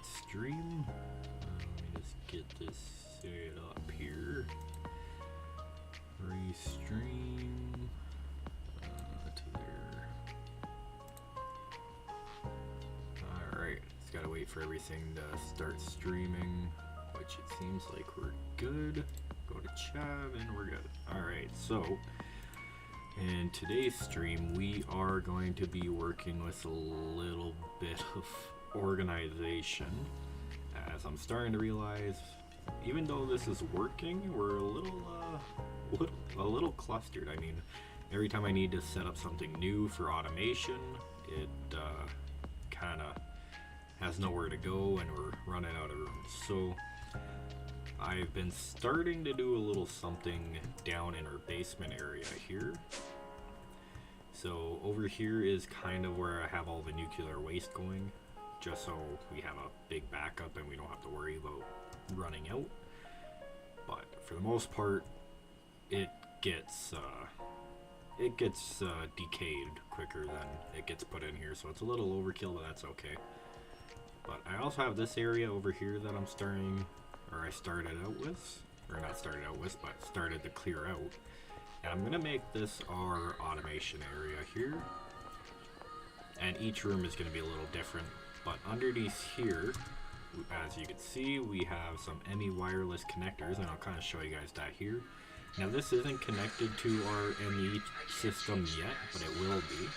stream. Let me just get this set up here. Restream to there. Alright, just gotta wait for everything to start streaming, which it seems like we're good. Go to chat and we're good. Alright, so in today's stream we are going to be working with a little bit of organization, as I'm starting to realize, even though this is working, we're a little clustered. I mean, every time I need to set up something new for automation, it kind of has nowhere to go and we're running out of room. So I've been starting to do a little something down in our basement area here. So over here is kind of where I have all the nuclear waste going, just so we have a big backup and we don't have to worry about running out. But for the most part, it gets decayed quicker than it gets put in here, so it's a little overkill, but that's okay. But I also have this area over here that I started out with, or not started out with, but started to clear out. And I'm gonna make this our automation area here, and each room is gonna be a little different. But underneath here, as you can see, we have some ME wireless connectors, and I'll kind of show you guys that here. Now this isn't connected to our ME system yet, but it will be.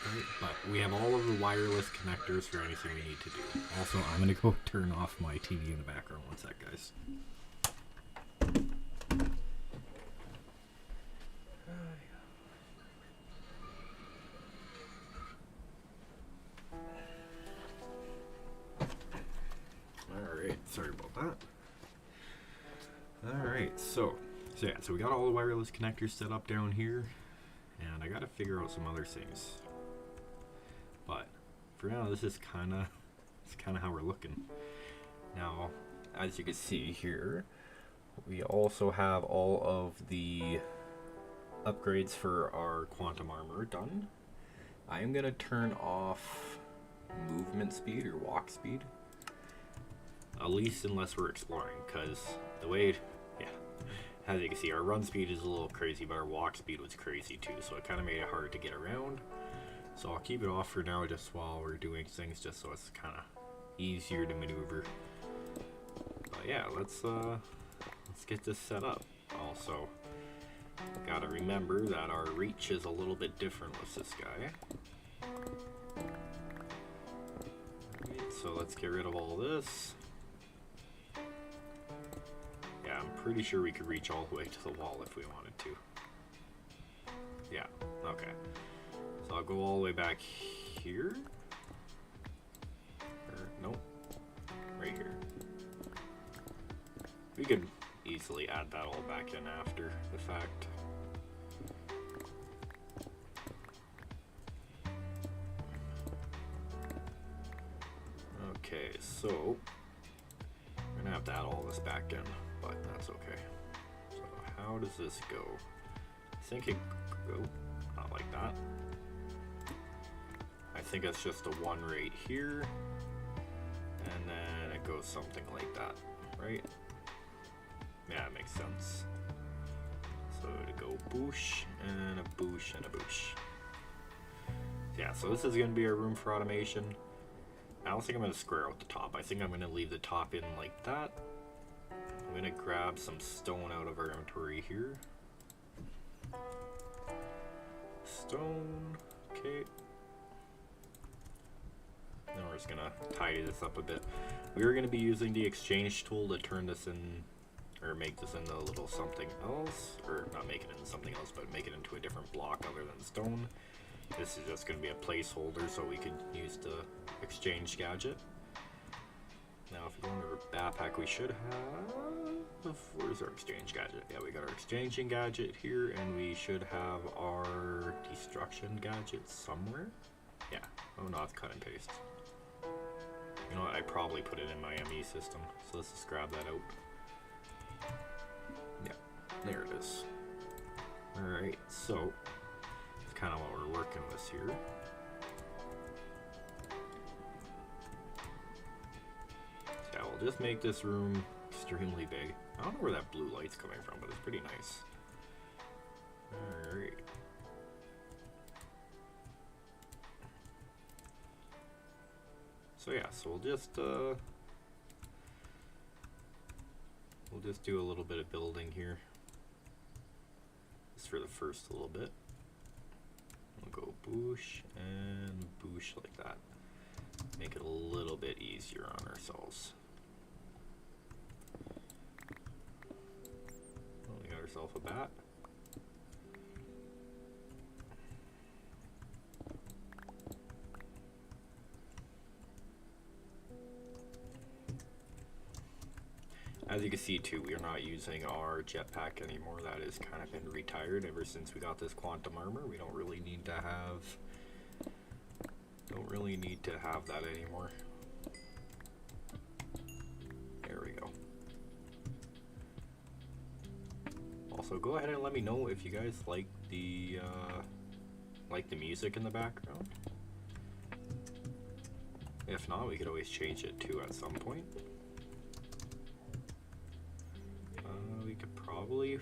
Okay, but we have all of the wireless connectors for anything we need to do. Also, I'm gonna go turn off my TV in the background. One sec, guys. Alright, sorry about that. Alright, so we got all the wireless connectors set up down here, and I gotta figure out some other things. But for now, this is kind of how we're looking. Now, as you can see here, we also have all of the upgrades for our quantum armor done. I am gonna turn off movement speed or walk speed, at least unless we're exploring, because the way, as you can see, our run speed is a little crazy, but our walk speed was crazy too, so it kind of made it hard to get around. So I'll keep it off for now, just while we're doing things, just so it's kind of easier to maneuver. But yeah, let's get this set up. Also, gotta remember that our reach is a little bit different with this guy. Alright, so let's get rid of all this. Yeah, I'm pretty sure we could reach all the way to the wall if we wanted to. Yeah, okay. So I'll go all the way back here. Or, nope. Right here. We could easily add that all back in after the fact. Okay, so we're gonna have to add all this back in, but that's okay. So how does this go? I think it go not like that. I think it's just a one right here, and then it goes something like that, right? Yeah, it makes sense. So to go boosh and a boosh and a boosh. Yeah, so this is going to be our room for automation. I don't think I'm going to square out the top. I think I'm going to leave the top in like that. I'm going to grab some stone out of our inventory here. Stone, okay. Then we're just going to tidy this up a bit. We are going to be using the exchange tool to turn this in, or make this into a little something else, or not make it into something else, but make it into a different block other than stone. This is just going to be a placeholder so we could use the exchange gadget. Now if we go into our backpack, we should have, where's our exchange gadget? Yeah, we got our exchanging gadget here, and we should have our destruction gadget somewhere. Yeah, oh no, it's cut and paste. You know what, I probably put it in my ME system, so let's just grab that out. Yeah, there it is. Alright, so that's kind of what we're working with here. just make this room extremely big. I don't know where that blue light's coming from, but it's pretty nice. Alright. So yeah, so we'll just do a little bit of building here. Just for the first little bit. We'll go boosh and boosh like that. Make it a little bit easier on ourselves. Well, we got ourselves a bat. As you can see too, we are not using our jetpack anymore. That has kind of been retired ever since we got this quantum armor. We don't really need to have that anymore. There we go. Also, go ahead and let me know if you guys like the music in the background. If not, we could always change it too at some point. We could probably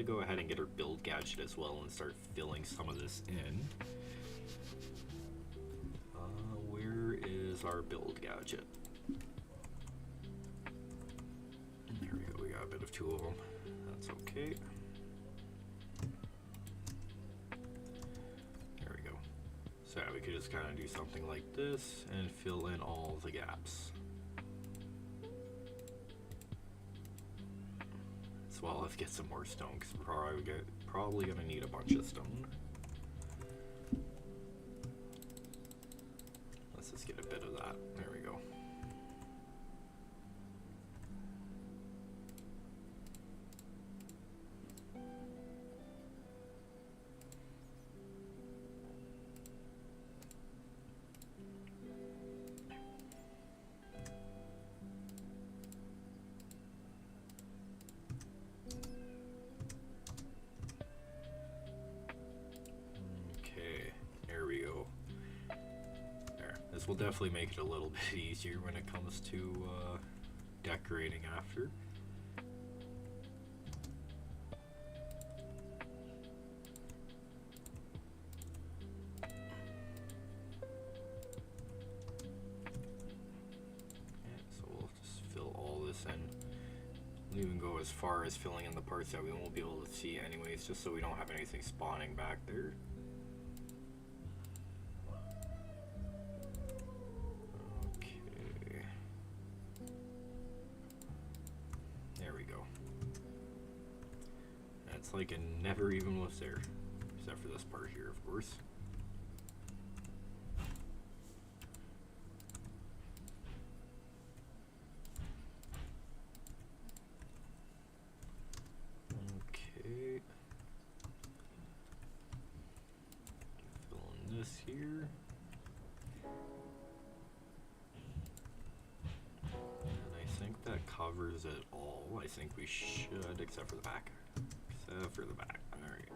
go ahead and get our build gadget as well and start filling some of this in. Where is our build gadget? There we go, we got a bit of two of them. That's okay. There we go. So yeah, we could just kind of do something like this and fill in all the gaps. Well, let's get some more stone because we're probably gonna need a bunch of stone. Let's just get a bit of that. There we go. This will definitely make it a little bit easier when it comes to decorating after. So we'll just fill all this in. We'll even go as far as filling in the parts that we won't be able to see anyways, just so we don't have anything spawning back there. It's like it never even was there, except for this part here, of course. Okay. Fill in this here. And I think that covers it all. I think we should, except for the back. For the back. Alright.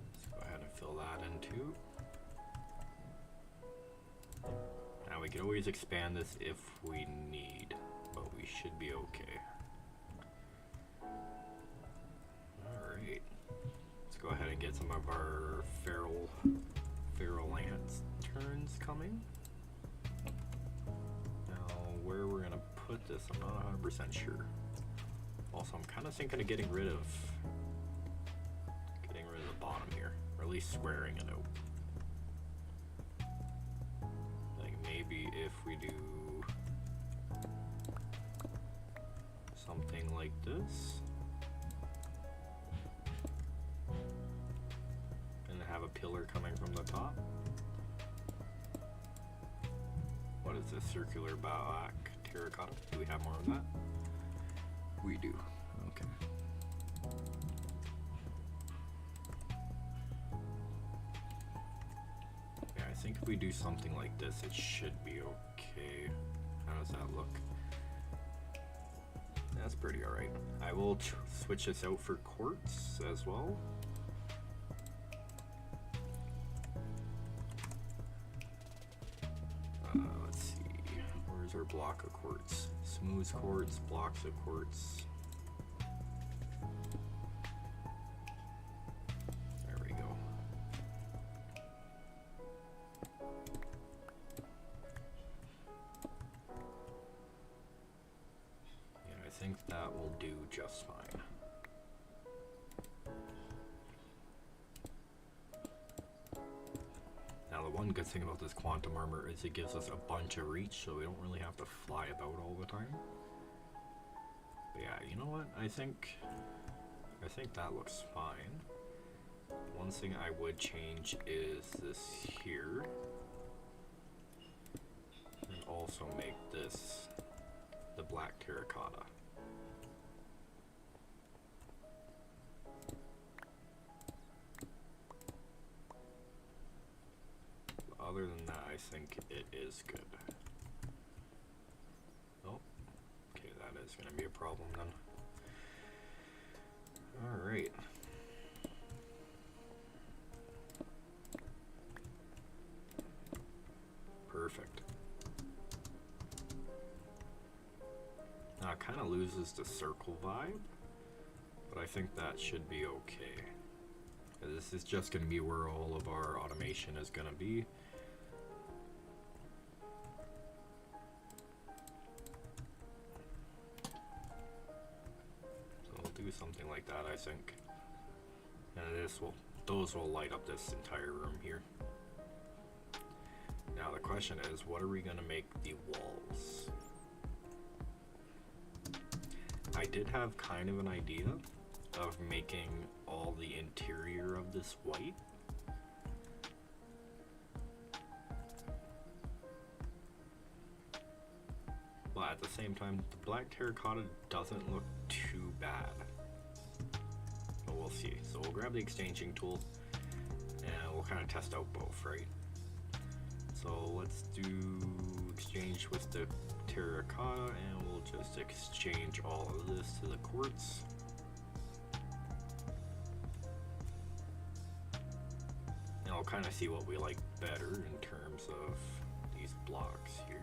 Let's go ahead and fill that in too. Now we can always expand this if we need, but we should be okay. Alright. Go ahead and get some of our feral lanterns coming. Now, where we're gonna put this, I'm not 100% sure. Also, I'm kind of thinking of getting rid of the bottom here, or at least squaring it out. Like maybe if we do something like this. Have a pillar coming from the top. What is this? Circular black terracotta? Do we have more of that? We do. Okay. Yeah, I think if we do something like this, it should be okay. How does that look? That's pretty alright. I will switch this out for quartz as well. Let's see. Where's our block of quartz? Smooth quartz, blocks of quartz. There we go. Yeah, I think that will do just fine. Now the one good thing about this quantum armor is it gives us a bunch of reach, so we don't really have to fly about all the time. But yeah, you know what? I think that looks fine. One thing I would change is this here. And also make this the black terracotta. Other than that, I think it is good. Oh, okay, that is going to be a problem then. Alright. Perfect. Now it kind of loses the circle vibe, but I think that should be okay. This is just going to be where all of our automation is going to be. Something like that, I think. And those will light up this entire room here. Now the question is, what are we going to make the walls? I did have kind of an idea of making all the interior of this white. But at the same time, the black terracotta doesn't look too bad. But we'll see. So we'll grab the exchanging tool and we'll kind of test out both, right? So let's do exchange with the terracotta and we'll just exchange all of this to the quartz. And I'll kind of see what we like better in terms of these blocks here.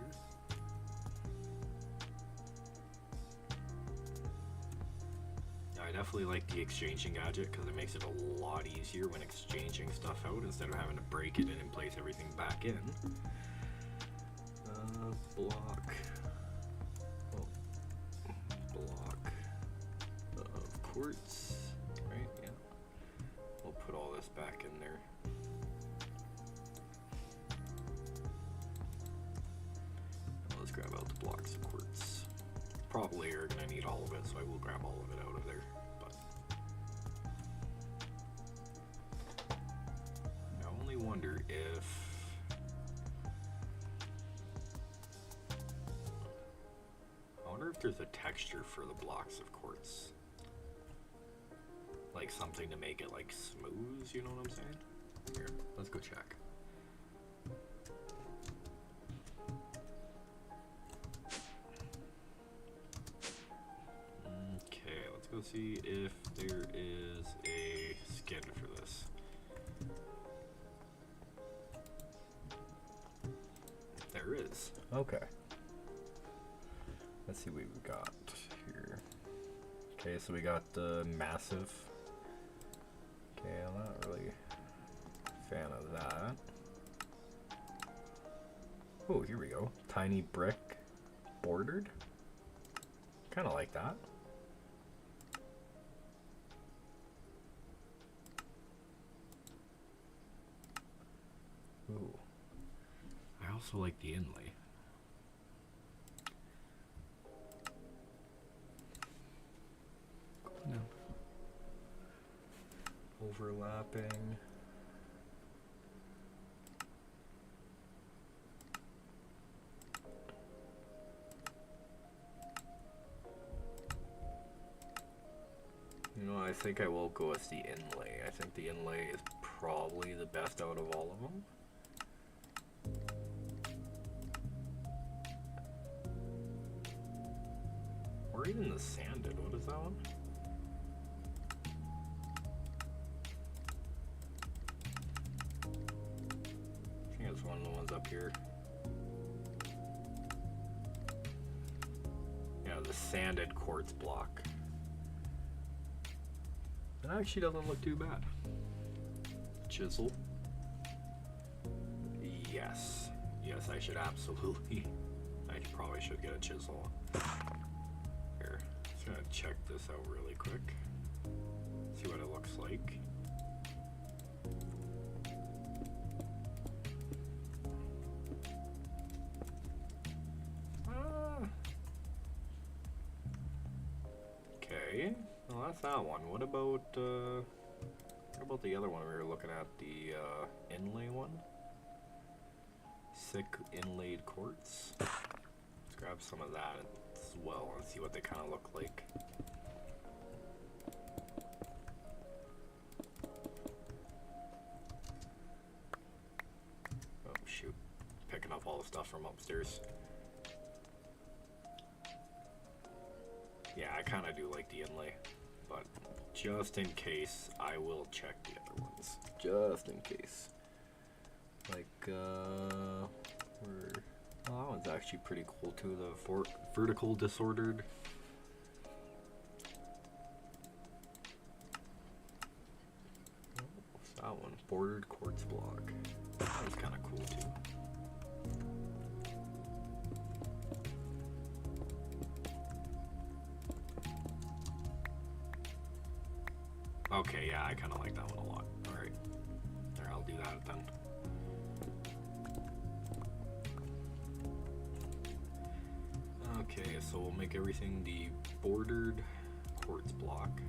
I definitely like the exchanging gadget because it makes it a lot easier when exchanging stuff out instead of having to break it in and place everything back in. Block. Oh. Block of quartz. Right, yeah. We'll put all this back in there. Let's grab out the blocks of quartz. Probably are going to need all of it, so I will grab all of it out of there. Wonder if there's a texture for the blocks of quartz, like something to make it like smooth, you know what I'm saying? Here, let's go check. Okay, let's go see if there is a skin for this. There is. Okay. Let's see what we've got here. Okay, so we got the massive. Okay, I'm not really a fan of that. Oh, here we go. Tiny brick bordered. Kind of like that. Ooh. I also like the inlay. No. Overlapping. You know, I think I will go with the inlay. I think the inlay is probably the best out of all of them. Or even the sanded. What is that one? I think it's one of the ones up here. Yeah, the sanded quartz block. It actually doesn't look too bad. Chisel. Yes. Yes, I should absolutely. I probably should get a chisel. Here, just gonna check this out really quick. See what it looks like. Okay, well that's that one. What about the other one we were looking at? The inlay one. Sick inlaid quartz. Let's grab some of that as well and see what they kind of look like. Oh shoot, picking up all the stuff from upstairs. Yeah, I kind of do like the inlay, but just in case, I will check the other ones. Just in case. Like, well, that one's actually pretty cool too, the vertical disordered. What's that one? Bordered quartz block. That one's kind of cool too. Okay, yeah, I kind of like that one a lot. Alright, there, I'll do that then. Okay, so we'll make everything the bordered quartz block.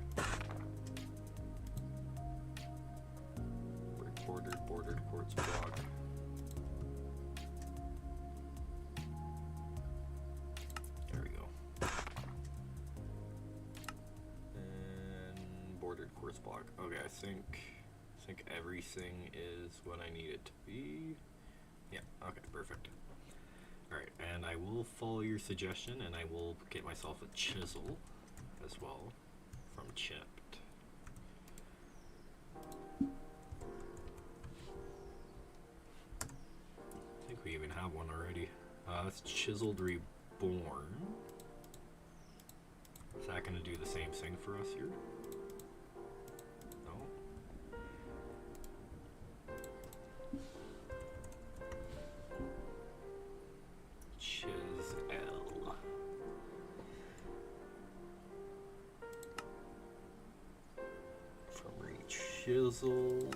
Bordered quartz block. There we go. And bordered quartz block. Okay, I think everything is what I need it to be. Yeah, okay, perfect. Alright, and I will follow your suggestion and I will get myself a chisel as well from Chipped. I think we even have one already. That's Chiseled Reborn. Is that going to do the same thing for us here? No? Chisel. From Chiseled.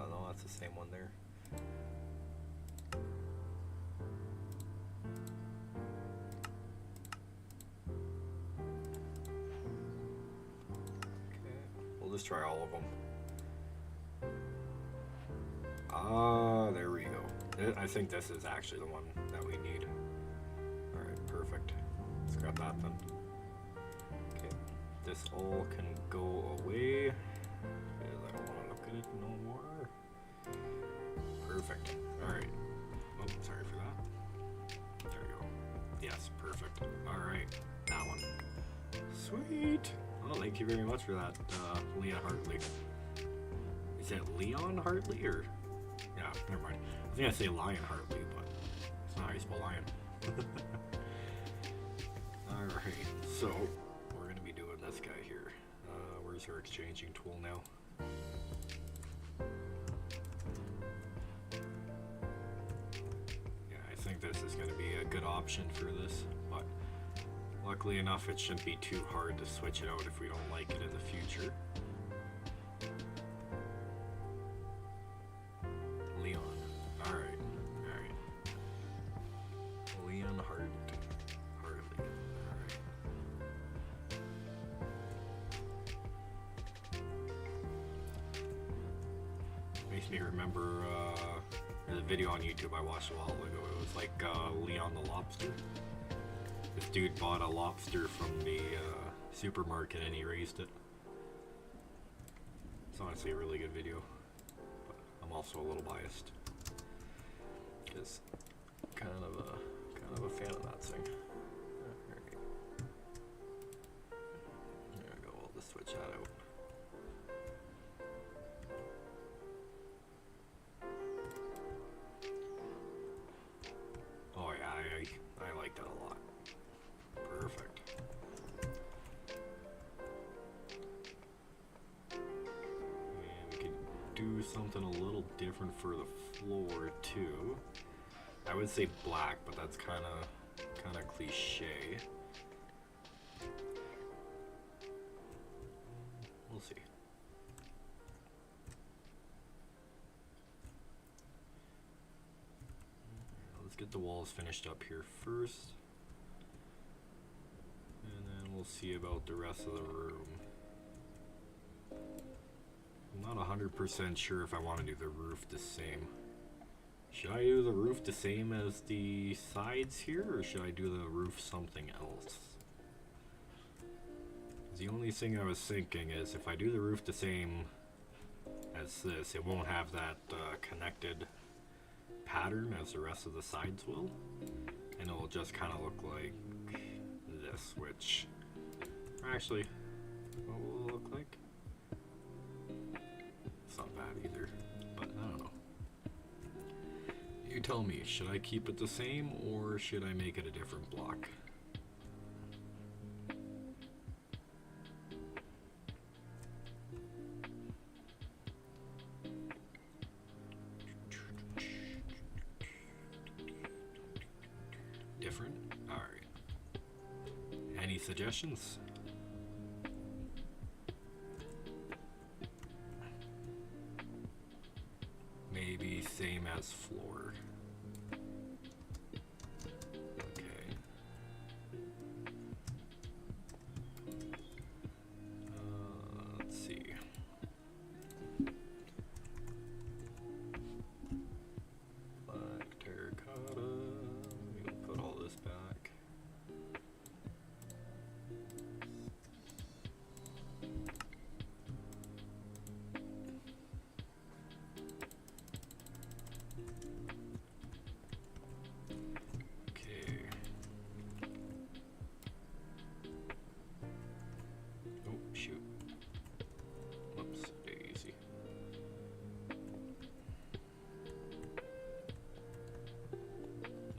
No, that's the same one there. Okay, we'll just try all of them. Ah, there we go. I think this is actually the one that we need. Alright, perfect. Let's grab that then. Okay, this all can go away because I don't want to look at it no more. Perfect. Alright. Oh, sorry for that. There we go. Yes, perfect. Alright, that one. Sweet! Oh, thank you very much for that, Leah Hartley. Is it Leon Hartley or? Yeah, never mind. I think I say Lion Hartley, but it's not how you spell lion. Alright, so we're going to be doing this guy here. Where's our exchanging tool now? Yeah, I think this is going to be a good option for this, but luckily enough it shouldn't be too hard to switch it out if we don't like it in the future. Leon. Alright. Leon Hartley. Alright. Makes me remember the video on YouTube I watched a while ago. It was like Leon the Lobster. This dude bought a lobster from the supermarket and he raised it. It's honestly a really good video, but I'm also a little biased because kind of a fan of that thing. Alright. There we go, we'll just switch that out. Oh yeah, I like that a lot. Perfect. And we could do something a little different for the floor too. I would say black, but that's kind of cliche. We'll see. Let's get the walls finished up here first, and then we'll see about the rest of the room. I'm not 100% sure if I want to do the roof the same. Should I do the roof the same as the sides here, or should I do the roof something else? The only thing I was thinking is if I do the roof the same as this, it won't have that connected pattern as the rest of the sides will, and it'll just kind of look like this, which actually, what will it look like? It's not bad either, but I don't know. You tell me, should I keep it the same or should I make it a different block? Different? Alright. Any suggestions? Maybe same as floor. Okay. Let's see. Black terracotta. We'll put all this back.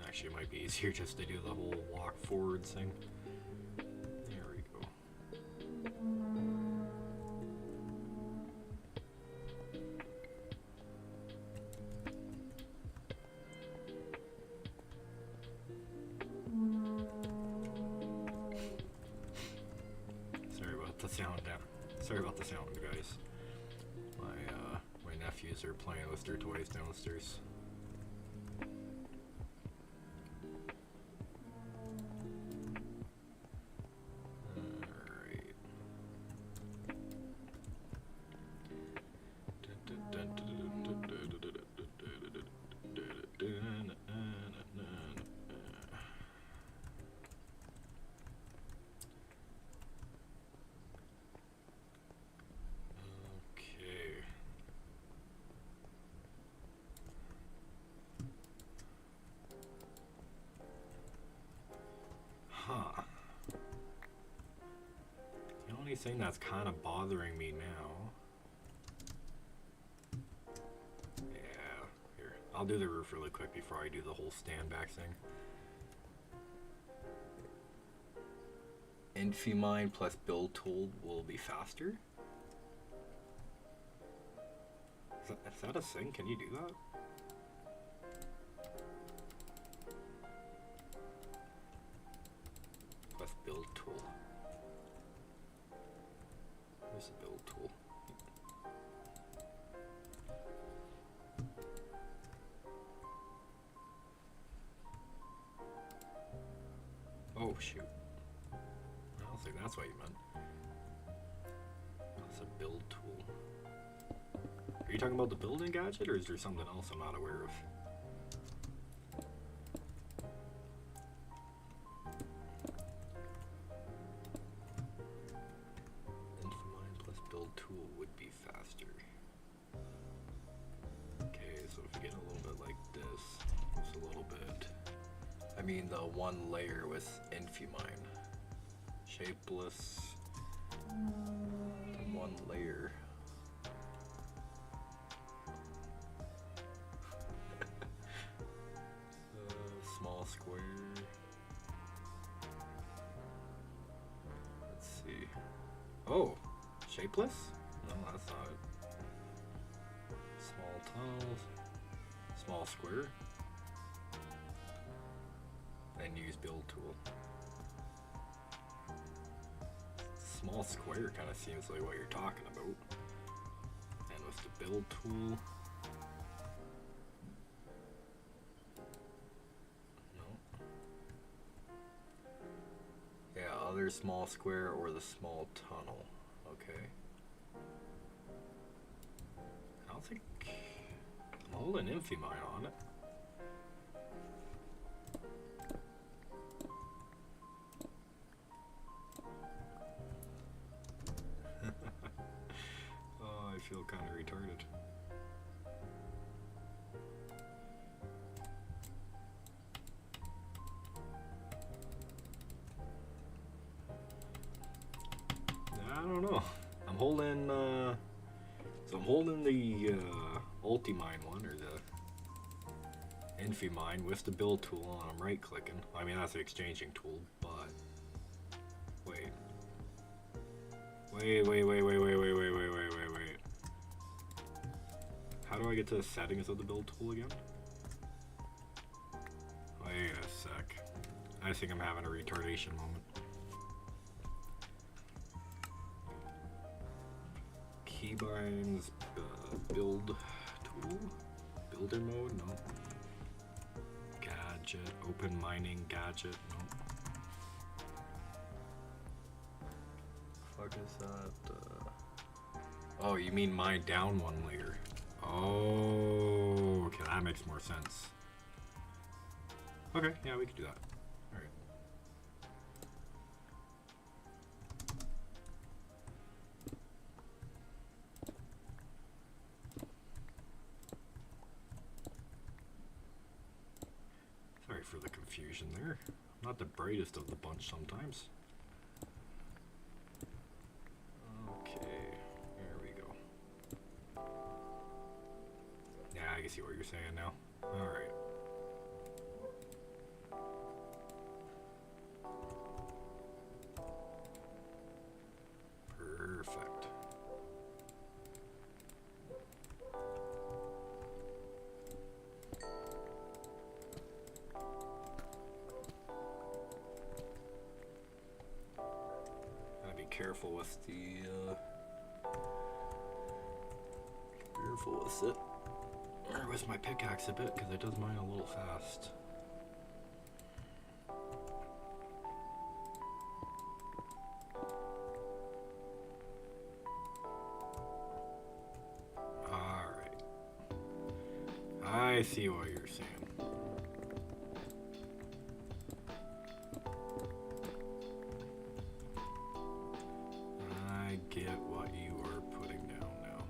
Actually, it might be easier just to do the whole walk forward thing. There we go. Sorry about the sound down. Sorry about the sound, guys. My nephews are playing with their toys downstairs. Huh. The only thing that's kind of bothering me now. Yeah, here. I'll do the roof really quick before I do the whole stand back thing. Infimine plus build tool will be faster? Is that a thing? Can you do that? Plus build tool. Where's the build tool? Oh shoot. I don't think that's what you meant. That's a build tool. Are you talking about the building gadget, or is there something else I'm not aware of? Infimine plus build tool would be faster. Okay, so if we get a little bit like this, just a little bit. mean the one layer with Infimine. Shapeless. One layer. Small square. Let's see. Oh, shapeless? No, that's not it. Small tunnels. Small square. And use build tool. Small square kind of seems like what you're talking about. And with the build tool. Other small square or the small tunnel. Okay. I don't think I'm holding Infimine on it. Oh, I feel kind of retarded. I don't know. I'm holding, so I'm holding the Ultimine one, or the Infimine with the build tool, and I'm right clicking. I mean, that's the exchanging tool, but wait. How do I get to the settings of the build tool again? Wait a sec. I think I'm having a retardation moment. Keybinds, build tool, builder mode, no. Gadget, open mining gadget, no. Fuck is that? Oh, you mean mine down one layer? Oh, okay, that makes more sense. Okay, yeah, we could do that. All right. Sorry for the confusion there. I'm not the brightest of the bunch sometimes. Okay, there we go. Yeah, I can see what you're saying now. All right. Perfect. Gotta be careful with the careful with it, or with my pickaxe a bit, because it does mine a little fast. Alright. I see what you're saying. I get what you are putting down now.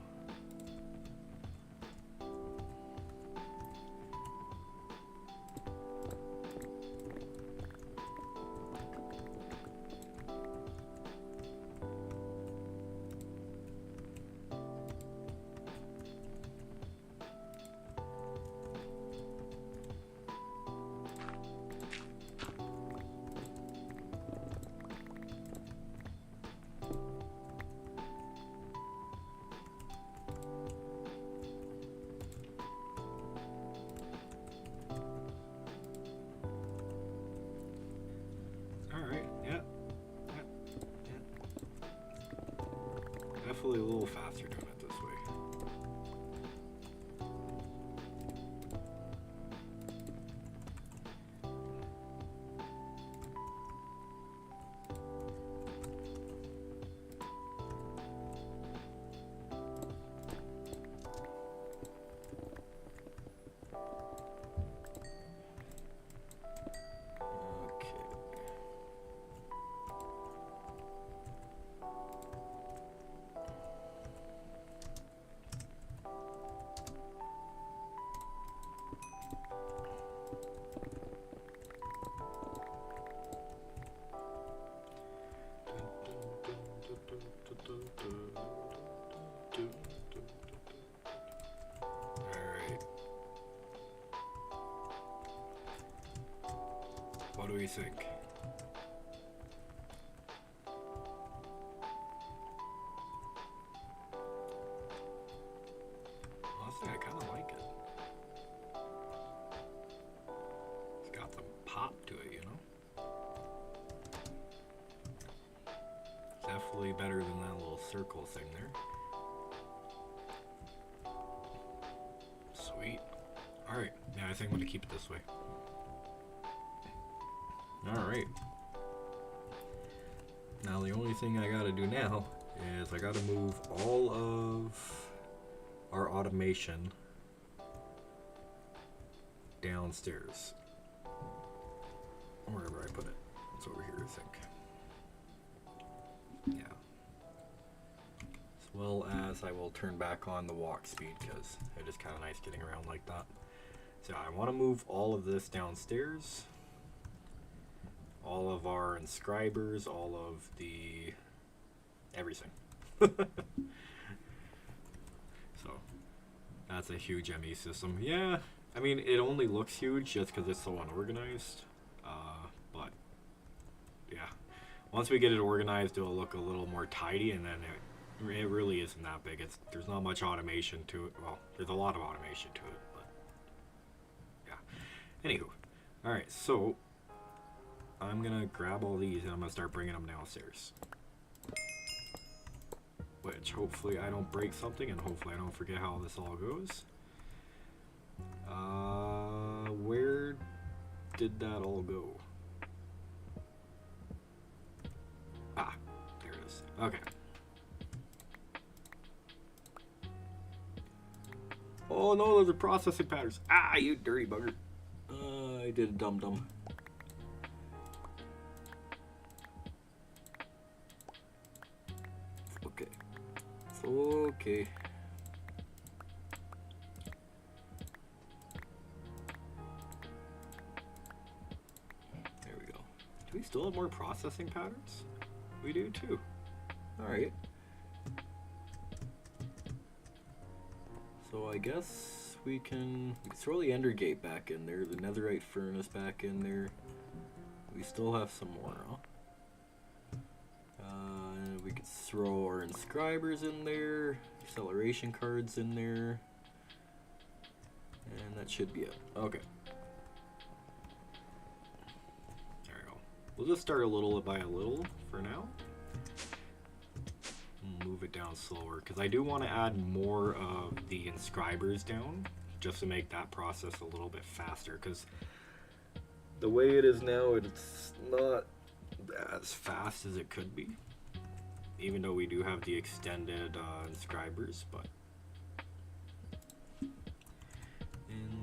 Definitely a little faster doing it this way. What do we think? Honestly, I kind of like it. It's got some pop to it, you know? Definitely better than that little circle thing there. Sweet. Alright, yeah, I think I'm going to keep it this way. Alright. Now the only thing I gotta do now is I gotta move all of our automation downstairs. Wherever I put it. It's over here, I think. Yeah. As well as I will turn back on the walk speed because it is kind of nice getting around like that. So I want to move all of this downstairs. All of our inscribers, all of the everything. So that's a huge ME system. Yeah, I mean it only looks huge just because it's so unorganized. But yeah, once we get it organized, it'll look a little more tidy, and then it really isn't that big. There's not much automation to it. Well, there's a lot of automation to it, but yeah. Anywho, all right, so. I'm gonna grab all these and I'm gonna start bringing them downstairs. Which hopefully I don't break something and hopefully I don't forget how this all goes. Where did that all go? Ah, there it is. Okay. Oh no, those are processing patterns. Ah, you dirty bugger. I did a dum-dum. Okay. There we go. Do we still have more processing patterns? We do too. Alright. So I guess we can throw the ender gate back in there, the netherite furnace back in there. We still have some more, huh? We could throw our inscribers in there, acceleration cards in there, and that should be it. Okay. There we go. We'll just start a little by a little for now. Move it down slower, because I do want to add more of the inscribers down, just to make that process a little bit faster, because the way it is now, it's not as fast as it could be. Even though we do have the extended inscribers, but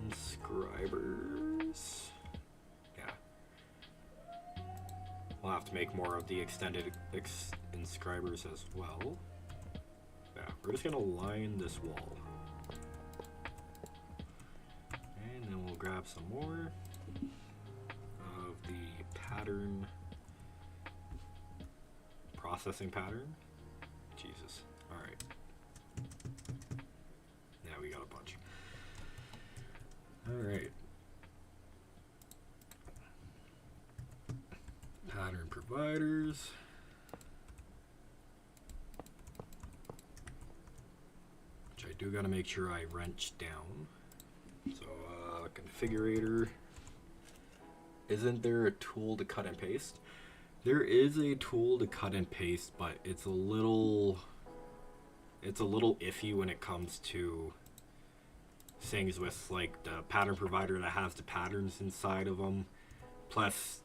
inscribers, yeah, we'll have to make more of the extended inscribers as well. Yeah, we're just gonna line this wall, and then we'll grab some more of the pattern. Processing pattern. Jesus. Alright. Yeah, we got a bunch. Alright. Pattern providers. Which I do gotta make sure I wrench down. So, configurator. Isn't there a tool to cut and paste? There is a tool to cut and paste, but it's a little iffy when it comes to things with like the pattern provider that has the patterns inside of them. Plus,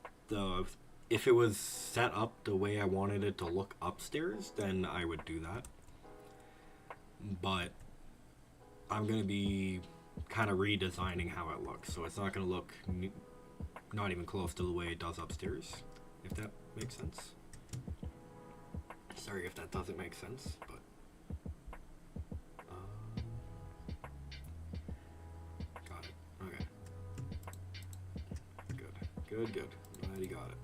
if it was set up the way I wanted it to look upstairs, then I would do that. But I'm gonna be kind of redesigning how it looks, so it's not gonna look not even close to the way it does upstairs. If that makes sense. Sorry if that doesn't make sense, but got it. Okay. Good. Glad you got it.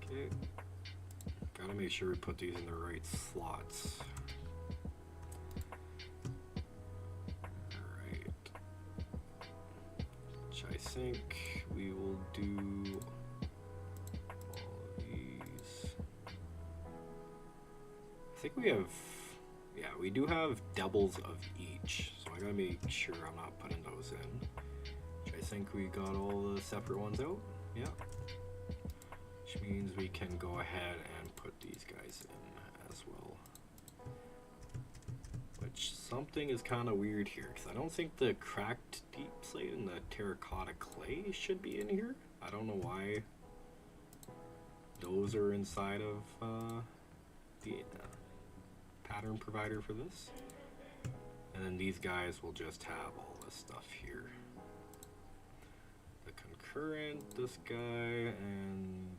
Okay. Gotta make sure we put these in the right slots. Alright. Which I think we will do all of these. I think we have, yeah, we do have doubles of each, so I gotta make sure I'm not putting those in. Which I think we got all the separate ones out. Yeah. Which means we can go ahead and put these guys in as well. Which something is kind of weird here, because I don't think the cracked deep slate and the terracotta clay should be in here. I don't know why those are inside of the pattern provider for this. And then these guys will just have all this stuff here. The concurrent, this guy, and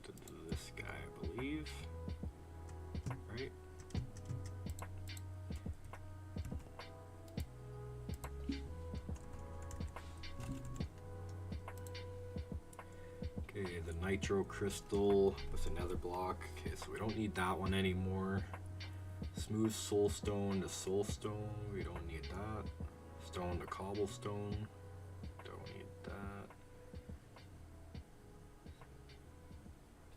this guy, I believe. Right? Okay, the nitro crystal with another block. Okay, so we don't need that one anymore. Smooth soulstone to soulstone, we don't need that. Stone to cobblestone, don't need that.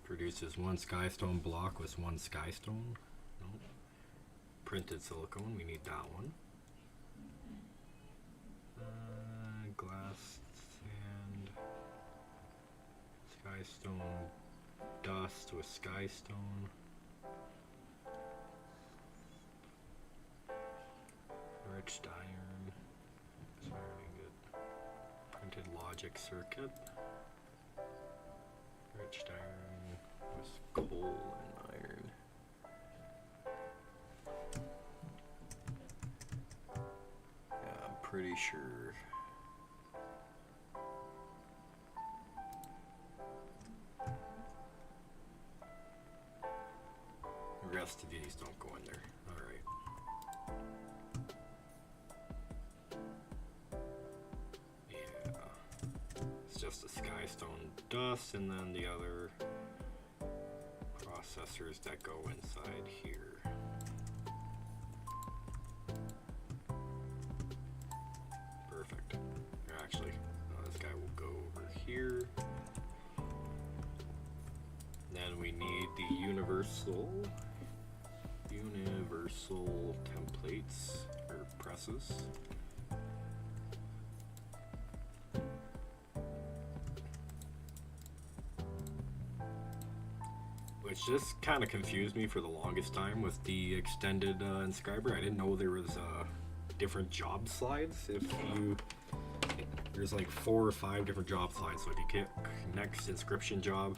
Produces one skystone block with one skystone. Nope. Printed silicone, we need that one. Glass, sand, skystone, dust with skystone. Rich iron, is iron good. Printed logic circuit. Rich iron with coal and iron. Yeah, I'm pretty sure. The rest of these don't go in there. Alright. Just the skystone dust, and then the other processors that go inside here. Perfect. Actually, this guy will go over here. Then we need the universal templates or presses. Which just kind of confused me for the longest time with the extended inscriber. I didn't know there was different job slides. There's like 4 or 5 different job slides. So if you get next inscription job,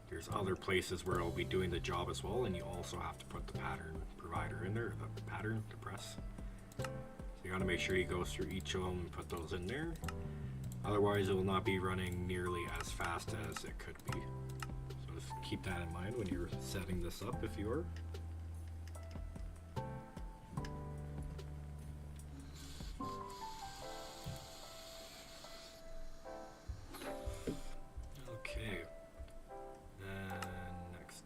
there's other places where it'll be doing the job as well, and you also have to put the pattern provider in there, the pattern, the press. So you got to make sure you go through each of them and put those in there. Otherwise, it will not be running nearly as fast as it could be. Just keep that in mind when you're setting this up, if you are. Okay. And next,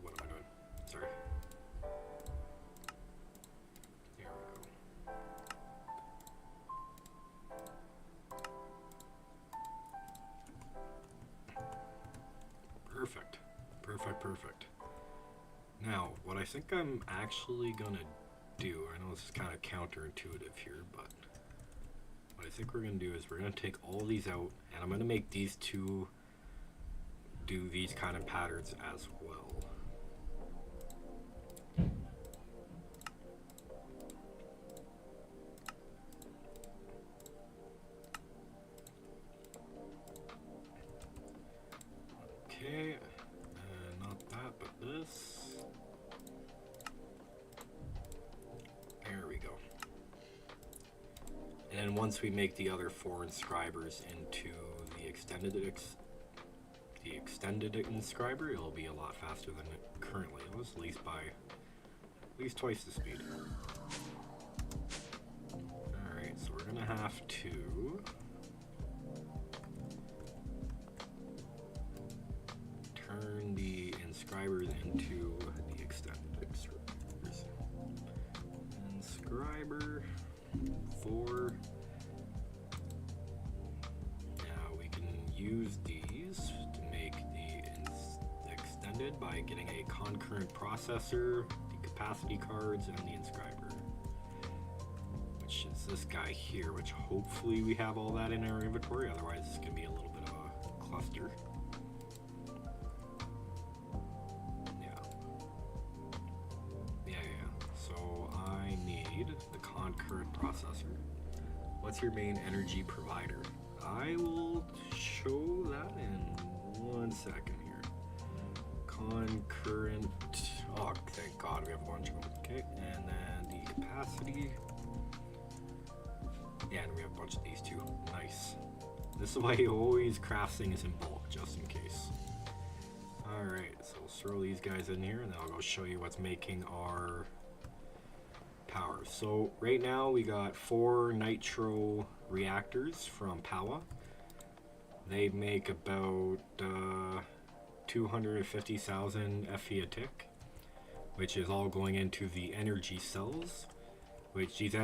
what am I doing? Sorry. Here we go. Perfect. Perfect. Now, what I think I'm actually gonna do, I know this is kind of counterintuitive here, but what I think we're gonna do is we're gonna take all these out, and I'm gonna make these two do these kind of patterns as well. Okay, not that, but this. There we go. And then once we make the other 4 inscribers into the extended inscriber, it'll be a lot faster than it currently is, at least twice the speed. Alright, so we're gonna have to turn the inscribers into the extended inscribers. Inscriber 4. Now we can use these to make the extended by getting a concurrent processor, the capacity cards, and the inscriber. Which is this guy here, which hopefully we have all that in our inventory, otherwise it's going to be a little bit of a cluster. So I need the concurrent processor. What's your main energy provider? I will show that in 1 second here. Concurrent, oh thank God we have a bunch of them. Okay, and then the capacity. Yeah, and we have a bunch of these too. Nice. This is why you always craft things in bulk, just in case. Alright, so we'll throw these guys in here and then I'll go show you what's making our power. So right now we got 4 nitro reactors from Power. They make about 250,000 FE a tick, which is all going into the energy cells. Which these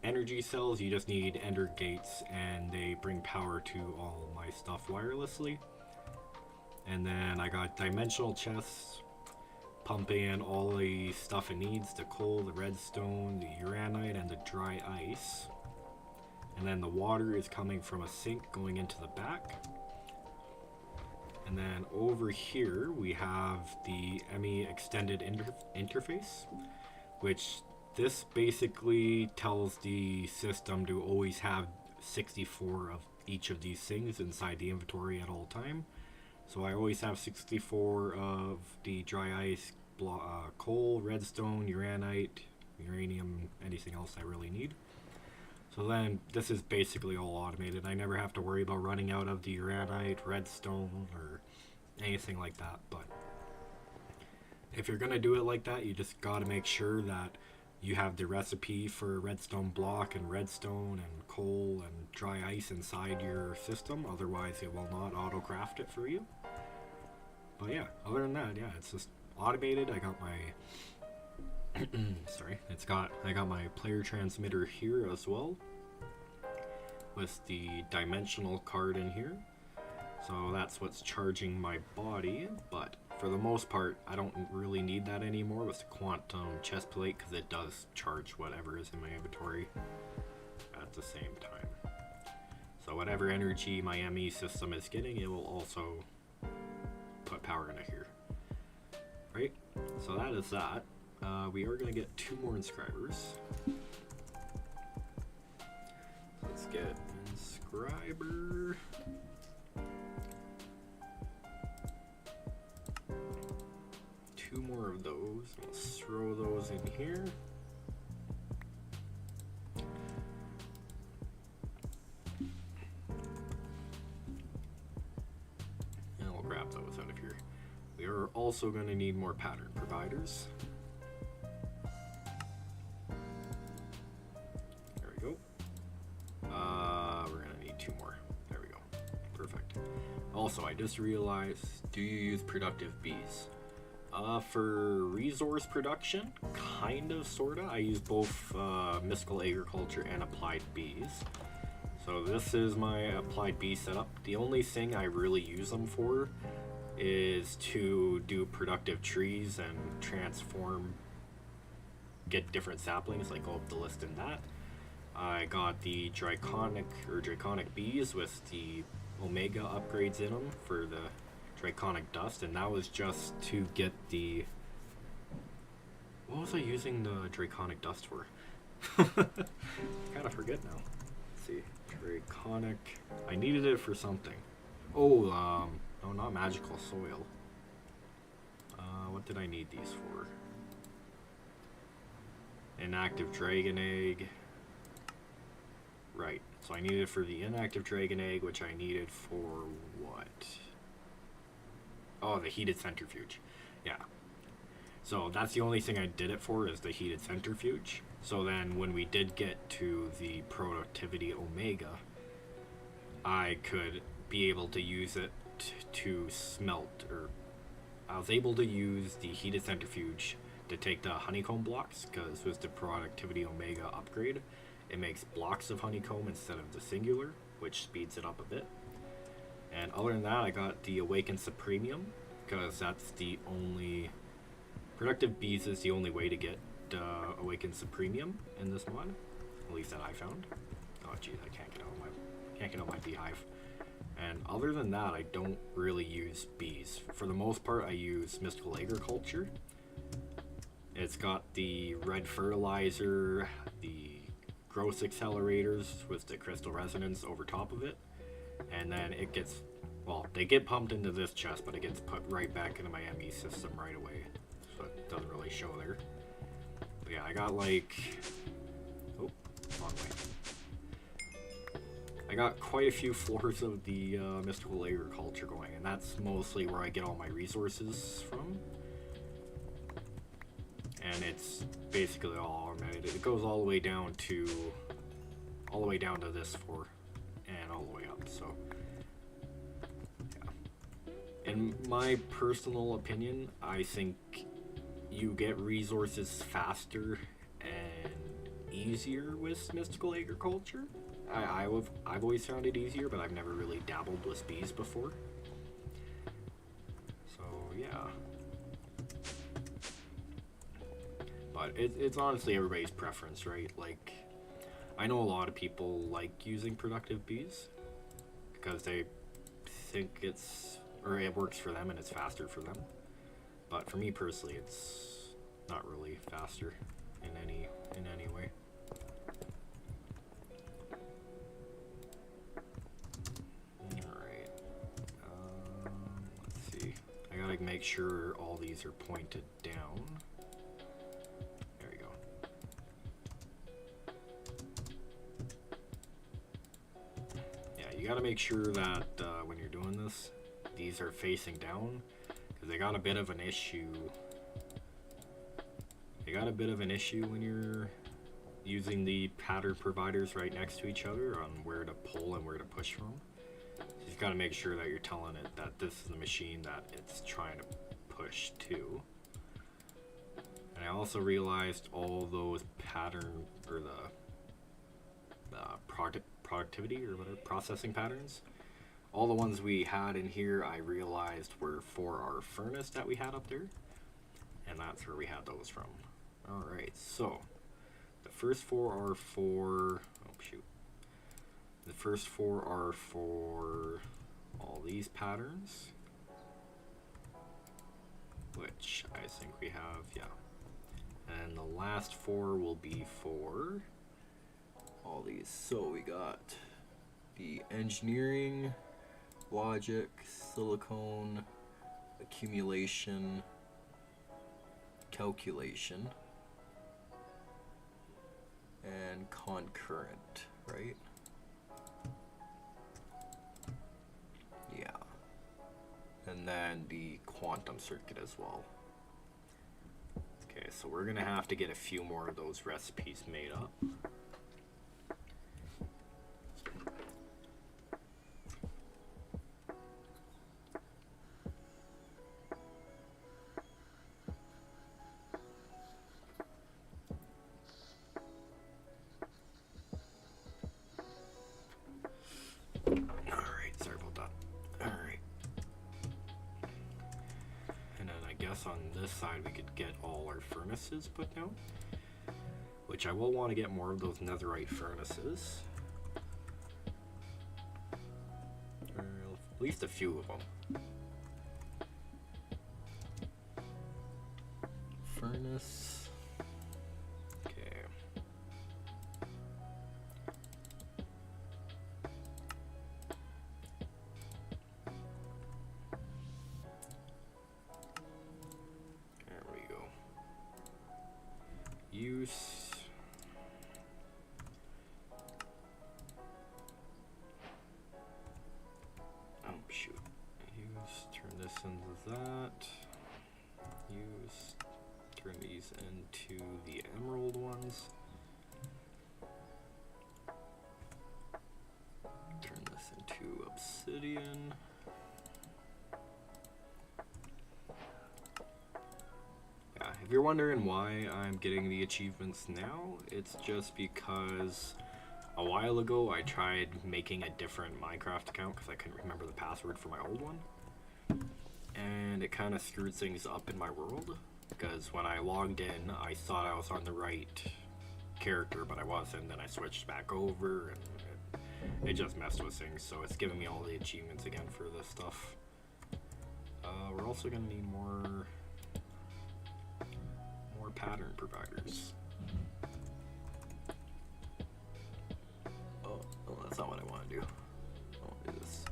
energy cells, you just need ender gates and they bring power to all my stuff wirelessly. And then I got dimensional chests pumping in all the stuff it needs, the coal, the redstone, the uranite, and the dry ice. And then the water is coming from a sink going into the back. And then over here we have the ME extended interface, which this basically tells the system to always have 64 of each of these things inside the inventory at all time. So I always have 64 of the dry ice, coal, redstone, uranite, uranium, anything else I really need. So then this is basically all automated. I never have to worry about running out of the uranite, redstone, or anything like that. But if you're gonna do it like that, you just gotta make sure that you have the recipe for redstone block and redstone and coal and dry ice inside your system, otherwise it will not auto craft it for you. But yeah, other than that, yeah, it's just automated. I got my sorry, I got my player transmitter here as well with the dimensional card in here. So that's what's charging my body, but for the most part, I don't really need that anymore with the quantum chest plate because it does charge whatever is in my inventory at the same time. So whatever energy my ME system is getting, it will also put power into here. Right? So that is that. We are going to get 2 more inscribers. Let's get inscriber. More of those. Let's throw those in here. And we'll grab those out of here. We are also going to need more pattern providers. There we go. We're going to need 2 more. There we go. Perfect. Also, I just realized, do you use productive bees? For resource production, kind of, sorta. I use both mystical agriculture and applied bees. So this is my applied bee setup. The only thing I really use them for is to do productive trees and transform, get different saplings, like go up the list in that. I got the draconic bees with the omega upgrades in them for the draconic dust, and that was just to get the, what was I using the draconic dust for? Kind of forget now. Let's see, draconic, I needed it for something. Oh, no, not magical soil. What did I need these for? Inactive dragon egg. Right, so I needed it for the inactive dragon egg, which I needed for what? Oh, the heated centrifuge. Yeah. So that's the only thing I did it for, is the heated centrifuge. So then when we did get to the productivity omega, I could be able to use it to smelt, or I was able to use the heated centrifuge to take the honeycomb blocks, because with the productivity omega upgrade, it makes blocks of honeycomb instead of the singular, which speeds it up a bit. And other than that, I got the Awakened Supremium, because that's the only... Productive Bees is the only way to get Awakened Supremium in this mod. At least that I found. Oh jeez, I can't get out my beehive. And other than that, I don't really use bees. For the most part, I use Mystical Agriculture. It's got the red fertilizer, the growth accelerators with the crystal resonance over top of it. And then it gets, well, they get pumped into this chest, but it gets put right back into my ME system right away. So it doesn't really show there. But yeah, I got like, oh, wrong way. I got quite a few floors of the Mystical Agriculture going, and that's mostly where I get all my resources from. And it's basically all automated. It goes all the way down to this floor and all the way up. So yeah. In my personal opinion, I think you get resources faster and easier with Mystical Agriculture. I've always found it easier, but I've never really dabbled with bees before. So yeah. But it's honestly everybody's preference, right? Like, I know a lot of people like using productive bees because they think it works for them and it's faster for them. But for me personally, it's not really faster in any way. Alright. Let's see. I gotta make sure all these are pointed down. There we go. Yeah, you gotta make sure that when you're doing this, these are facing down, because they got a bit of an issue. They got a bit of an issue when you're using the pattern providers right next to each other on where to pull and where to push from. So you've got to make sure that you're telling it that this is the machine that it's trying to push to. And I also realized all those pattern, or the productivity or whatever, processing patterns, all the ones we had in here I realized were for our furnace that we had up there, and that's where we had those from. Alright, so the first four are for, oh shoot, the first four are for all these patterns, which I think we have, yeah. And the last four will be for all these. So we got the engineering, logic, silicone, accumulation, calculation, and concurrent, right? Yeah. And then the quantum circuit as well. Okay, so we're gonna have to get a few more of those recipes made up. On this side we could get all our furnaces put down, which I will want to get more of those netherite furnaces, or at least a few of them. Furnace, okay. Use. Oh shoot. Use, turn this into that. Use, turn these into the emerald ones. Turn this into obsidian. If you're wondering why I'm getting the achievements now, it's just because a while ago I tried making a different Minecraft account because I couldn't remember the password for my old one. And it kind of screwed things up in my world. Because when I logged in, I thought I was on the right character, but I wasn't. Then I switched back over, and it just messed with things. So it's giving me all the achievements again for this stuff. We're also gonna need more pattern providers. Oh, that's not what I want to do. I want to do this.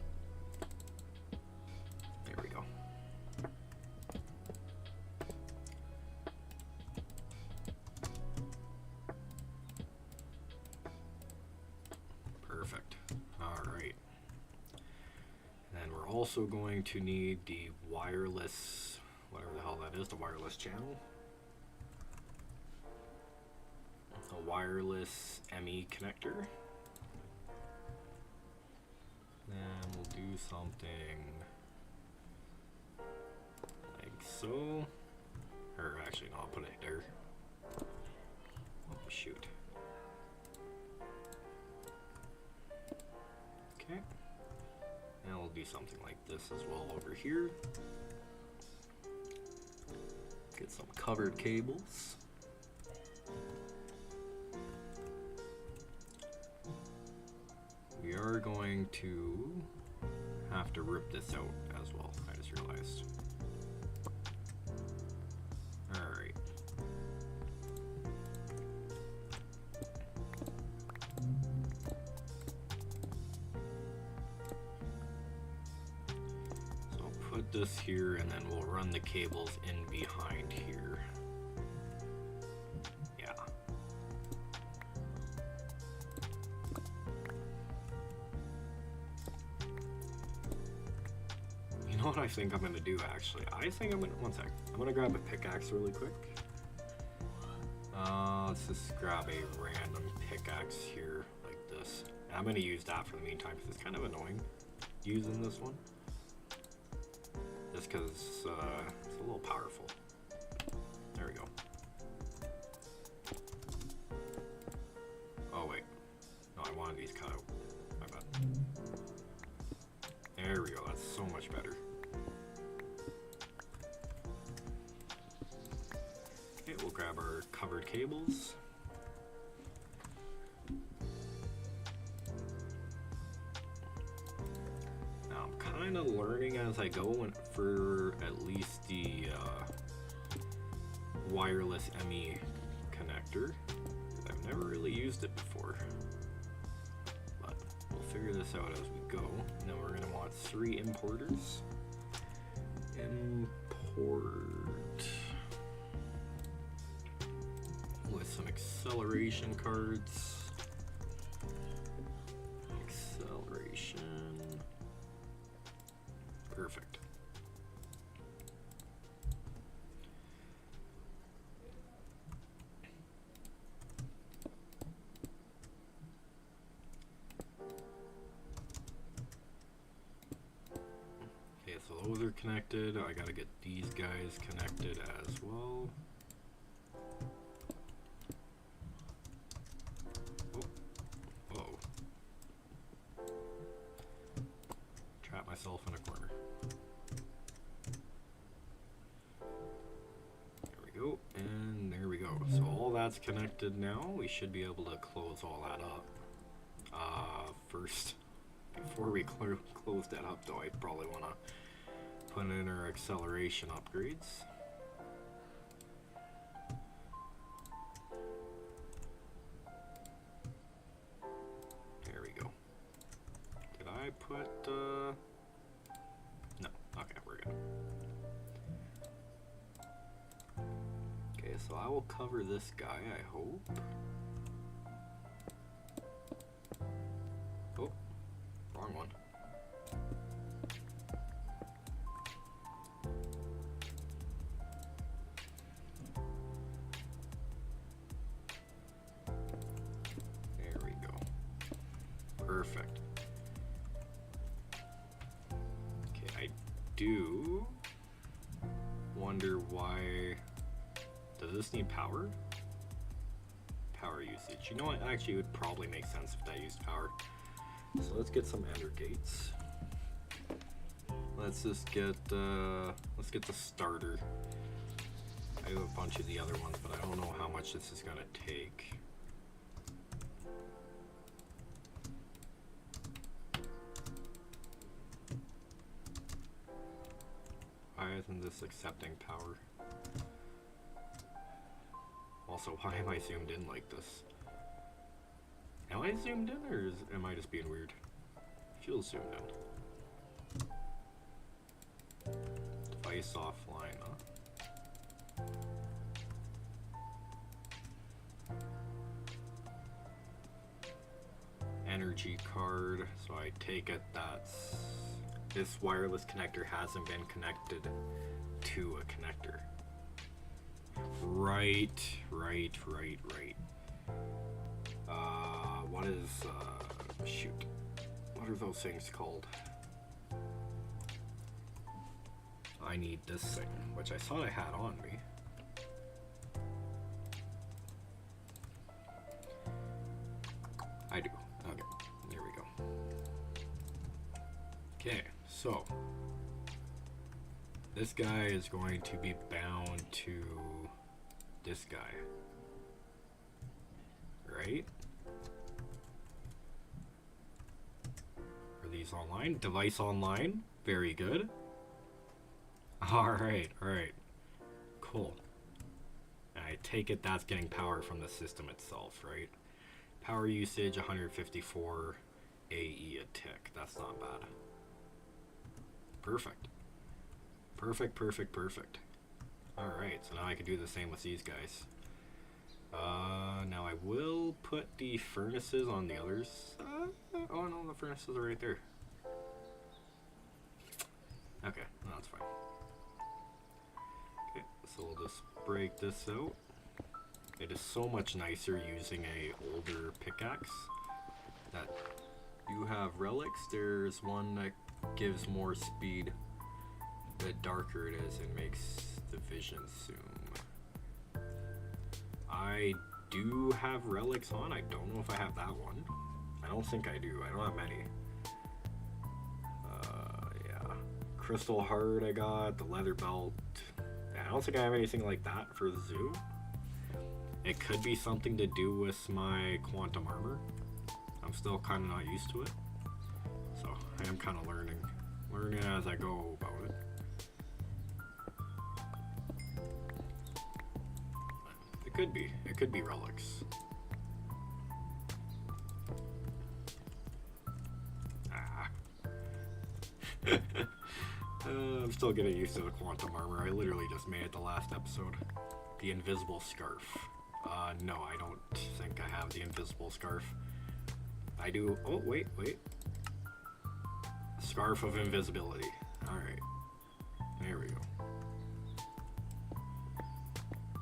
There we go. Perfect. Alright. And then we're also going to need the wireless, whatever the hell that is, the wireless channel. A wireless ME connector. Then we'll do something like so. Or actually, no, I'll put it there. Oh, shoot. Okay. And we'll do something like this as well over here. Get some covered cables. We are going to have to rip this out as well, I just realized. Alright. So I'll put this here and then we'll run the cables in behind here. What I think I'm gonna do actually, one sec. I'm gonna grab a pickaxe really quick. Let's just grab a random pickaxe here like this. And I'm gonna use that for the meantime because it's kind of annoying using this one. Just because it's a little powerful. There we go. Oh wait, no, I wanted these cut out. My bad. There we go, that's so much better. Okay, we'll grab our covered cables. Now I'm kind of learning as I go for at least the wireless ME connector. I've never really used it before, but we'll figure this out as we go. And then we're going to want 3 importers. Import with some acceleration cards. Acceleration. Perfect. Okay, so those are connected. I gotta get these guys connected as well. Myself in a corner. There we go, and there we go. So all that's connected now. We should be able to close all that up. First, before we close that up though, I probably want to put in our acceleration upgrades. There we go. Did I put no, okay, we're good. Okay, so I will cover this guy, I hope. Oh, wrong one. There we go. Perfect. Do wonder why. Does this need power? Power power usage. You know what? Actually, it would probably make sense if that used power. So let's get some ender gates. Let's just get the starter. I have a bunch of the other ones, but I don't know how much this is gonna take. Why isn't this accepting power? Also, why am I zoomed in like this? Am I zoomed in, or am I just being weird? Feels zoomed in. Device offline, huh? Energy card, so I take it that's... This wireless connector hasn't been connected to a connector. Right. What is, shoot. What are those things called? I need this thing, which I thought I had on me. I do. Okay, there we go. Okay, so this guy is going to be bound to this guy, right? Are these online? Device online? Very good. Alright, cool. And I take it that's getting power from the system itself, right? Power usage 154 AE a tick. That's not bad. Perfect. Alright, so now I can do the same with these guys. Now I will put the furnaces on the others. Oh no, the furnaces are right there. Okay, no, that's fine. Okay, so we'll just break this out. It is so much nicer using a older pickaxe that you have relics. There's one that gives more speed. The darker it is, it makes the vision zoom. I do have relics on. I don't know if I have that one. I don't think I do. I don't have many. Yeah. Crystal heart I got. The leather belt. I don't think I have anything like that for the zoo. It could be something to do with my quantum armor. I'm still kind of not used to it. So I am kind of learning as I go about it. It could be relics. I'm still getting used to the quantum armor. I literally just made it the last episode. The invisible scarf. No, I don't think I have the invisible scarf. I do. Oh, wait. Scarf of invisibility. Alright. There we go.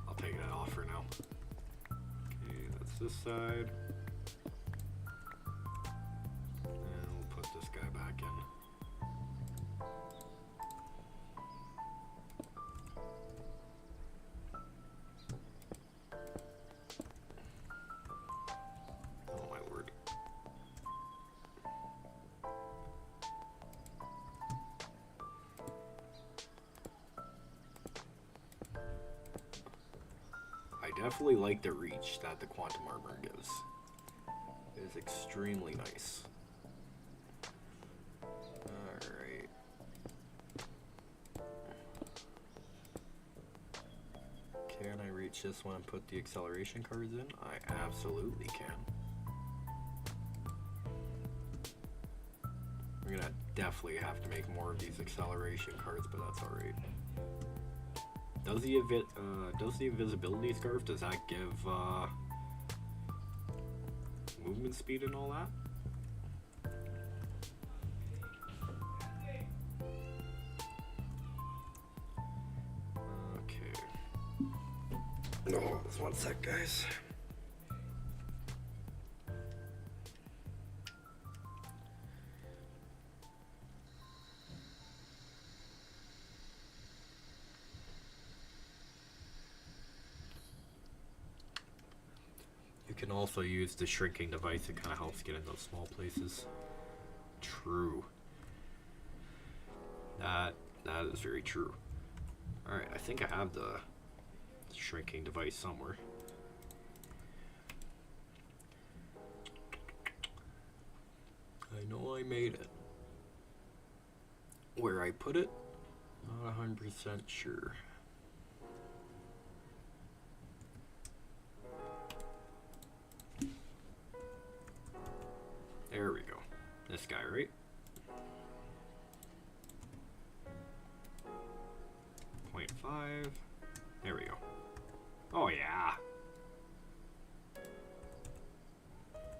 I'll take that off for now. Okay, that's this side. And we'll put this guy back in. Oh my word. I definitely like the reach that the quantum armor gives. It is extremely nice. Alright. Can I reach this one and put the acceleration cards in? I absolutely can. We're gonna definitely have to make more of these acceleration cards, but that's alright. Does the invisibility scarf, does that give movement speed and all that? Okay. No, just one sec, guys. You can also use the shrinking device. It kind of helps get in those small places. True. That is very true. Alright, I think I have the shrinking device somewhere. I know I made it. Where I put it, not 100% sure. There we go. This guy, right? .5. There we go. Oh yeah.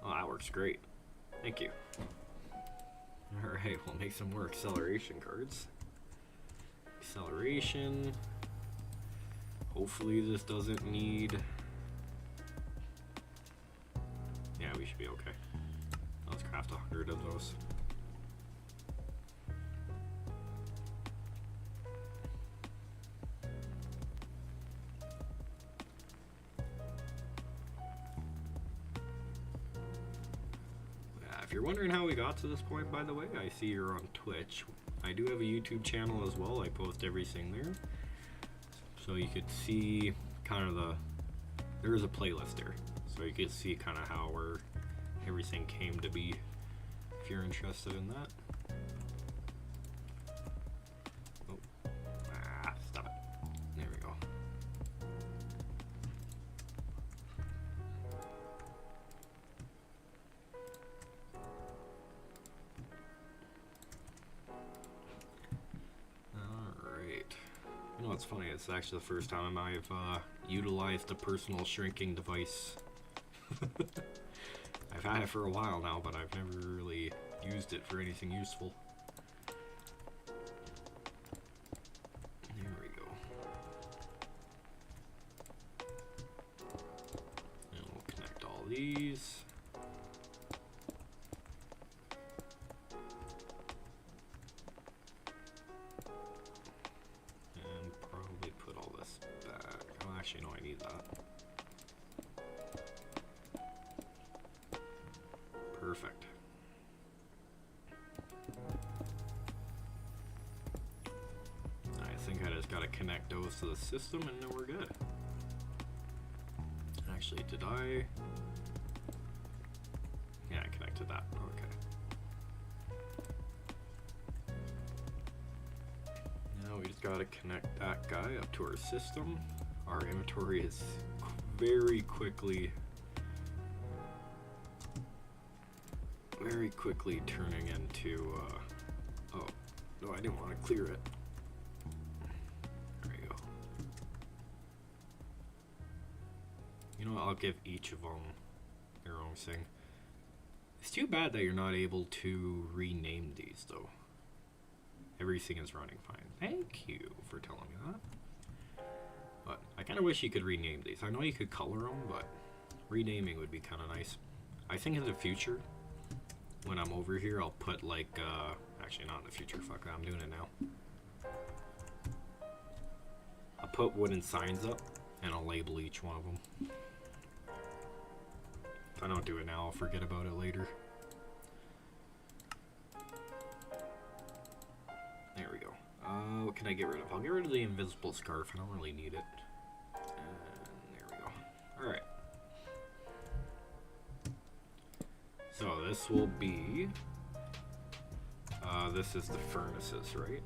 Oh, that works great. Thank you. Alright, we'll make some more acceleration cards. Acceleration. Hopefully this doesn't need... Yeah, we should be okay. Let's craft 100 of those. If you're wondering how we got to this point, by the way, I see you're on Twitch. I do have a YouTube channel as well. I post everything there. So you could see kind of there is a playlist there. So you could see kind of how everything came to be if you're interested in that. Oh. Stop it. There we go. You know what's funny? It's actually the first time I've utilized a personal shrinking device. I've had it for a while now, but I've never really used it for anything useful. There we go. And we'll connect all these. Actually, no, I need that. Perfect. I think I just gotta connect those to the system and then we're good. Actually, did I? Yeah, I connected that. Okay. Now we just gotta connect that guy up to our system. Our inventory is very quickly turning into oh no, I didn't want to clear it. There we go. You know what, I'll give each of them their own thing. It's too bad that you're not able to rename these though. Everything is running fine. Thank you for telling me that. But I kind of wish you could rename these. I know you could color them, but renaming would be kind of nice. I think in the future, when I'm over here, I'll put like, actually not in the future, fuck that, I'm doing it now. I'll put wooden signs up, and I'll label each one of them. If I don't do it now, I'll forget about it later. There we go. What can I get rid of? I'll get rid of the invisible scarf. I don't really need it. And there we go. Alright. So this will be... this is the furnaces, right?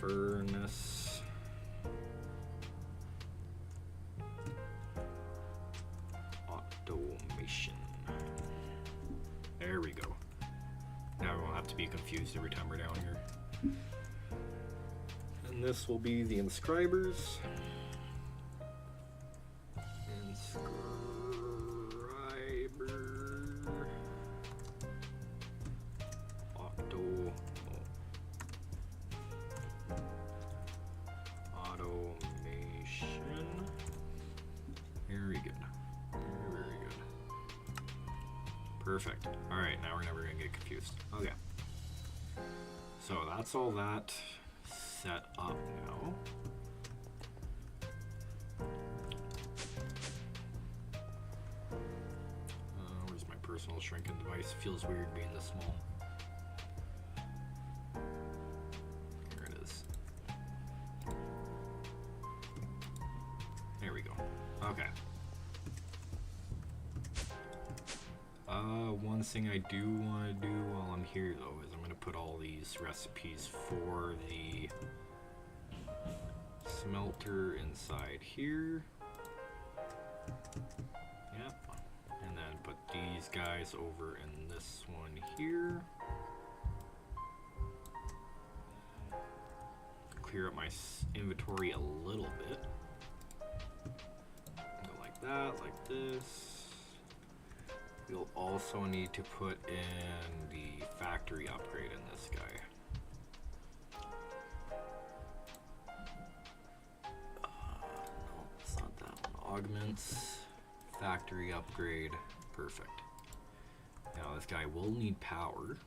Furnace... automation. There we go. Now we won't have to be confused every time we're down here. And this will be the inscribers. Automation. Very good. Very good. Perfect. Alright, now we're never going to get confused. Okay. So that's all that set up now. personal shrinking device. Feels weird being this small. There it is. There we go. Okay. One thing I do want to do while I'm here though is I'm going to put all these recipes for the smelter inside here. Yep. And then put these guys over in this one here. Clear up my inventory a little bit. Go like that, like this. We'll also need to put in the factory upgrade in this guy. No, it's not that one. Augments, factory upgrade, perfect. Now this guy will need power,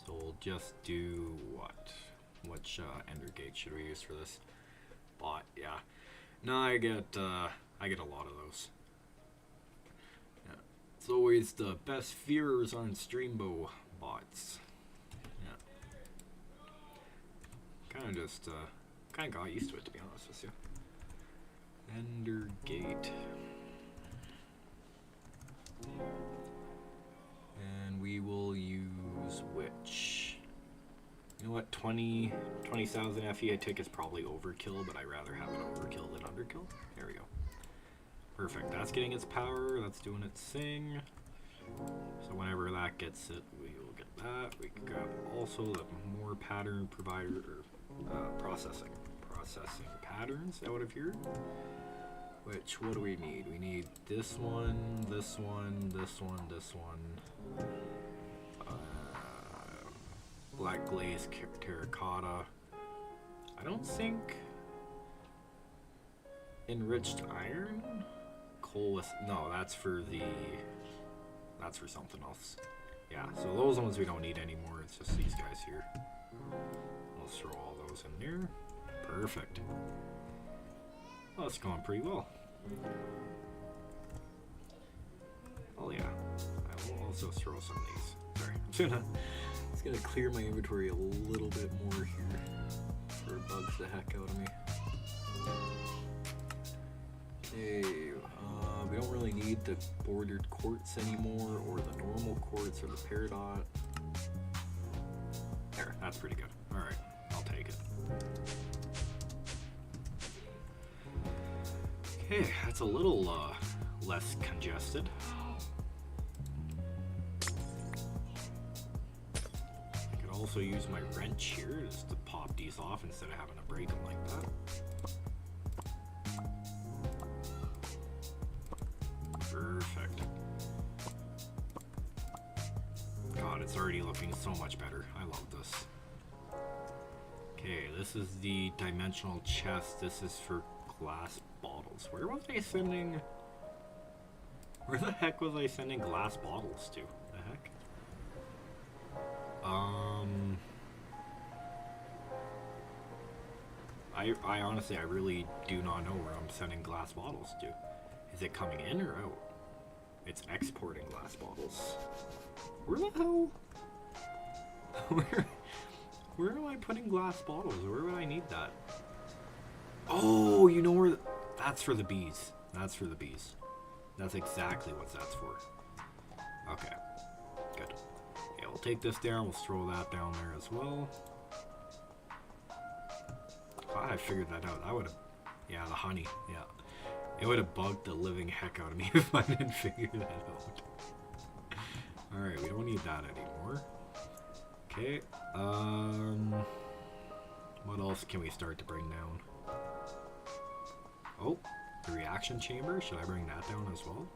so we'll just do what? Which ender gate should we use for this? Bot, yeah. No, I get a lot of those. It's always the best fears on Streambo bots. Yeah. Kind of got used to it, to be honest with you. Ender gate. And we will use which? You know what? 20,000 FE I think is probably overkill, but I'd rather have it overkill than underkill. There we go. Perfect, that's getting its power, that's doing its thing. So whenever that gets it, we will get that. We can grab also the more pattern provider, or processing patterns out of here. Which, what do we need? We need this one, this one, this one, this one. Black glaze terracotta. I don't think enriched iron? Coal with, no, that's for something else. Yeah, so those ones we don't need anymore. It's just these guys here. We'll throw all those in there. Perfect. Well, it's going pretty well. Oh yeah, I will also throw some of these. Sorry, I'm just gonna clear my inventory a little bit more here before it bugs the heck out of me. Okay, we don't really need the bordered quartz anymore, or the normal quartz, or the peridot. There, that's pretty good. Alright, I'll take it. Okay, that's a little less congested. I could also use my wrench here just to pop these off instead of having to break them like that. Perfect. God, it's already looking so much better. I love this. Okay, this is the dimensional chest. This is for glass bottles. Where was I sending... Where the heck was I sending glass bottles to? The heck? I honestly, I really do not know where I'm sending glass bottles to. Is it coming in or out? It's exporting glass bottles. Where the hell? Where am I putting glass bottles? Where would I need that? Oh, you know where? That's for the bees. That's for the bees. That's exactly what that's for. Okay, good. Yeah, we'll take this down. We'll throw that down there as well. If I figured that out, that would have... Yeah, the honey. Yeah. It would have bugged the living heck out of me if I didn't figure that out. Alright, we don't need that anymore. Okay, what else can we start to bring down? Oh, the reaction chamber. Should I bring that down as well?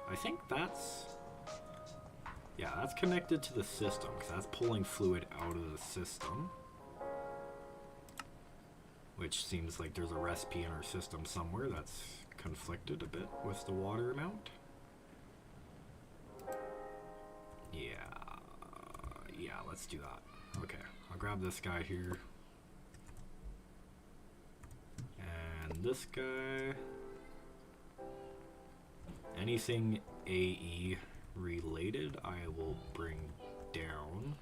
I think that's... Yeah, that's connected to the system, because that's pulling fluid out of the system. Which seems like there's a recipe in our system somewhere that's conflicted a bit with the water amount. Yeah, let's do that. Okay, I'll grab this guy here. And this guy. Anything AE related I will bring down.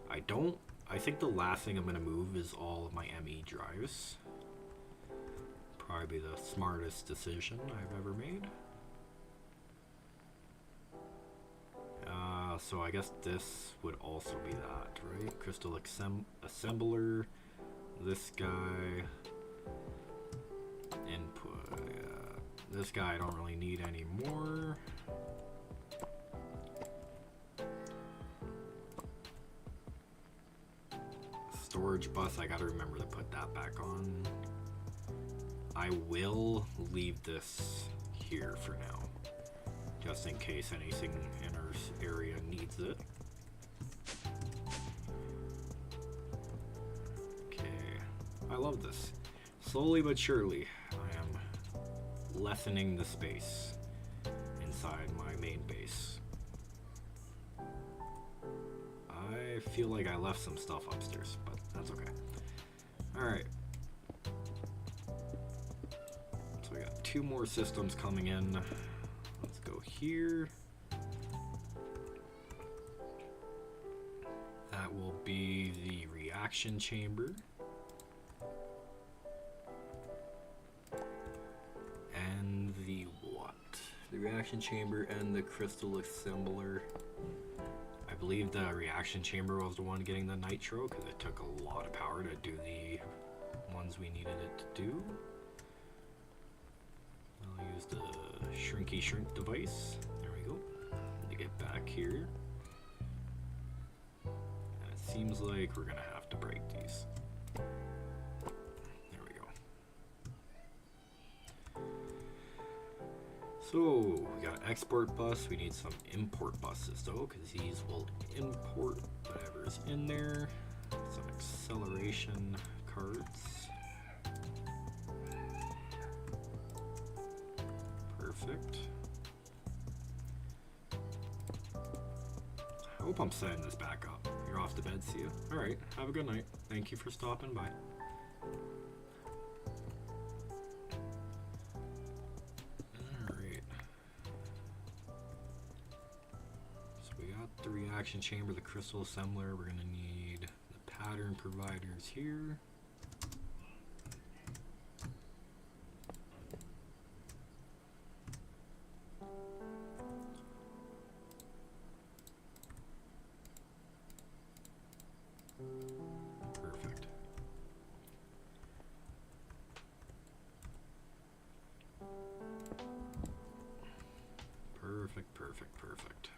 I think the last thing I'm going to move is all of my ME drives. Probably the smartest decision I've ever made. So I guess this would also be that, right? Crystal assembler, this guy, input. This guy I don't really need anymore. Storage bus, I gotta remember to put that back on. I will leave this here for now, just in case anything in our area needs it. Okay, I love this. Slowly but surely, I am lessening the space inside my main base. I feel like I left some stuff upstairs, but that's okay. Alright. So we got 2 more systems coming in. Let's go here. That will be the reaction chamber. And the what? The reaction chamber and the crystal assembler. I believe the reaction chamber was the one getting the nitro because it took a lot of power to do the ones we needed it to do. I'll use the shrinky shrink device. There we go. To get back here. And it seems like we're gonna have to break these. There we go. So we got export bus. We need some import buses though, because these will import whatever's in there. Some acceleration cards. Perfect. I hope I'm setting this back up. You're off to bed, see you. Alright, have a good night. Thank you for stopping by. Alright. So we got the reaction chamber, the crystal assembler. We're going to need the pattern providers here. Perfect. Perfect, perfect, perfect.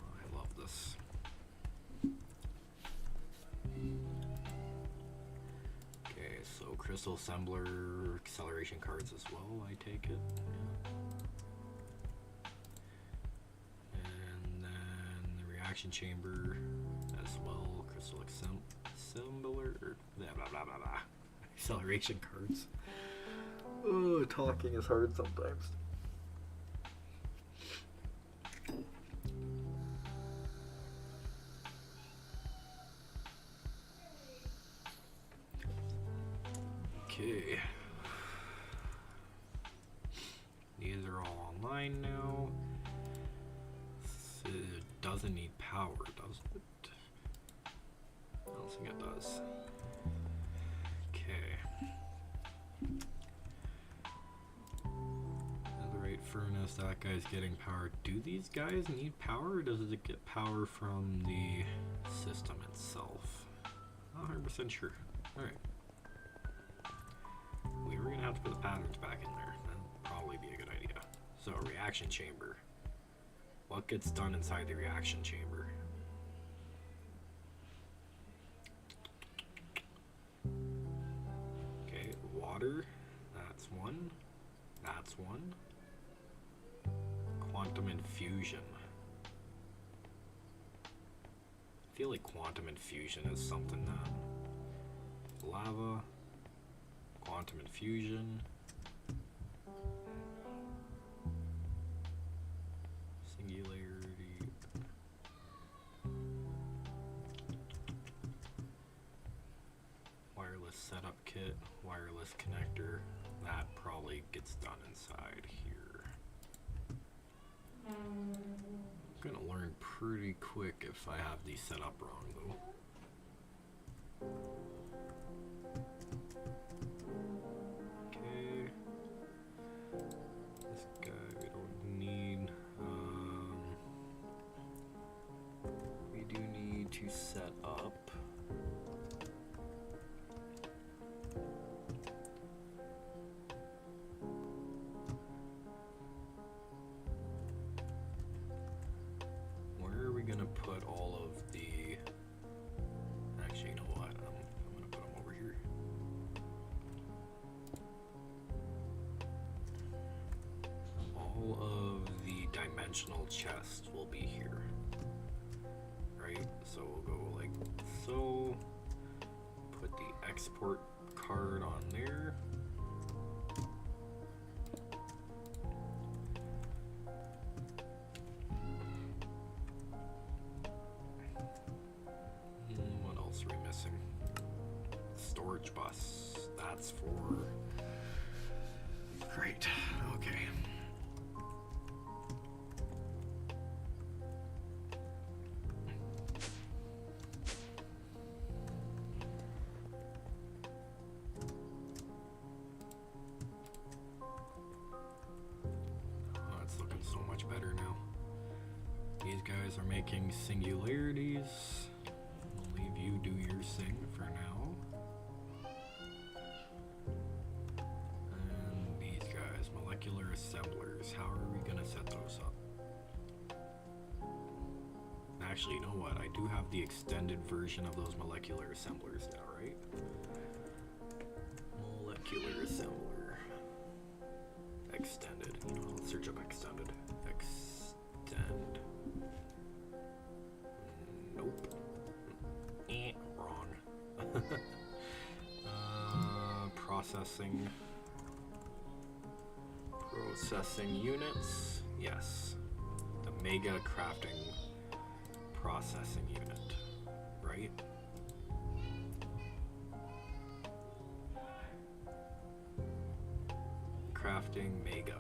I love this. Okay, so crystal assembler, acceleration cards as well, I take it. Yeah. And then the reaction chamber as well, crystal assembler, or blah blah blah blah blah. Acceleration cards. Oh, talking is hard sometimes. Okay. These are all online now. It doesn't need power, does it? I don't think it does. Okay. Netherite furnace, that guy's getting power. Do these guys need power, or does it get power from the system itself? Not 100% sure. Alright. We were going to have to put the patterns back in there. That'd probably be a good idea. So, reaction chamber. What gets done inside the reaction chamber? Okay, water. That's one. That's one. Quantum infusion. I feel like quantum infusion is something that... Lava. Quantum infusion. Singularity. kit, wireless connector. That probably gets done inside here. I'm gonna learn pretty quick if I have these set up wrong though. Okay. This guy we don't need. We do need to set up. Where are we gonna put all of the? Actually, you know what? I'm gonna put them over here. All of the dimensional chests will be here. Right? So we'll go like so. Put the export card on there. What else are we missing? Storage bus. That's for. Great. Okay. Guys are making singularities. I'll leave you do your thing for now. And these guys, molecular assemblers. How are we gonna set those up? Actually, you know what? I do have the extended version of those molecular assemblers now, right? Molecular assembler. Extended. You know, let's search up extended. Extend. Nope. Wrong. Processing. Processing units. Yes. The mega crafting processing unit. Right? Crafting mega.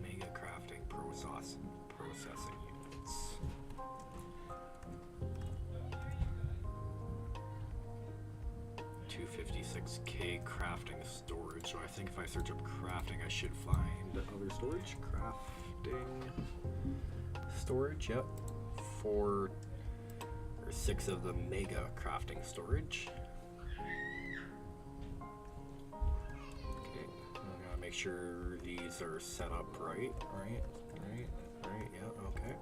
Mega crafting processing units. $256K crafting storage. So I think if I search up crafting, I should find other storage. Crafting storage. Yep. 4 or 6 of the mega crafting storage. Make sure these are set up right, yeah, okay.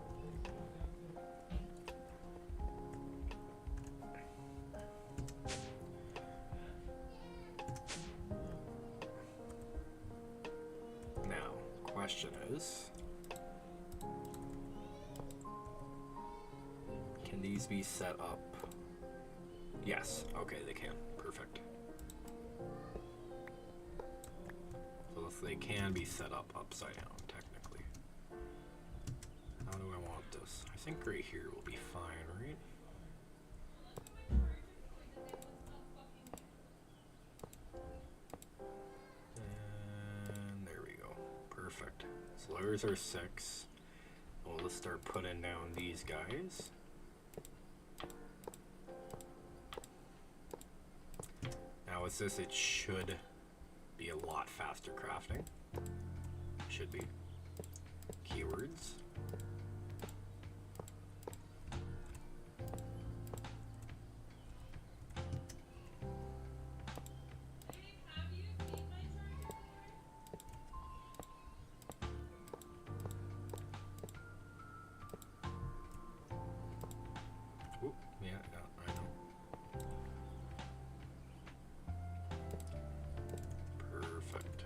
Now, question is, can these be set up? Yes, okay, they can, perfect. They can be set up upside down, technically. How do I want this? I think right here will be fine, right? And there we go. Perfect. So there's our 6. Well, let's start putting down these guys. Now with this, it should be a lot faster crafting. Should be. Keywords. Oop, yeah, I know. Perfect.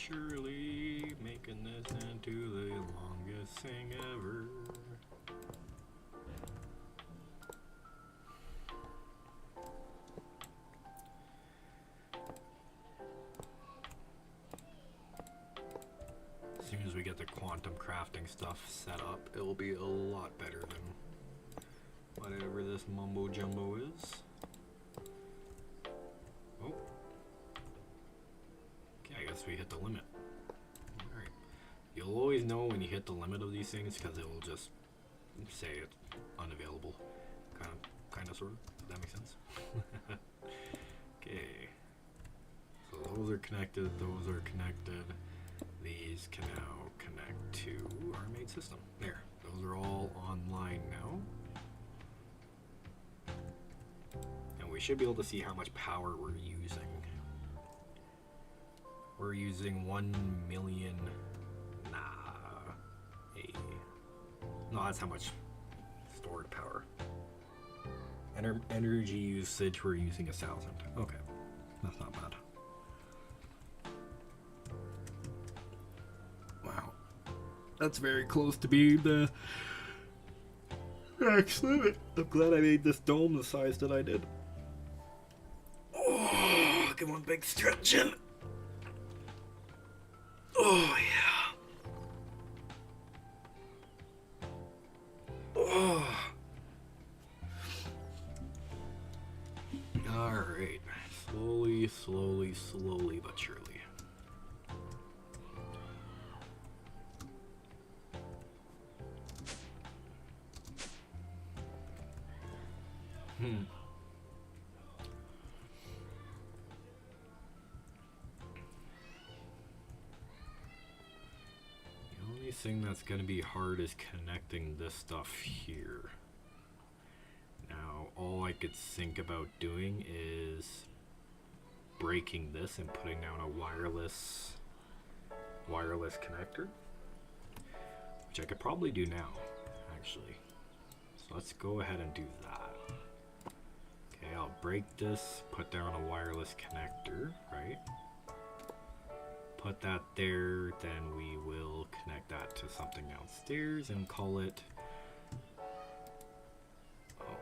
surely, making this into the longest thing ever. As soon as we get the quantum crafting stuff set up, it will be a lot better than whatever this mumbo jumbo is. Oh. Okay, I guess we hit the limit. Alright. You'll always know when you hit the limit of these things because it will just say it's unavailable. Kind of, sort of. Does that make sense? Okay. So those are connected, those are connected. These can now connect to our main system. There. Those are all online now. And we should be able to see how much power we're using. We're using 1 million. No, that's how much stored power. Energy usage, we're using 1,000. Okay, that's not bad. Wow, that's very close to being the max limit. I'm glad I made this dome the size that I did. Oh, come on, big stretching. Oh yeah. Oh. Alright. Slowly, but surely. The only thing that's going to be hard is connecting this stuff here. Now, all I could think about doing is breaking this and putting down a wireless connector, which I could probably do now, actually. So let's go ahead and do that. Okay, I'll break this, put down a wireless connector, right? Put that there, then we will connect that to something downstairs and call it, oh,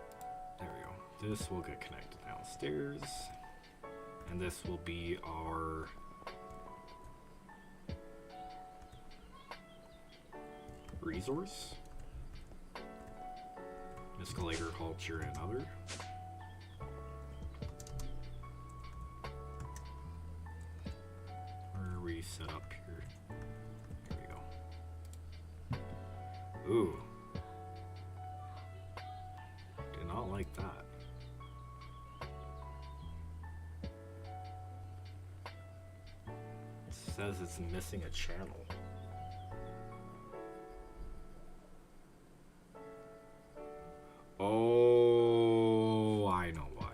there we go. This will get connected downstairs, and this will be our resource. Mystical agriculture and other. Set up here. Here we go. Ooh. Did not like that. It says it's missing a channel. Oh, I know why.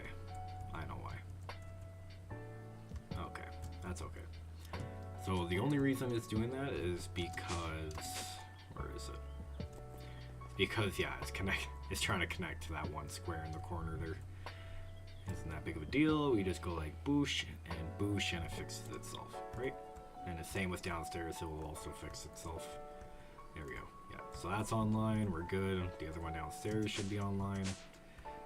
Okay, that's okay. So the only reason it's doing that is because, where is it? Because yeah, it's trying to connect to that one square in the corner there. Isn't that big of a deal? We just go like boosh, and it fixes itself, right? And the same with downstairs, it will also fix itself. There we go. Yeah, so that's online, we're good. The other one downstairs should be online.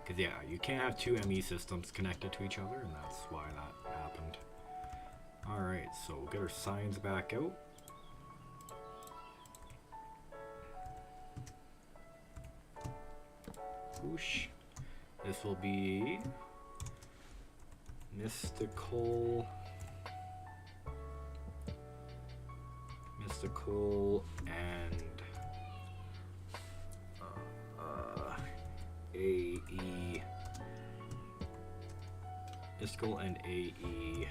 Because yeah, you can't have two ME systems connected to each other, and that's why that happened. Alright, so we'll get our signs back out. Whoosh. This will be mystical and AE. Mystical and AE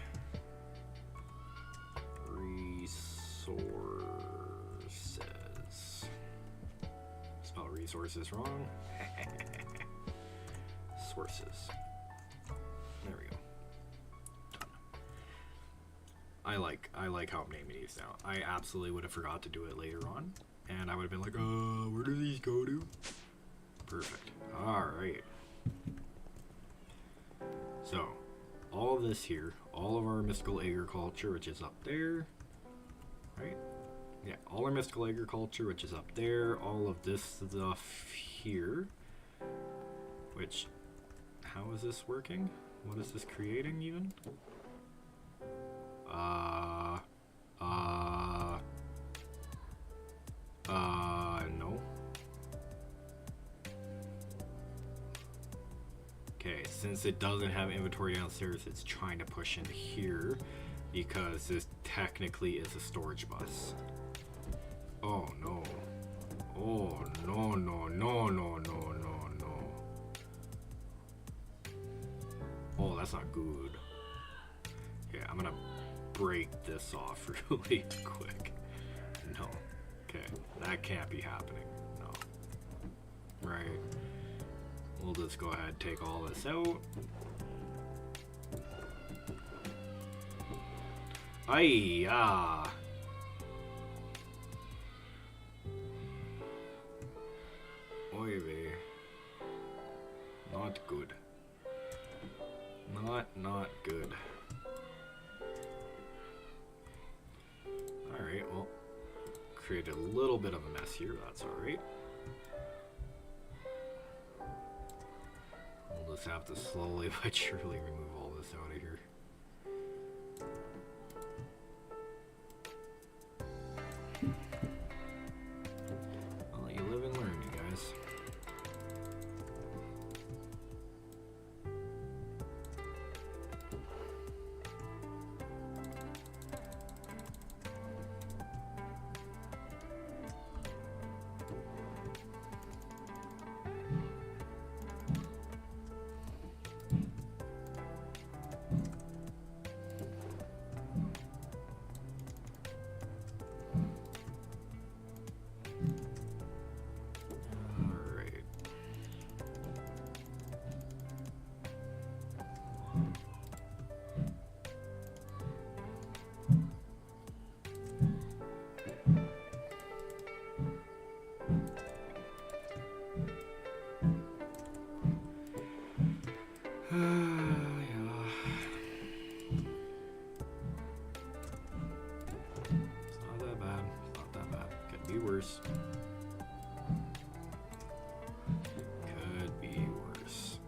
resources. Spell resources wrong. Sources. There we go. Done. I like how I'm naming these now. I absolutely would have forgot to do it later on, and I would have been like, where do these go to? Perfect. Alright. So, all of this here, all of our mystical agriculture, which is up there, right? Yeah, all our mystical agriculture, which is up there, all of this stuff here, which, how is this working? What is this creating even? No. Okay, since it doesn't have inventory downstairs, it's trying to push into here because this technically is a storage bus. Oh no. Oh no, no, no, no, no, no, no. Oh, that's not good. Okay, I'm gonna break this off really quick. No. Okay, that can't be happening. No. Right. We'll just go ahead and take all this out. Aye-ya! Oy vey. Not good. Not good. Alright, well, create a little bit of a mess here, that's alright. We'll just have to slowly but surely remove all this out of here. Well, you live and learn, you guys. Worse. Could be worse.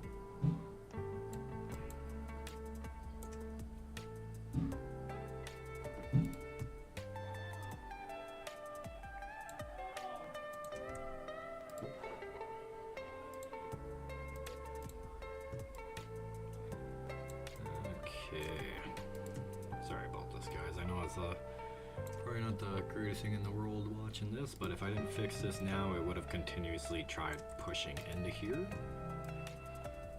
Okay. Sorry about this, guys. I know it's probably not the greatest thing in the world watching this, but if I didn't fix this now, it would have continuously tried pushing into here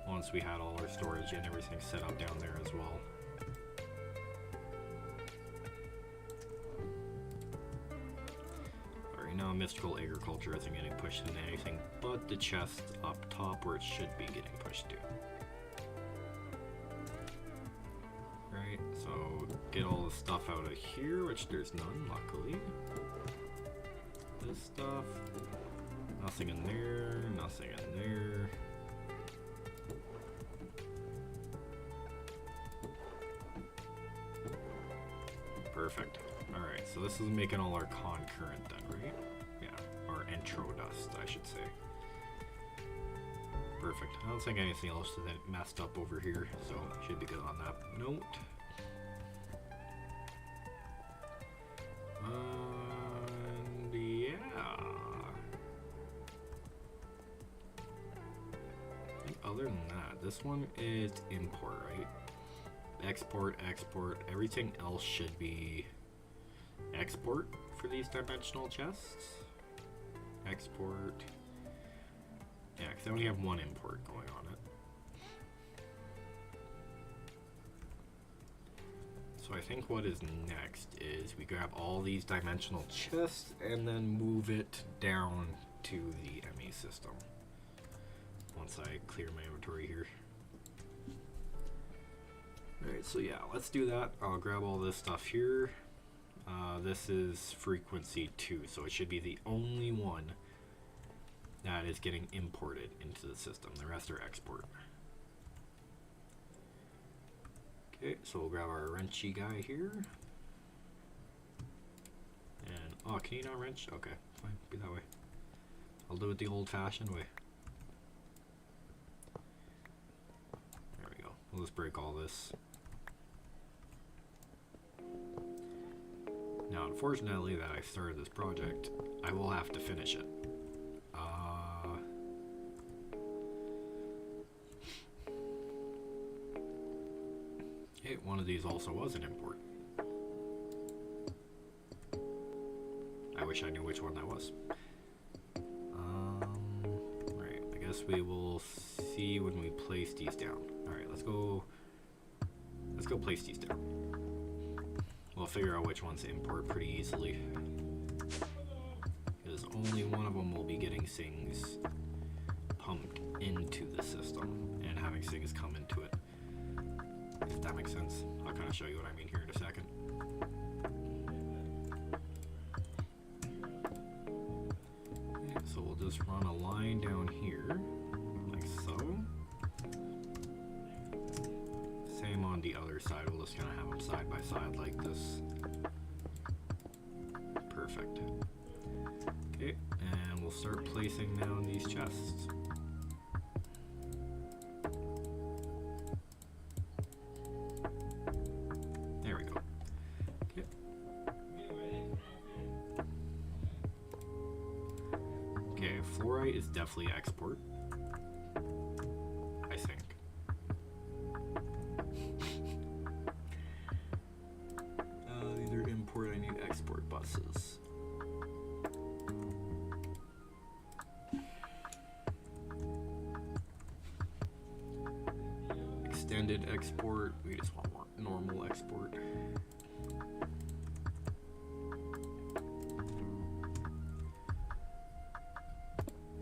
once we had all our storage and everything set up down there as well. Alright, now mystical agriculture isn't getting pushed into anything but the chest up top where it should be getting pushed to. So get all the stuff out of here, which there's none, luckily. This stuff, nothing in there, nothing in there. Perfect. Alright, so this is making all our concurrent then, right? Yeah, or intro dust, I should say. Perfect. I don't think anything else is messed up over here, so should be good on that note. And yeah. I think other than that, this one is import, right? Export, export. Everything else should be export for these dimensional chests. Export. Yeah, because I only have one import going on it. So I think what is next is we grab all these dimensional chests and then move it down to the ME system. Once I clear my inventory here. Alright, so yeah, let's do that. I'll grab all this stuff here. This is frequency 2, so it should be the only one that is getting imported into the system. The rest are export. Okay, so we'll grab our wrenchy guy here. Oh, can you not wrench? Okay, fine, be that way. I'll do it the old-fashioned way. There we go. We'll just break all this. Now, unfortunately, that I started this project, I will have to finish it. Hey, one of these also was an import. I wish I knew which one that was. Right, I guess we will see when we place these down. Alright, let's go place these down. We'll figure out which ones to import pretty easily. Because only one of them will be getting things pumped into the system and having things come into it. If that makes sense. I'll kind of show you what I mean here in a second. Okay, so we'll just run a line down here, like so. Same on the other side, we'll just kind of have them side by side like this. Perfect. Okay, and we'll start placing down these chests. There we go. Okay. Okay, fluorite is definitely export. I think. These are import, I need export buses. Extended export, we just want more normal export.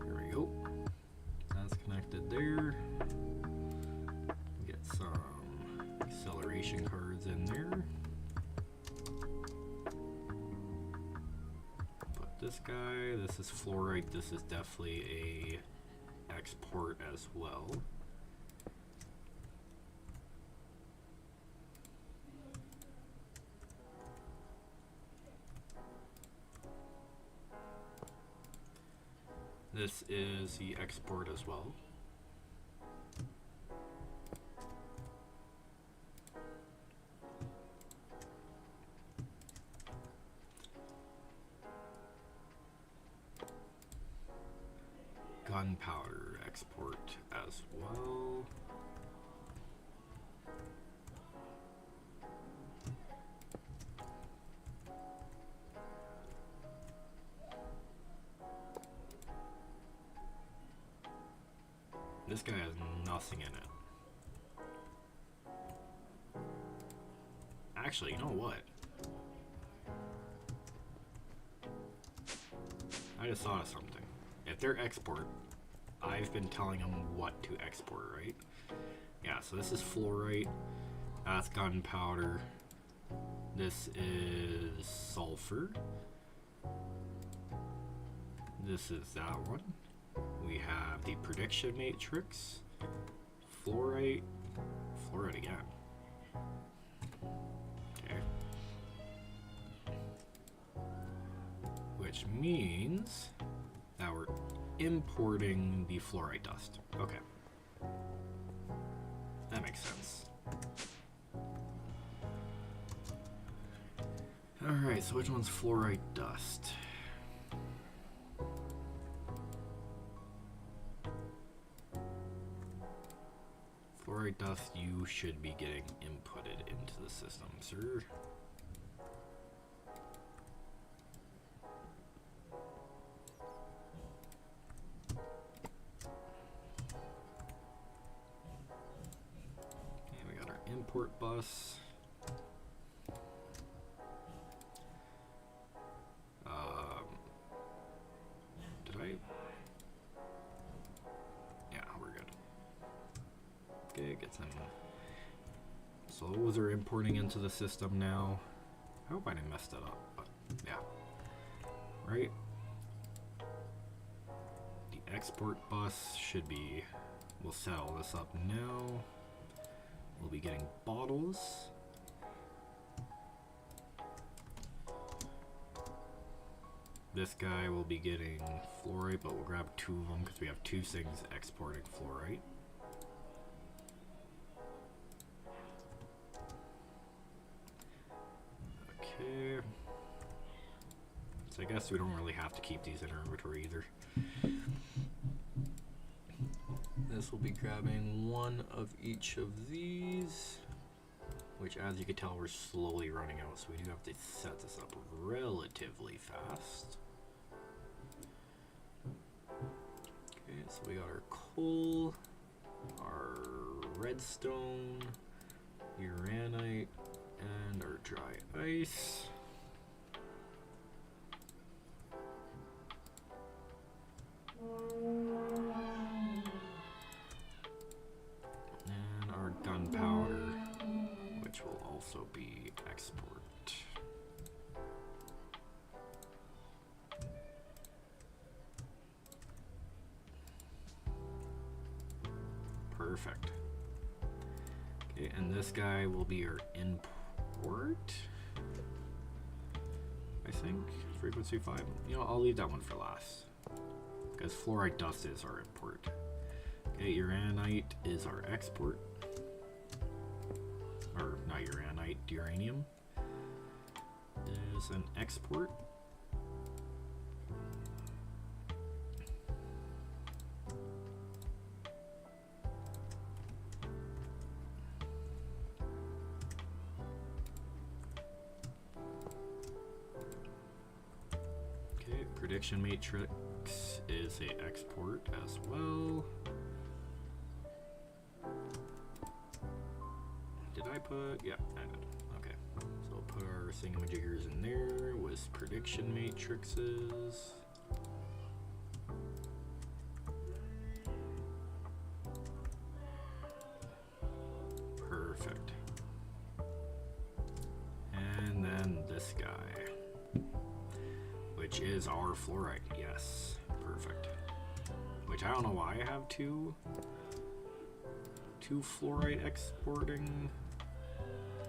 There we go. That's connected there. Get some acceleration cards in there. Put this guy, this is fluorite, this is definitely a export as well. This is the export as well. Gunpowder export as well. This guy has nothing in it. Actually, you know what? I just thought of something. If they're export, I've been telling them what to export, right? Yeah, so this is fluorite. That's gunpowder. This is sulfur. This is that one. We have the prediction matrix, fluorite, fluorite again. Okay. Which means that we're importing the fluorite dust. Okay. That makes sense. Alright, so which one's fluorite dust? Fluorite dust, you should be getting inputted into the system, sir. Okay, we got our import bus. Did I? Yeah, we're good. Okay, get some. So those are importing into the system now. I hope I didn't mess that up, but yeah. Right? The export bus should be, we'll set all this up now. We'll be getting bottles. This guy will be getting fluorite, but we'll grab 2 of them because we have 2 things exporting fluorite. Okay. So I guess we don't really have to keep these in our inventory either. This will be grabbing 1 of each of these, which, as you can tell, we're slowly running out, so we do have to set this up relatively fast. Okay, so we got our coal, our redstone, uranite, and our dry ice. And our gunpowder, which will also be export. Perfect. Okay, and this guy will be our import, I think. Frequency 5. You know, I'll leave that one for last, because fluorite dust is our import. Okay, uranite is our export. Or not uranite, uranium is an export. Okay, prediction matrix is a export as well. Did I put? Yeah, I did. Okay, so we'll put our thingamajiggers in there with prediction matrices. Perfect. And then this guy, which is our fluorite. Yes, perfect. Which I don't know why I have two fluorite exporting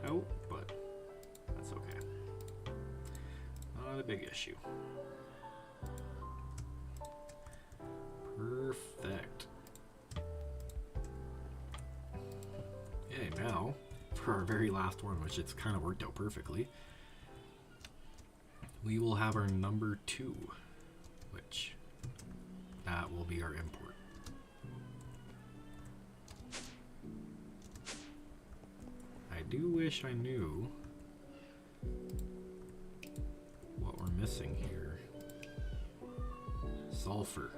out, but that's okay. Not a big issue. Perfect. Okay, now for our very last one, which it's kind of worked out perfectly, we will have our number 2, which that will be our import. I do wish I knew what we're missing here. Sulfur.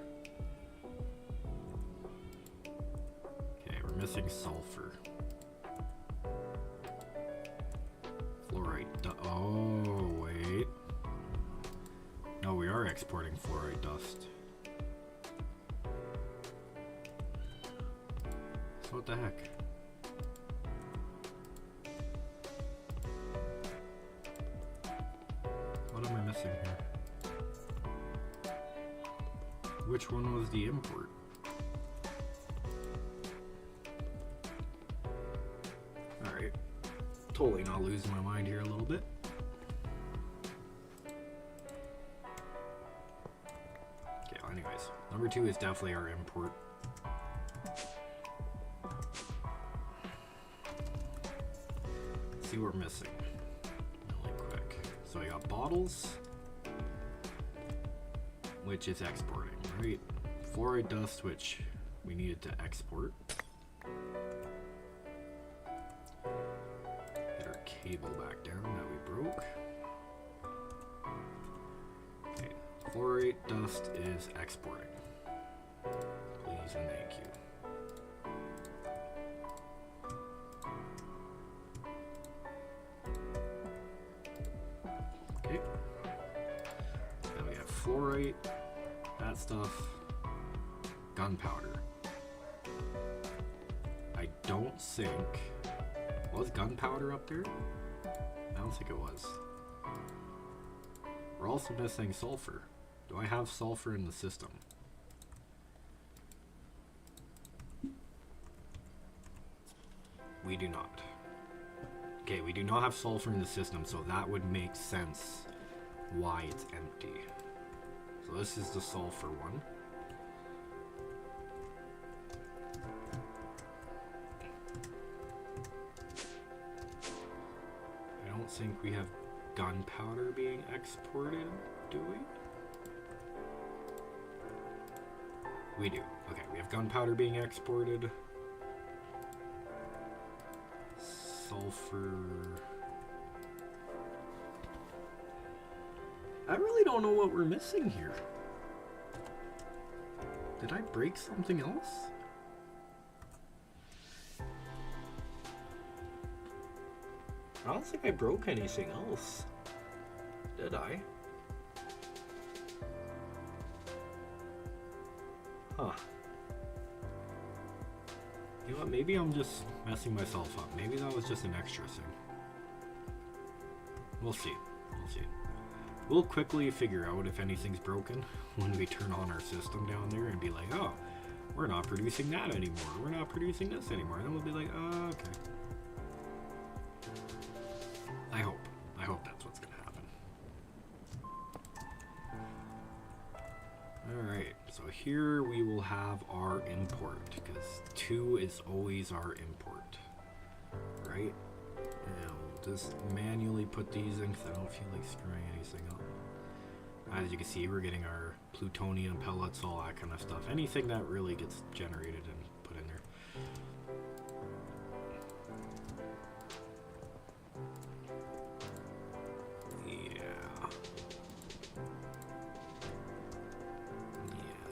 Okay, we're missing sulfur. Fluorite. Oh, wait. No, we are exporting fluorite dust. So what the heck? What am I missing here? Which one was the import? Alright. Totally not losing my mind here a little bit. Okay, well, anyways. Number 2 is definitely our import. Let's see what we're missing. Really quick. So I got bottles, which is exporting, right? Fluoride dust, which we needed to export. Get our cable back down that we broke. Okay, fluoride dust is exporting. Please and thank you. Okay. Now we have fluorite, that stuff, gunpowder. I don't think, was gunpowder up there? I don't think it was. We're also missing sulfur. Do I have sulfur in the system? We do not. Okay, we do not have sulfur in the system, so that would make sense why it's empty. So this is the sulfur one. I don't think we have gunpowder being exported, do we? We do. Okay, we have gunpowder being exported. Sulfur. I really don't know what we're missing here. Did I break something else? I don't think I broke anything else. Did I? Huh. You know what, maybe I'm just messing myself up. Maybe that was just an extra thing. We'll see. We'll see. We'll quickly figure out if anything's broken when we turn on our system down there and be like, oh, we're not producing that anymore. We're not producing this anymore. And then we'll be like, oh, okay. I hope that's what's going to happen. Alright, so here we will have our import, because 2 is always our import. Right? And we'll just manually put these in, because I don't feel like screwing anything up. As you can see, we're getting our plutonium pellets, all that kind of stuff. Anything that really gets generated and put in there.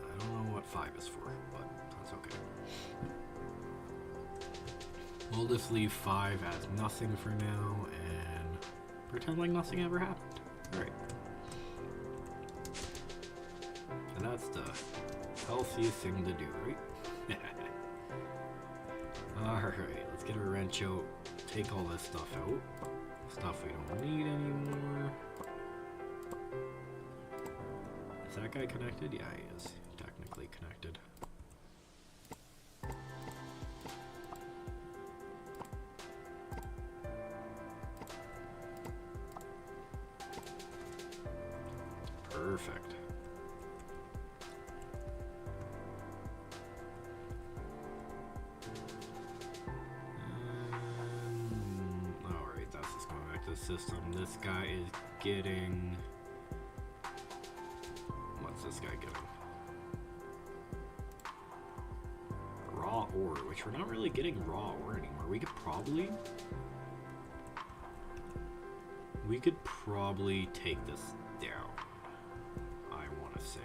I don't know what 5 is for, but that's okay. We'll just leave 5 as nothing for now and pretend like nothing ever happened. Alright. And that's the healthiest thing to do, right? Alright, let's get our wrench out, take all this stuff out. Stuff we don't need anymore. Is that guy connected? Yeah, he is. Technically connected. Perfect. Alright, that's just going back to the system. This guy is getting... What's this guy getting? Raw ore, which we're not really getting raw ore anymore. We could probably take this down, I want to say.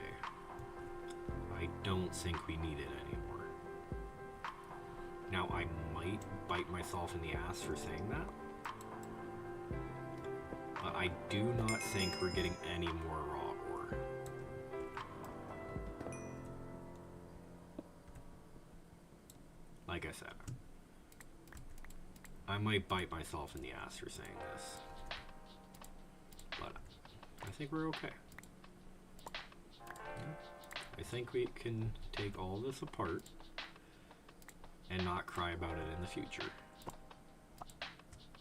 I don't think we need it anymore. Now, I might bite myself in the ass for saying that. But I do not think we're getting any more raw ore. Like I said, I might bite myself in the ass for saying this. But I think we're okay. I think we can take all this apart and not cry about it in the future.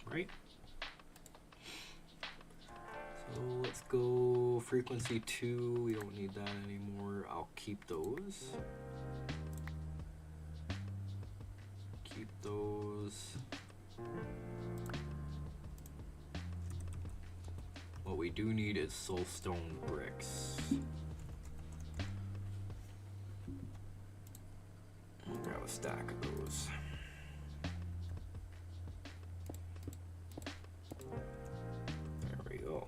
Right? So let's go frequency 2. We don't need that anymore. I'll keep those. Keep those. What we do need is soulstone bricks. I'll grab a stack of those. There we go.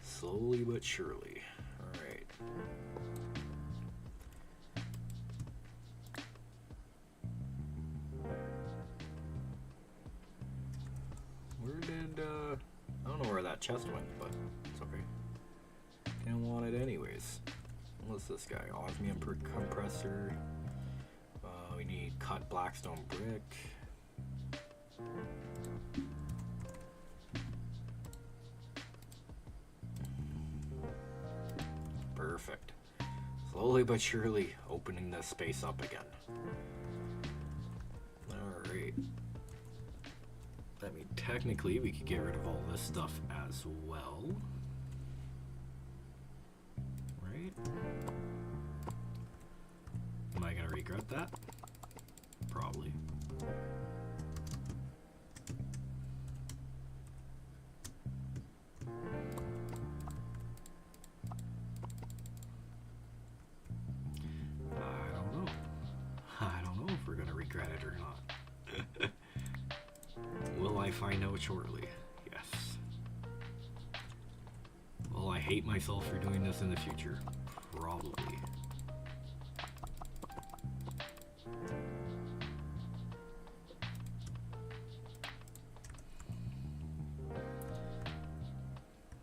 Slowly but surely. Alright. Where did, I don't know where that chest went, but it's okay. Didn't want it anyways. What's this guy? Osmium compressor. We need cut blackstone brick. Perfect. Slowly but surely opening this space up again. Alright. I mean, technically we could get rid of all this stuff as well. find out shortly. Yes. Will I hate myself for doing this in the future? Probably.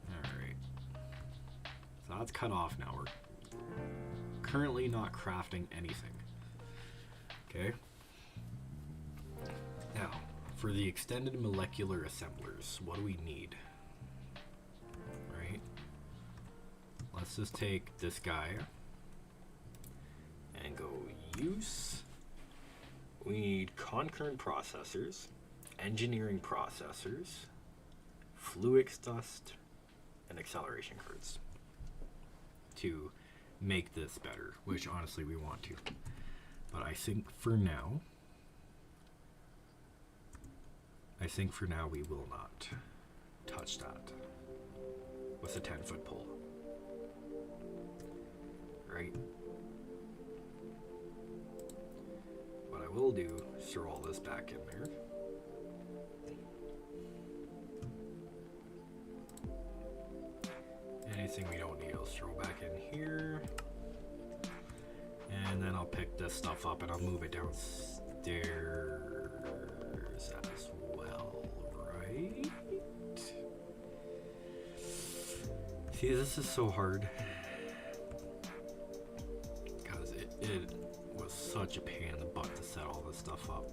Alright. So that's cut off now. We're currently not crafting anything. Okay. Now, for the extended molecular assemblers, what do we need? Right? Let's just take this guy and go use. We need concurrent processors, engineering processors, fluix dust, and acceleration cards to make this better, which honestly we want to. But I think for now we will not touch that with a 10-foot pole. Right? What I will do is throw all this back in there. Anything we don't need, I'll throw back in here. And then I'll pick this stuff up and I'll move it downstairs as well, right? See, this is so hard. Because it was such a pain in the butt to set all this stuff up.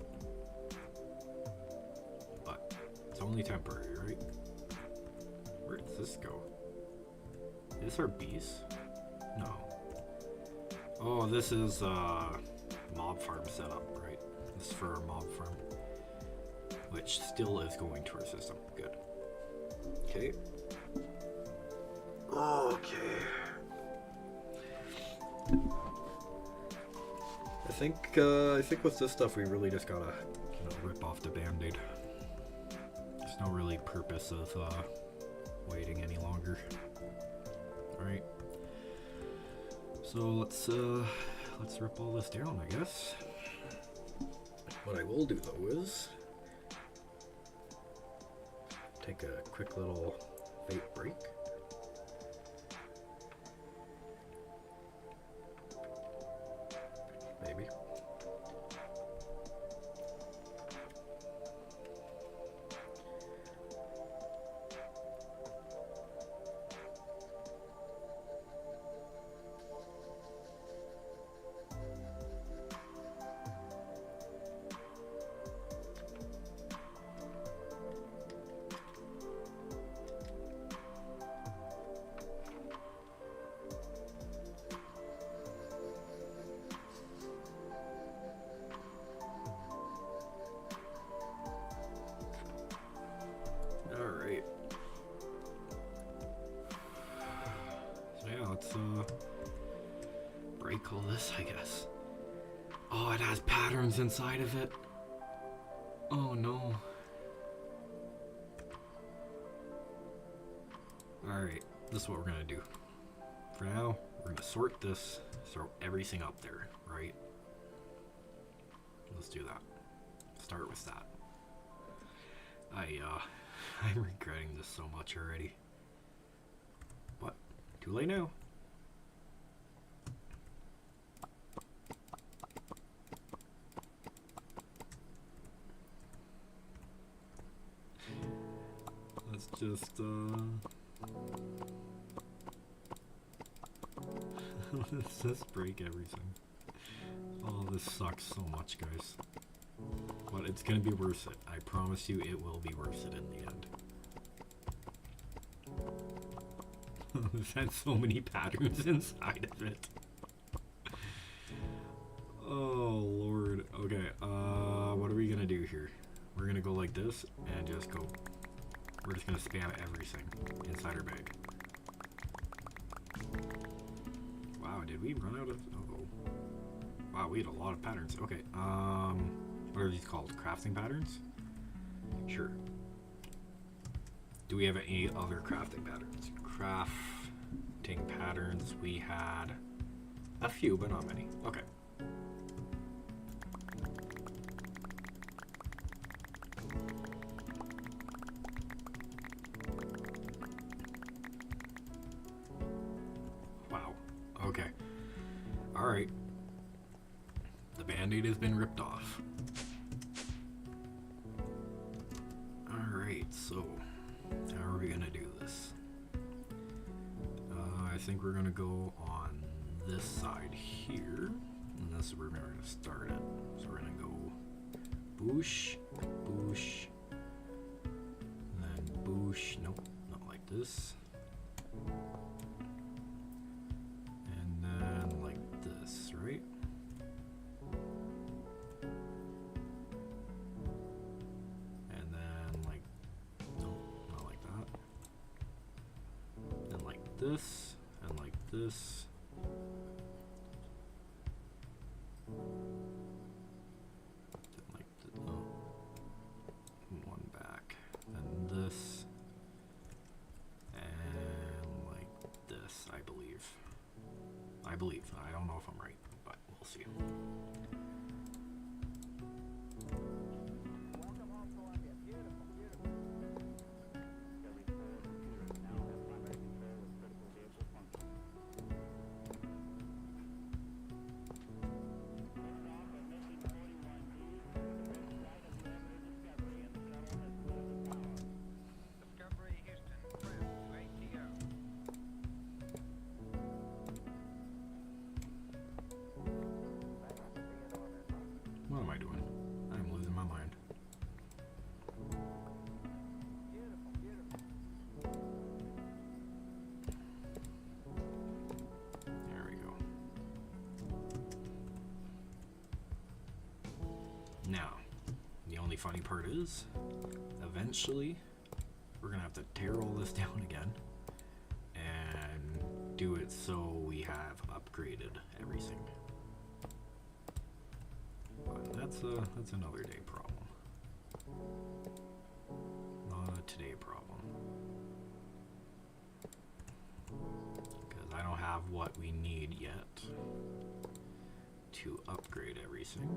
But it's only temporary, right? Where does this go? Is this our bees? No. Oh, this is mob farm setup, right? This is for our mob farm, which still is going to our system. Good. Okay. Okay. I think with this stuff we really just gotta, rip off the band-aid. There's no really purpose of waiting any longer. All right. So let's rip all this down, I guess. What I will do though is take a quick little vape break. Maybe. Break all this, I guess. Oh, it has patterns inside of it. Oh no. Alright, this is what we're gonna do. For now, we're gonna sort this, throw everything up there, right? Let's do that. Start with that. I'm regretting this so much already. What? Too late now. Let's just let's just break everything. Oh, this sucks so much, guys. But it's gonna be worth it. I promise you it will be worth it in the end. This had so many patterns inside of it. Oh lord. Okay, what are we gonna do here? We're gonna go like this and just go. We're just gonna spam everything inside our bag. Wow, did we run out of? Oh, wow, we had a lot of patterns. Okay, what are these called? Crafting patterns? Sure. Do we have any other crafting patterns? Crafting patterns, we had a few, but not many. Okay. Alright. The band-aid has been ripped off. Alright, so how are we gonna do this? I think we're gonna go on this side here, and this is where we're gonna start it. So we're gonna go boosh, boosh, and then boosh, nope, not like this. And then like this, right? And then like, no, not like that. And like this, and like this. Then like oh, one back, then this, and like this, I believe. I don't know if I'm right, but we'll see. What am I doing? I'm losing my mind. There we go. Now, the only funny part is, eventually, we're gonna have to tear all this down again and do it so we have upgraded everything. But that's another day problem. Not a today problem. Because I don't have what we need yet to upgrade everything.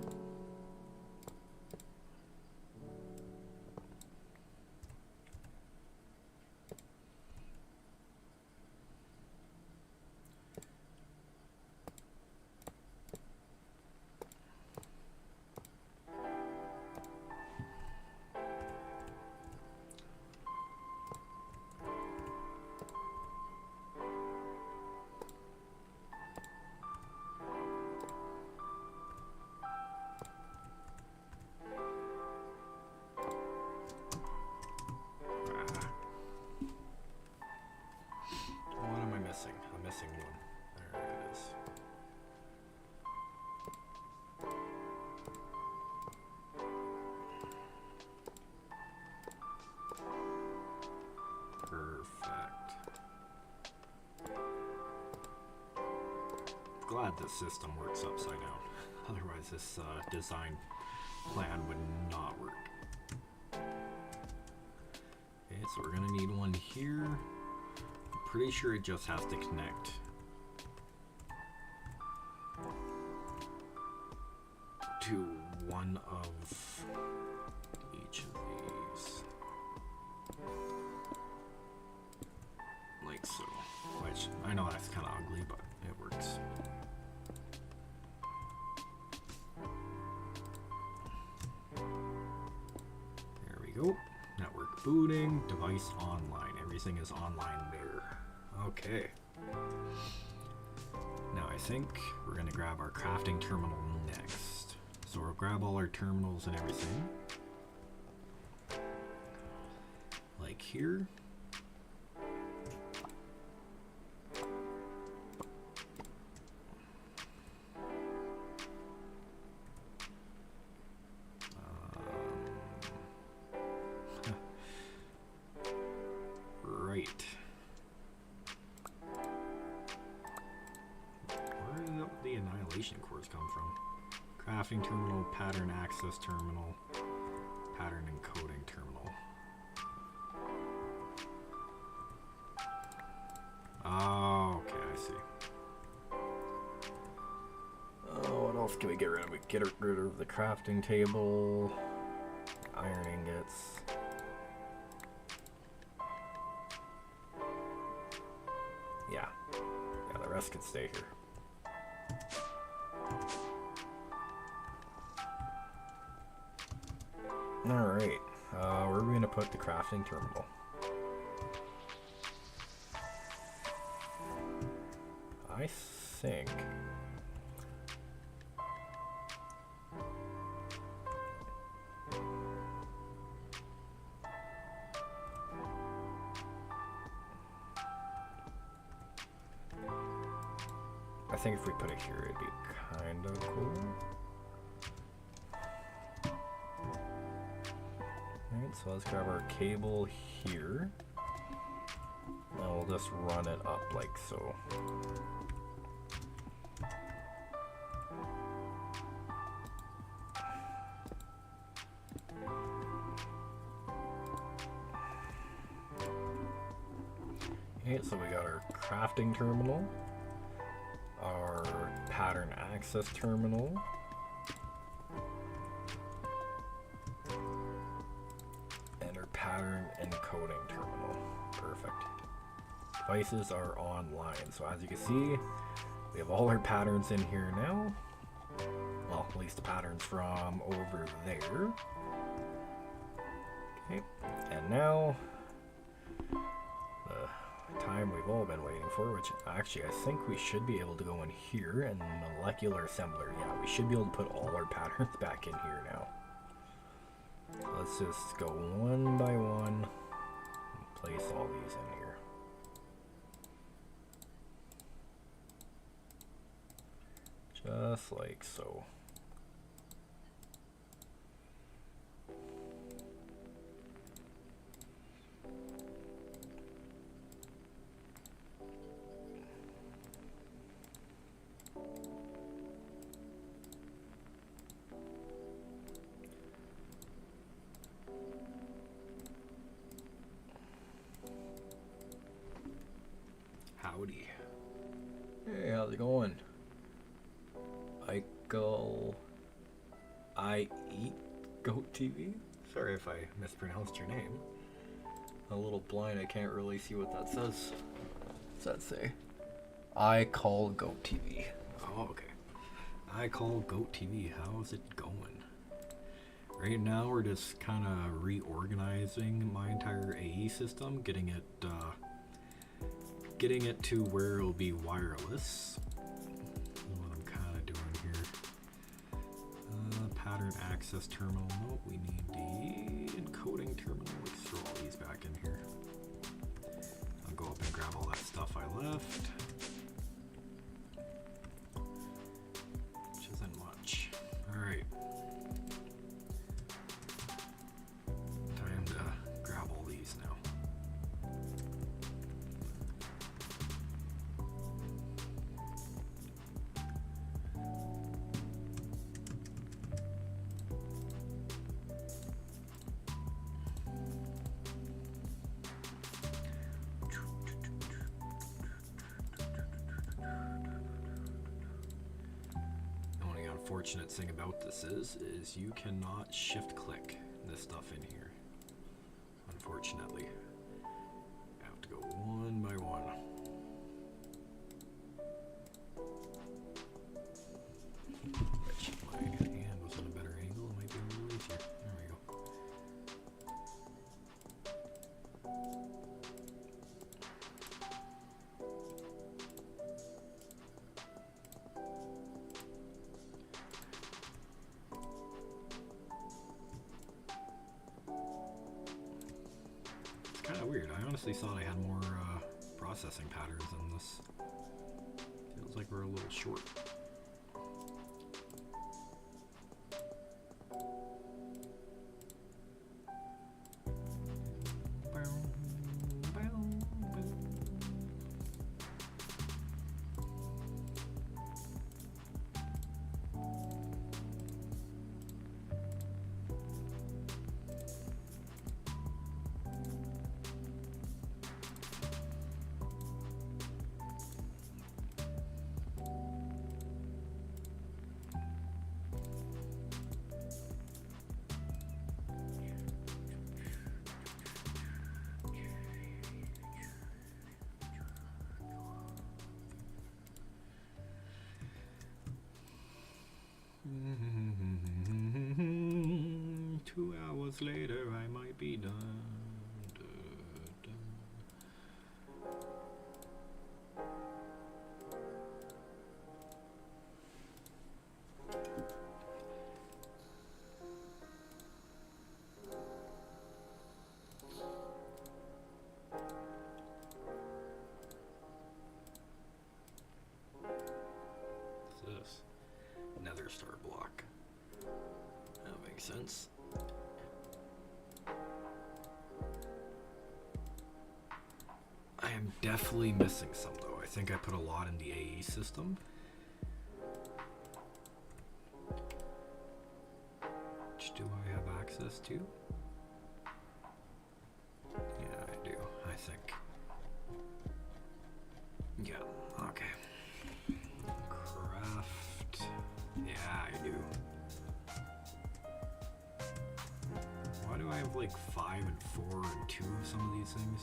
I'm missing one. There it is. Perfect. Glad this system works upside down. Otherwise this design plan would not work. Okay, so we're gonna need one here. Pretty sure it just has to connect to one of each of these, like so, which I know that's kind of ugly, but it works. There we go. Network booting, device online, everything is online there. Okay. Now I think we're going to grab our crafting terminal next. So we'll grab all our terminals and everything. Like here. Right. The annihilation cores come from. Crafting terminal, pattern access terminal, pattern encoding terminal. Oh, okay, I see. Oh, what else can we get rid of? We get rid of the crafting table, iron ingots. Yeah, the rest could stay here. Alright, where are we going to put the crafting terminal? I think... I think if we put it here, it'd be kind of cool. Alright, so let's grab our cable here. And we'll just run it up like so. Okay, so we got our crafting terminal, our pattern access terminal, and our pattern encoding terminal. Perfect. Devices are online, so as you can see, we have all our patterns in here now. Well, at least the patterns from over there. Okay, and now the time we've all been waiting for, which actually I think we should be able to go in here and molecular assembler. Yeah, we should be able to put all our patterns back in here now. So let's just go one by one and place all these in here. Just like so. Howdy. Hey, how's it going? I eat Goat TV? Sorry if I mispronounced your name. A little blind, I can't really see what that says. What's that say? I call Goat TV. Oh, okay. I call Goat TV. How's it going? Right now we're just kind of reorganizing my entire AE system, getting it to where it'll be wireless. What I'm kind of doing here. Pattern access terminal. Nope, we need the encoding terminal. Let's throw all these back in here. I'll go up and grab all that stuff I left. Which isn't much. Alright. Time to grab all these now. Unfortunate thing about this is you cannot shift click this stuff in here. Unfortunately, I have to go one by one. Which my hand was on a better angle, it might be a little easier. There we go. Kind of weird. I honestly thought I had more processing patterns than this. Feels like we're a little short. months later, I might be done. What's this? Nether star block. That makes sense. I am definitely missing some though. I think I put a lot in the AE system. Which do I have access to? Yeah, I do, I think. Yeah, okay. Craft. Yeah, I do. Why do I have like 5 and 4 and 2 of some of these things?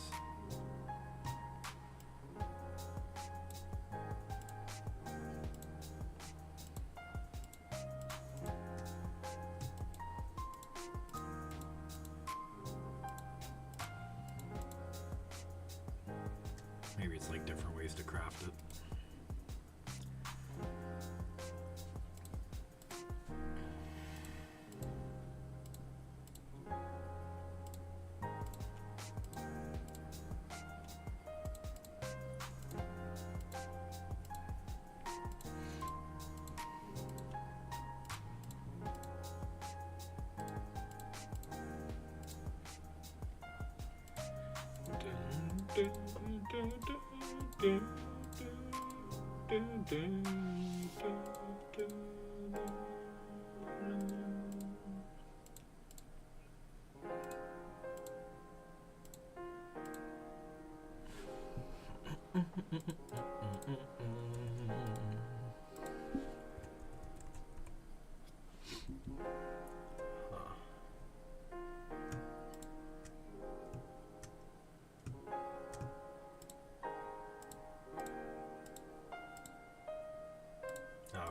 Maybe it's like different ways to craft it.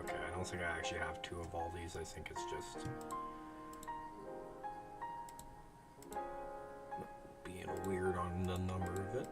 Okay, I don't think I actually have 2 of all these. I think it's just being weird on the number of it.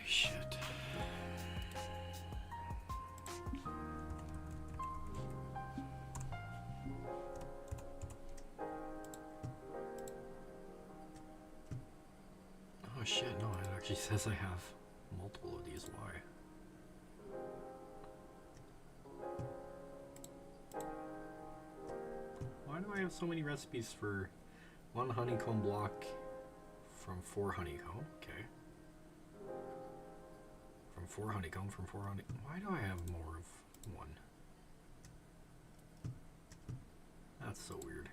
Shit. Oh shit, no, it actually says I have multiple of these. Why? Why do I have so many recipes for 1 honeycomb block from 4 honeycomb? Okay. From 4 honeycomb, from 4 honeycomb. Why do I have more of 1? That's so weird.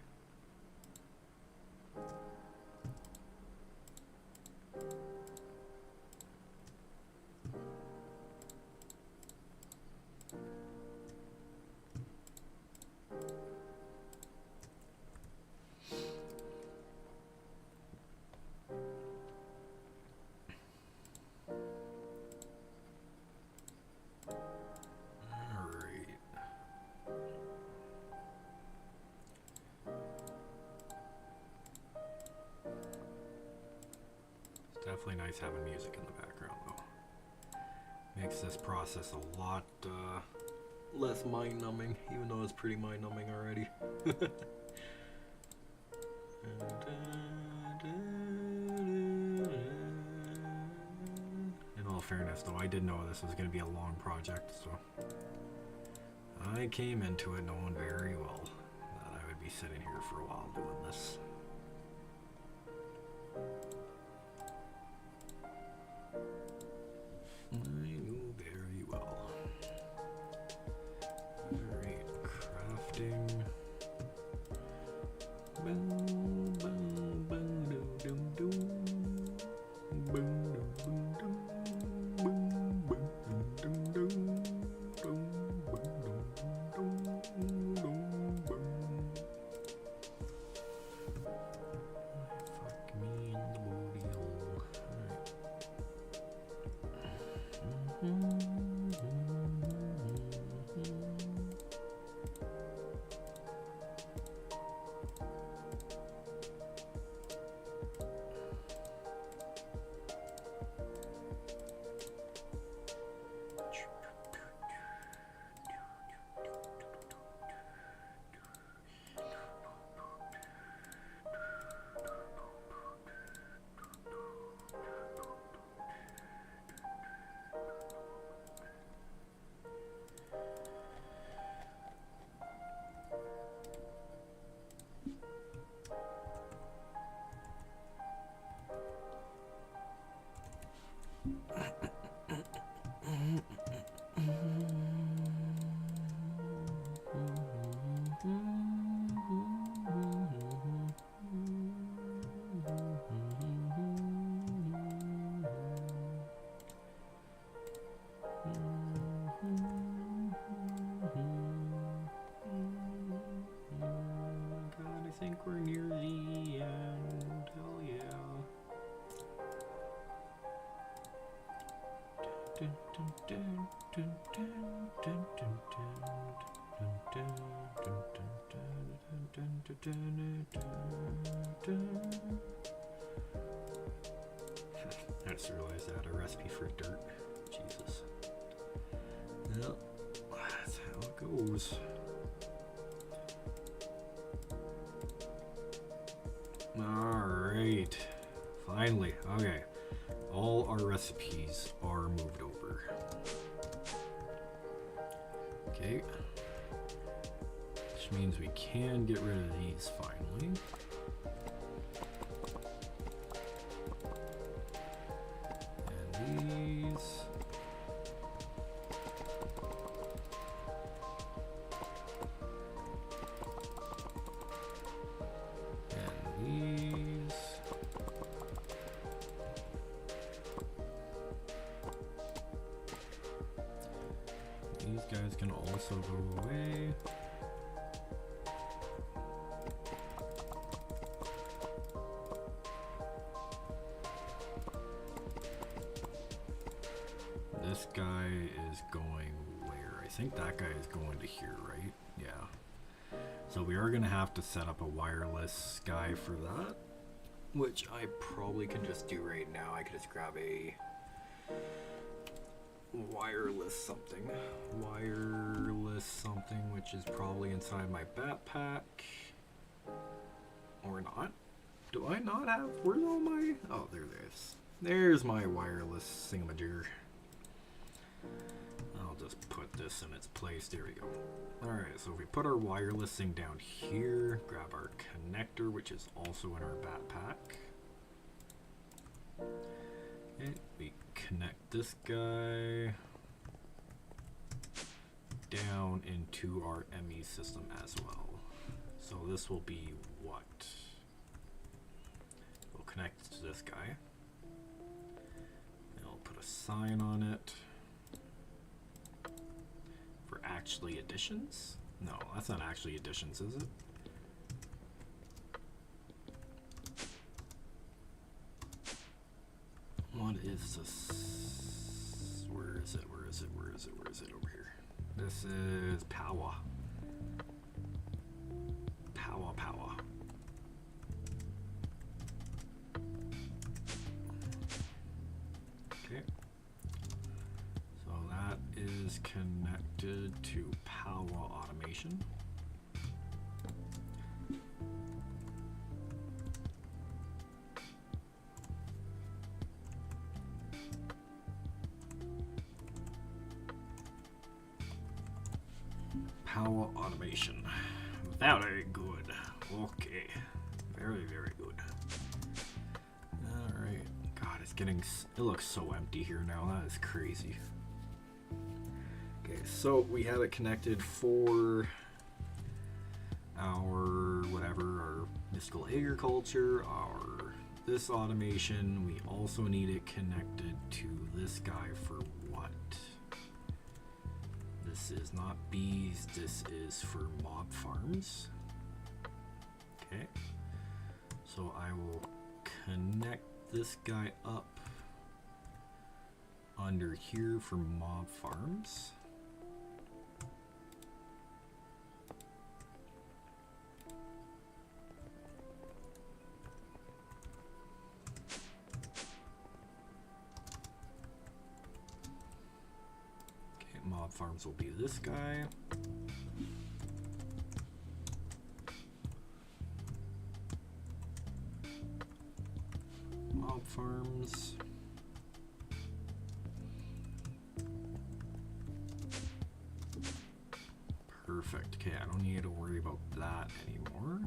Definitely nice having music in the background though. Makes this process a lot less mind-numbing, even though it's pretty mind-numbing already. In all fairness, though, I did know this was going to be a long project, so I came into it knowing very well that I would be sitting here for a while doing this. I knew very well. Alright, crafting. Boom, boom, boom, doom, doom, doom. Boom, boom, boom, boom, boom, boom, boom, boom, boom, boom, boom, boom. Fuck me in the booty hole. Alright. God, I think we're near the end. Hell yeah. Dun, dun, dun, dun, dun, dun, dun, dun, dun, dun, dun, dun, dun, dun. I just realized I had a recipe for dirt. Jesus. Yep, that's how it goes. Alright. Finally. Okay. All our recipes are moved over. Okay. Which means we can get rid of these finally. And these. These guys can also go away. This guy is going where? I think that guy is going to here, right? Yeah. So we are going to have to set up a wireless guy for that, which I probably can just do right now. I could just grab a wireless something, which is probably inside my backpack, or not. Do I not have, where's all my, oh, there's my wireless thingamajigger. I'll just put this in its place. There we go. Alright, so if we put our wireless thing down here, grab our connector, which is also in our backpack. Okay, we connect this guy down into our ME system as well. So this will be what? We'll connect to this guy. And I'll put a sign on it. For actually additions? No, that's not actually additions, is it? What is this? Where is it? Where is it? Where is it? Where is it? Over here. This is power. Power, power. Okay. So that is connected to power automation. automation. Very good. Okay. Very, very good. Alright. God, it's getting... It looks so empty here now. That is crazy. Okay, so we have it connected for our whatever, our mystical agriculture, our this automation. We also need it connected to this guy for what? This is not bees, this is for mob farms. Okay, so I will connect this guy up under here for mob farms. Mob farms will be this guy. Mob farms. Perfect. Okay, I don't need to worry about that anymore.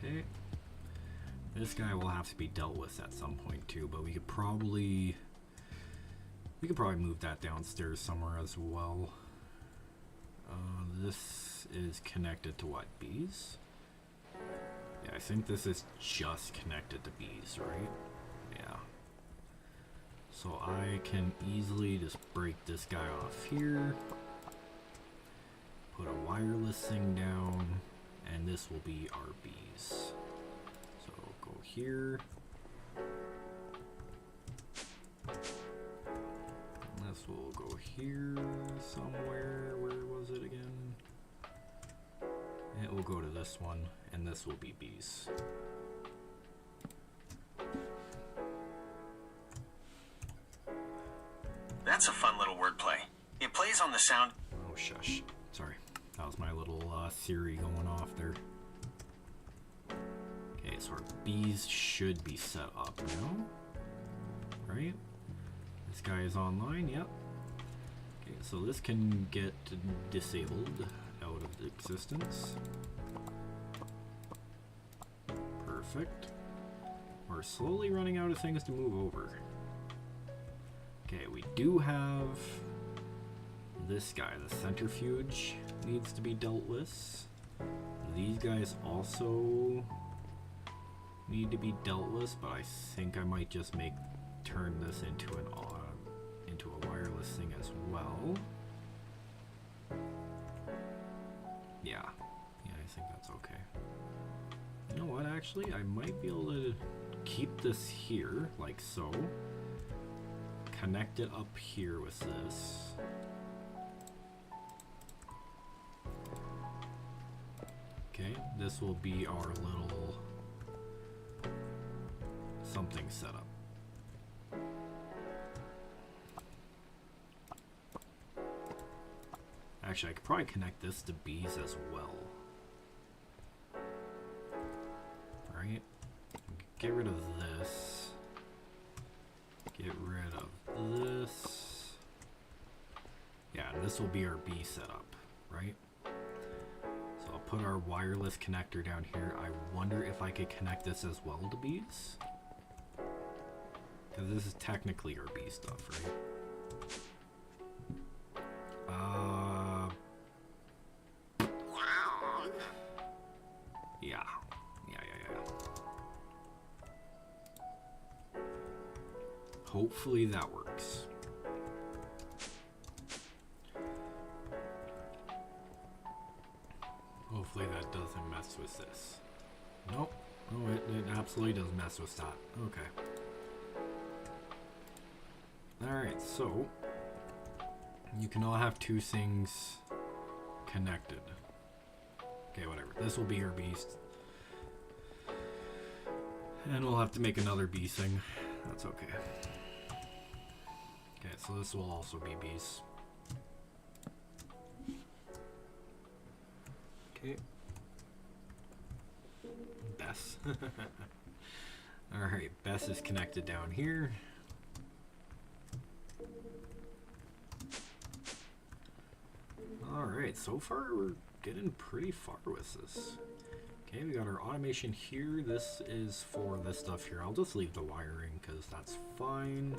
Okay. This guy will have to be dealt with at some point too, but we could probably move that downstairs somewhere as well. This is connected to what? Bees? Yeah, I think this is just connected to bees, right? Yeah. So I can easily just break this guy off here. Put a wireless thing down. And this will be our bees. So go here. This will go here somewhere. Where was it again? It will go to this one, and this will be bees. That's a fun little wordplay. It plays on the sound. Oh, shush. Sorry. That was my little Siri going off there. Okay, so our bees should be set up now. Right? This guy is online, yep. Okay, so this can get disabled out of existence. Perfect. We're slowly running out of things to move over. Okay, we do have this guy, the centrifuge, needs to be dealt with. These guys also need to be dealt with, but I think I might just turn this into a wireless thing as well. Yeah, I think that's okay. You know what, actually, I might be able to keep this here, like so. Connect it up here with this. Okay, this will be our little something setup. Actually, I could probably connect this to bees as well. Right? Get rid of this. Get rid of this. Yeah, and this will be our bee setup, right? So I'll put our wireless connector down here. I wonder if I could connect this as well to bees. Because this is technically our bee stuff, right? Yeah. Hopefully that works. Hopefully that doesn't mess with this. Nope. Oh, it absolutely doesn't mess with that. Okay. Alright, so you can all have two things connected. Okay, whatever. This will be our beast. And we'll have to make another bee thing. That's okay. Okay, so this will also be bees. Okay. Bess. Alright, Bess is connected down here. Alright, so far we're getting pretty far with this. Okay, we got our automation here. This is for this stuff here. I'll just leave the wiring because that's fine.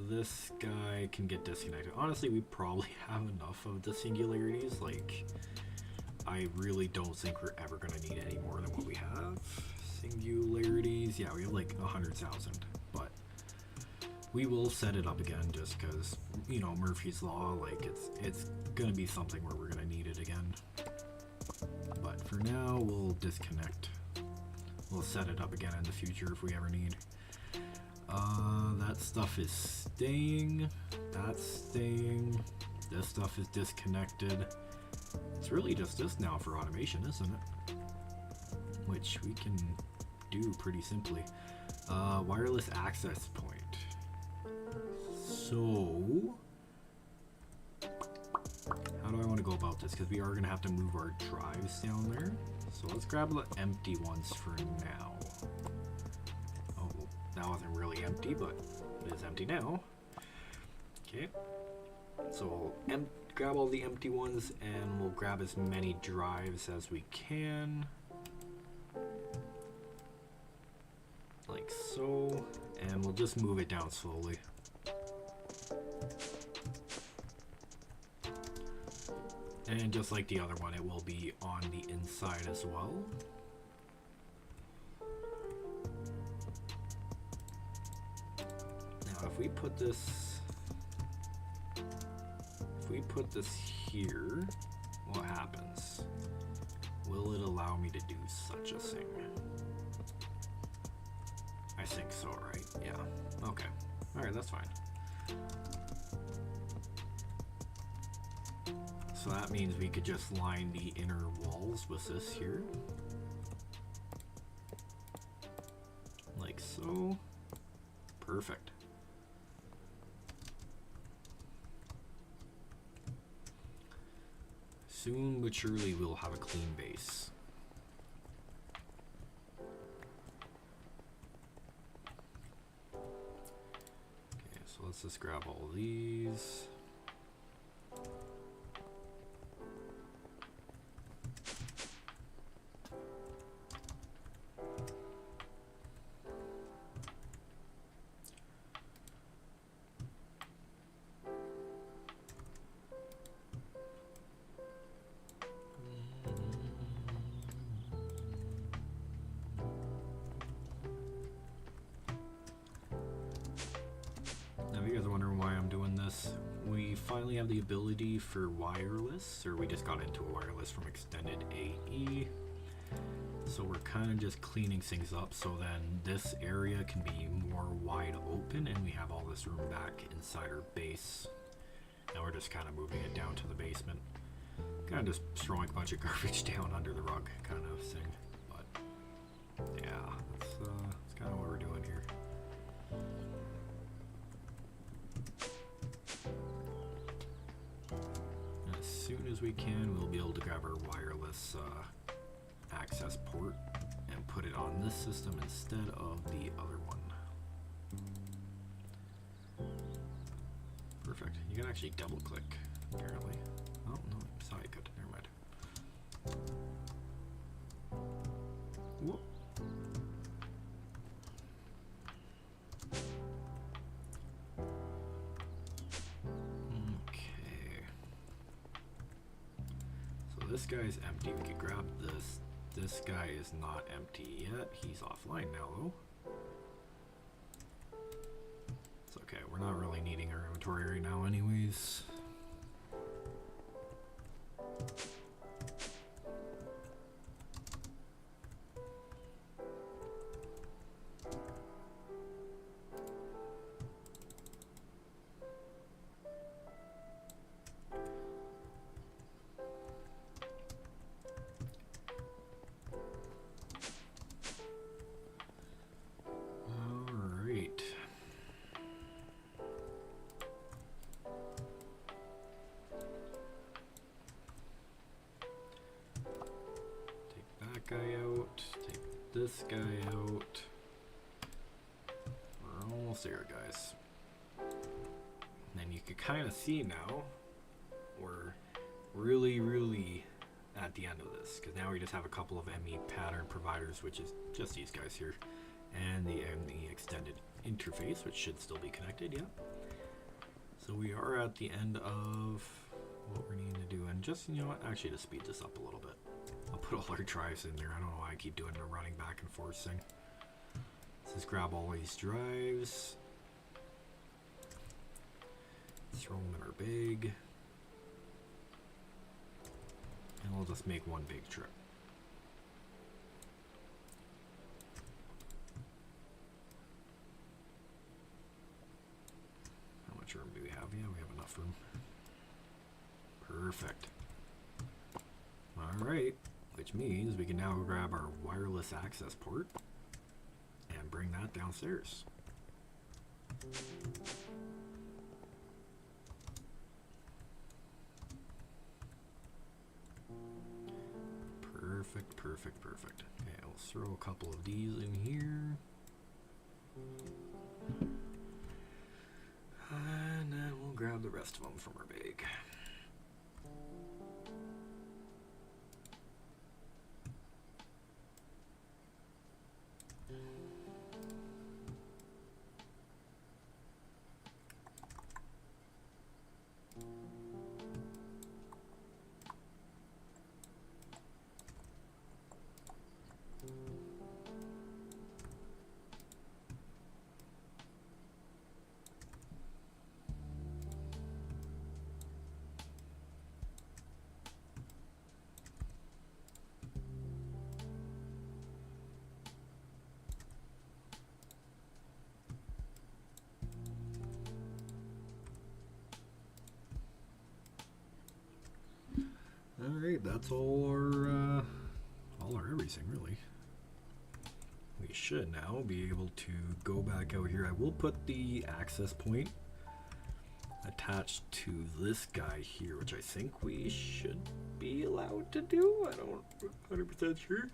This guy can get disconnected. Honestly, we probably have enough of the singularities. Like, I really don't think we're ever going to need any more than what we have. Singularities, yeah, we have like 100,000, but we will set it up again just because, you know, Murphy's Law, like, it's going to be something where we're going to need it again. But for now, we'll disconnect. We'll set it up again in the future if we ever need. That stuff is staying. That's staying. This stuff is disconnected. It's really just this now for automation, isn't it? Which we can do pretty simply. Wireless access point. So, how do I want to go about this? Because we are going to have to move our drives down there. So let's grab the empty ones for now. Oh, that wasn't really empty, but it is empty now. Okay. So we'll grab all the empty ones and we'll grab as many drives as we can. Like so. And we'll just move it down slowly. And just like the other one, it will be on the inside as well. Now if we put this here, what happens? Will it allow me to do such a thing? I think so, right? Yeah. Okay. Alright, that's fine. So that means we could just line the inner walls with this here. Like so. Perfect. Soon but surely we'll have a clean base. Okay, so let's just grab all these. We have the ability for wireless, or we just got into a wireless from extended AE, so we're kind of just cleaning things up so then this area can be more wide open and we have all this room back inside our base. Now we're just kind of moving it down to the basement, kind of just throwing a bunch of garbage down under the rug kind of thing. But yeah, that's kind of what we're doing here. As soon as we can, we'll be able to grab our wireless access port and put it on this system instead of the other one. Perfect. You can actually double click, apparently. Oh, no, I saw you could. Never mind. Whoop. This guy is empty. We could grab this. This guy is not empty yet. He's offline now, though. It's okay. We're not really needing our inventory right now anyways. this guy out. We're almost there, guys. And you can kind of see now we're really at the end of this, because now we just have a couple of ME pattern providers, which is just these guys here, and the ME extended interface, which should still be connected. Yeah. So we are at the end of what we're needing to do, and just, you know what, actually to speed this up a little bit, I'll put all our drives in there. I don't know why I keep doing the running back and forth thing. Let's just grab all these drives, throw them in our bag, and we'll just make one big trip. How much room do we have? Yeah, we have enough room. Perfect. Alright, which means we can now grab our wireless access port and bring that downstairs. Perfect. Okay, I'll throw a couple of these in here. And then we'll grab the rest of them from our bag. Alright, that's all our everything, really. We should now be able to go back out here. I will put the access point attached to this guy here, which I think we should be allowed to do. I don't 100% sure.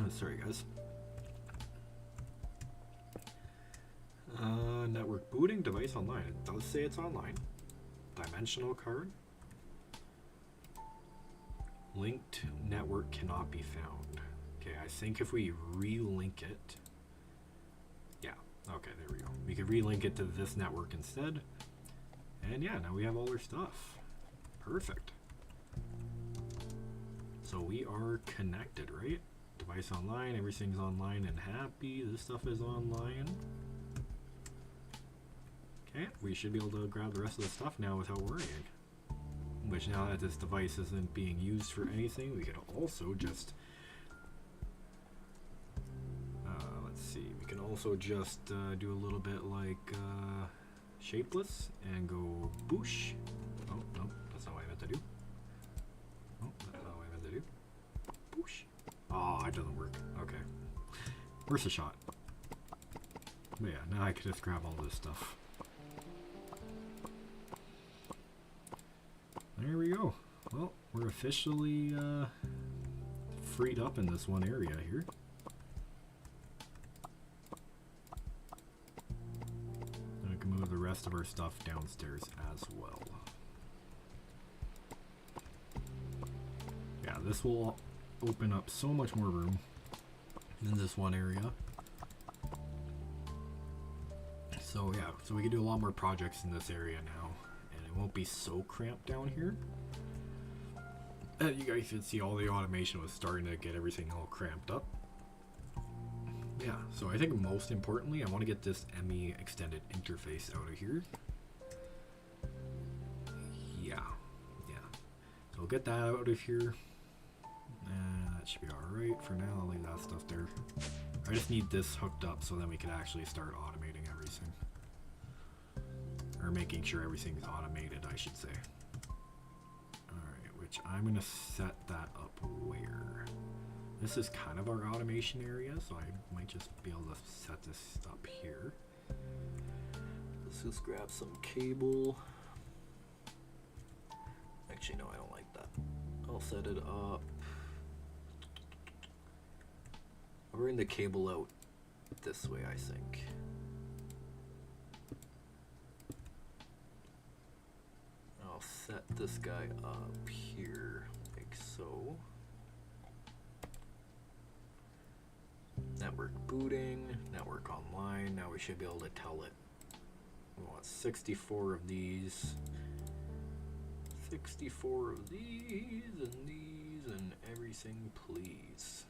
Sorry, guys. Network booting, device online. It does say it's online. Dimensional card. Linked network cannot be found. Okay, I think if we relink it, yeah, okay, there we go. We could relink it to this network instead. And yeah, now we have all our stuff. Perfect. So we are connected, right? Device online, everything's online and happy. This stuff is online. Okay, we should be able to grab the rest of the stuff now without worrying. Which, now that this device isn't being used for anything, we could also just let's see, we can also just do a little bit like shapeless and go boosh. Oh no, that's not what I meant to do. Oh, that's not what I meant to do. Boosh. Oh, it doesn't work. Okay, worth a shot. But yeah, now I can just grab all this stuff. There we go. Well, we're officially freed up in this one area here. And we can move the rest of our stuff downstairs as well. Yeah, this will open up so much more room in this one area. So yeah, so we can do a lot more projects in this area now. Won't be so cramped down here. You guys can see all the automation was starting to get everything all cramped up. Yeah, so I think most importantly, I want to get this ME extended interface out of here. Yeah. So we'll get that out of here. That should be alright for now. I'll leave that stuff there. I just need this hooked up so then we can actually start automating everything. Or making sure everything's automated, I should say. Alright, which I'm going to set that up where? This is kind of our automation area, so I might just be able to set this up here. Let's just grab some cable. Actually, no, I don't like that. I'll set it up I'll bring the cable out this way, I think. I'll set this guy up here, like so. Network booting, network online. Now we should be able to tell it. We want 64 of these. 64 of these, and everything, please.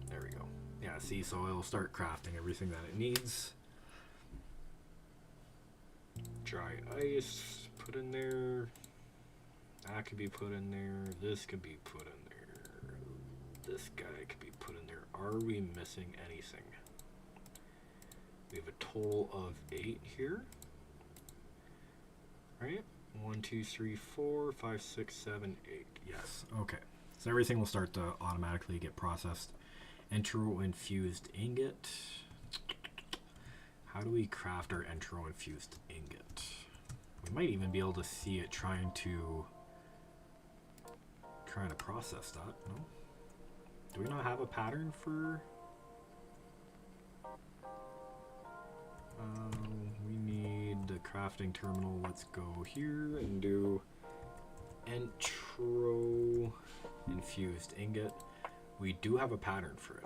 There we go. Yeah, see, so it'll start crafting everything that it needs. Dry ice, put in there. That could be put in there. This could be put in there. This guy could be put in there. Are we missing anything? We have a total of 8 here. Right? 1, 2, 3, 4, 5, 6, 7, 8. Yes. Okay. So everything will start to automatically get processed. Entro infused ingot. How do we craft our entro infused ingot? We might even be able to see it trying to process that. No? Do we not have a pattern for? We need the crafting terminal. Let's go here and do entro infused ingot. We do have a pattern for it.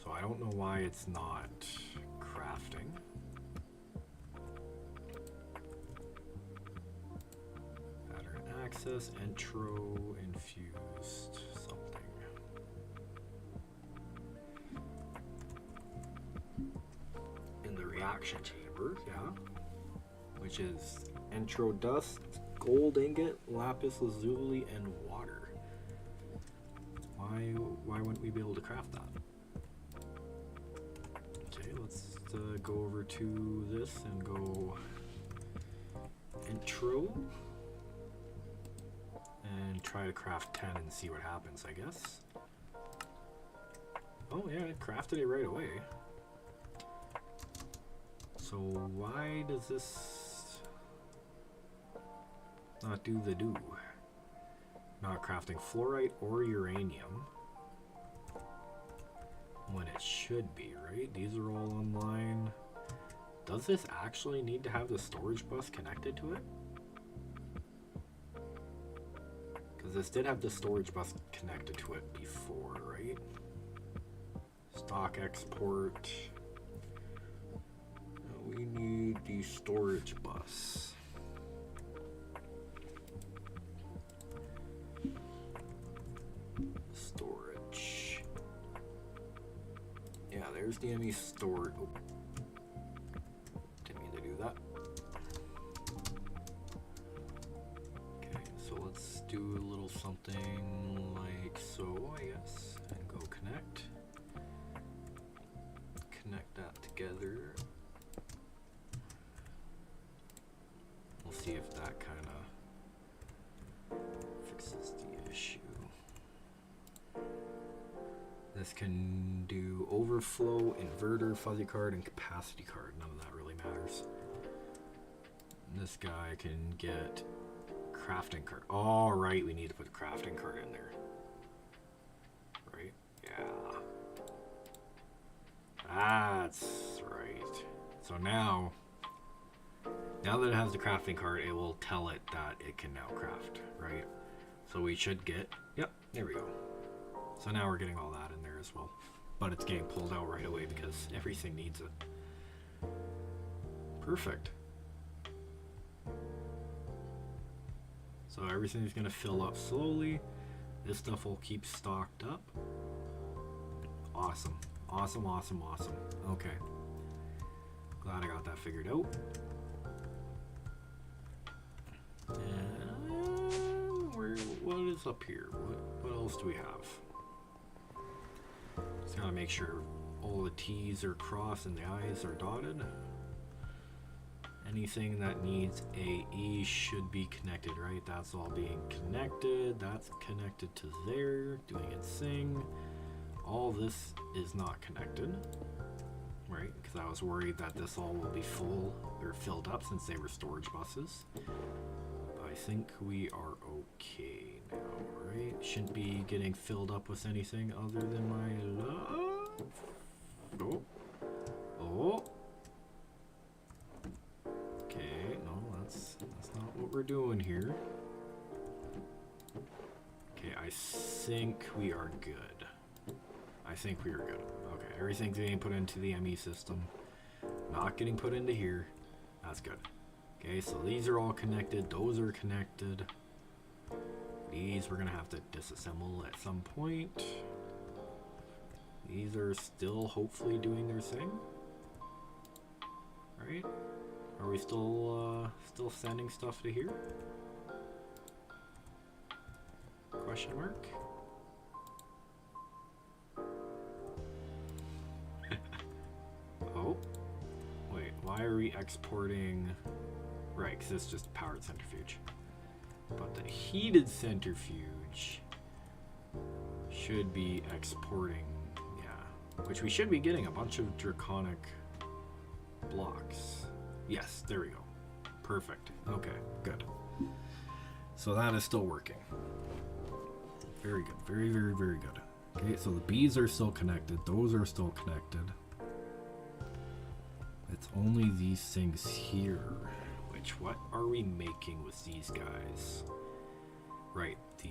So I don't know why it's not crafting. Pattern access, entro infused something. In the reaction chamber, yeah. Which is entro dust, gold ingot, lapis lazuli, and water. Why wouldn't we be able to craft that? Okay, let's go over to this and go intro and try to craft 10 and see what happens, I guess. Oh yeah, it crafted it right away. So why does this not do the do? Not crafting fluorite or uranium when it should be, right? These are all online. Does this actually need to have the storage bus connected to it? Because this did have the storage bus connected to it before, right? Stock export. We need the storage bus. Storage. Yeah, there's the ME storage. Oh. Didn't mean to do that. Okay, so let's do a little something like so, I guess, and go connect. Connect that together. We'll see if that kind of fixes the issue. This can do overflow, inverter, fuzzy card, and capacity card. None of that really matters. And this guy can get crafting card. All right, we need to put crafting card in there. Right? Yeah. That's right. So now that it has the crafting card, it will tell it that it can now craft, right? So we should get, yep, there we go. So now we're getting all that in there as well. But it's getting pulled out right away because everything needs it. Perfect. So everything's gonna fill up slowly. This stuff will keep stocked up. Awesome. Awesome, awesome, awesome. Okay. Glad I got that figured out. And what is up here? What else do we have? Just gotta make sure all the T's are crossed and the I's are dotted. Anything that needs a E should be connected, right? That's all being connected. That's connected to there, doing its thing. All this is not connected, right? Because I was worried that this all will be full or filled up since they were storage buses. But think we are okay now, right? Shouldn't be getting filled up with anything other than my love. Oh. Oh. Okay, no, that's not what we're doing here. Okay, I think we are good. I think we are good. Okay, everything's getting put into the ME system. Not getting put into here. That's good. Okay, so these are all connected. Those are connected. These we're going to have to disassemble at some point. These are still hopefully doing their thing. Right? Are we still sending stuff to here? Question mark? Oh. Wait, why are we exporting? Right, because it's just powered centrifuge. But the heated centrifuge should be exporting, yeah. Which we should be getting a bunch of draconic blocks. Yes, there we go. Perfect. Okay, good. So that is still working. Very good. Very, very, very good. Okay, so the bees are still connected. Those are still connected. It's only these things here. Which, what are we making with these guys? Right, the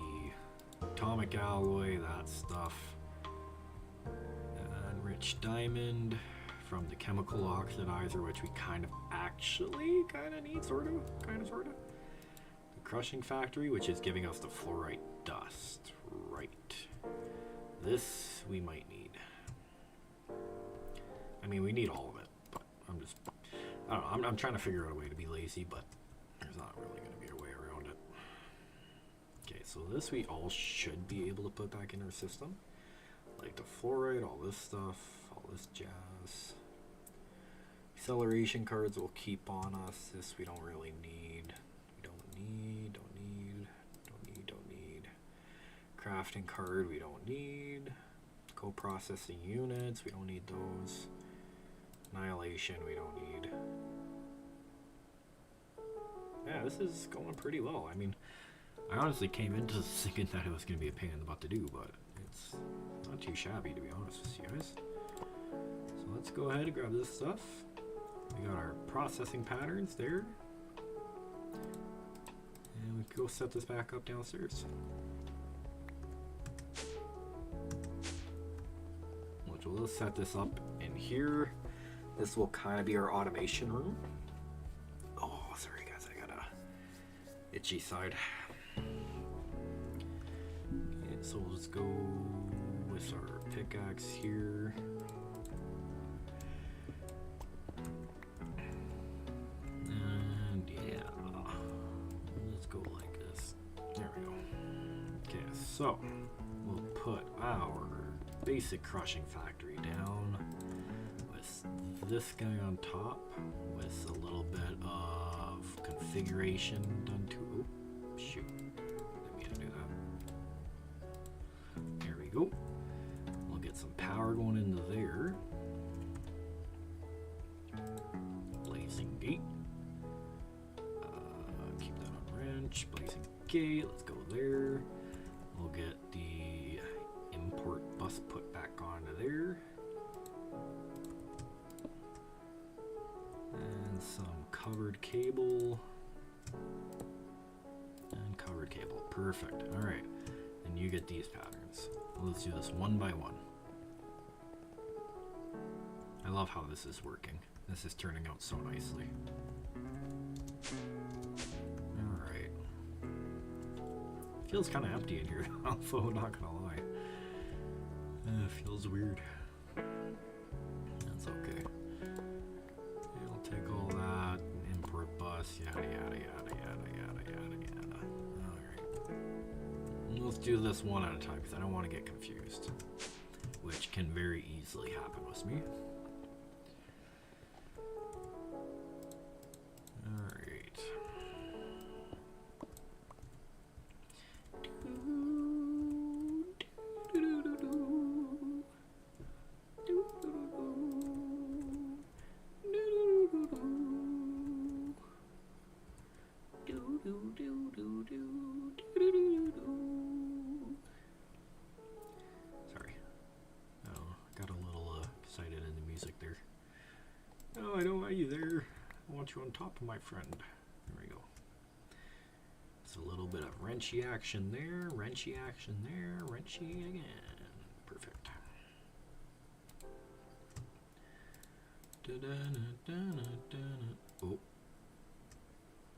atomic alloy, that stuff. Enriched diamond from the chemical oxidizer, which we kind of need, sort of. The crushing factory, which is giving us the fluorite dust. Right. This we might need. I mean, we need all of it, but I don't know, I'm trying to figure out a way to be lazy, but there's not really going to be a way around it. Okay, so this we all should be able to put back in our system. Like the fluoride, all this stuff, all this jazz. Acceleration cards will keep on us. This we don't really need. Don't need. Crafting card we don't need. Co-processing units, we don't need those. Annihilation we don't need. Yeah, this is going pretty well. I mean, I honestly came into this thinking that it was going to be a pain in the butt to do, but it's not too shabby, to be honest with you guys. So let's go ahead and grab this stuff. We got our processing patterns there. And we can go set this back up downstairs. Which we'll just set this up in here. This will kind of be our automation room. Oh, sorry guys, I got a itchy side. Okay, so we'll just go with our pickaxe here. And yeah, let's go like this. There we go. Okay, so we'll put our basic crushing factory down with this guy on top with a little bit of configuration done to. Oh, shoot. Didn't mean to do that. There we go. We'll get some power going into there. Blazing gate. Keep that on wrench. Blazing gate. Let's go there. We'll get the import bus put back onto there. And some covered cable. And covered cable. Perfect. Alright. And you get these patterns. Let's do this one by one. I love how this is working. This is turning out so nicely. Alright. Feels kind of empty in here, although not gonna lie. It feels weird. That's okay. I'll take all that, import bus, yada yada yada yada yada yada yada. Alright. Let's do this one at a time because I don't want to get confused. Which can very easily happen with me. Alright. No, I don't want you there. I want you on top of my friend. There we go. It's a little bit of wrenchy action there, wrenchy action there, wrenchy again. Perfect. Oh.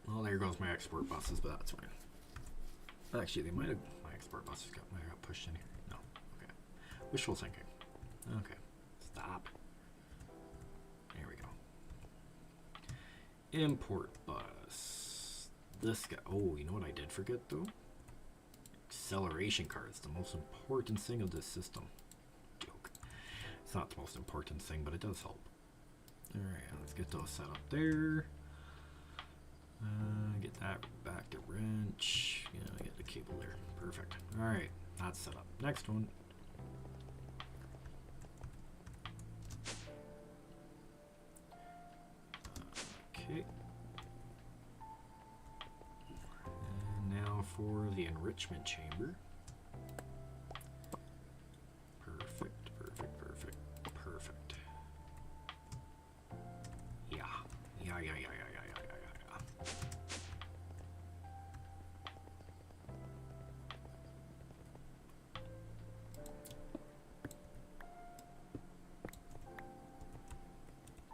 Well, there goes my export buses, but that's fine. Actually, they might have. My export buses might have got pushed in here. No. Okay. Wishful thinking. Okay. Stop. There we go. Import bus. This guy. Oh, you know what I did forget though? Acceleration cards. The most important thing of this system. Joke. It's not the most important thing, but it does help. Alright, let's get those set up there. Get that back to wrench. Yeah, get the cable there. Perfect. Alright, that's set up. Next one. Okay. And now for the enrichment chamber. Perfect, perfect, perfect, perfect. Yeah. Yeah.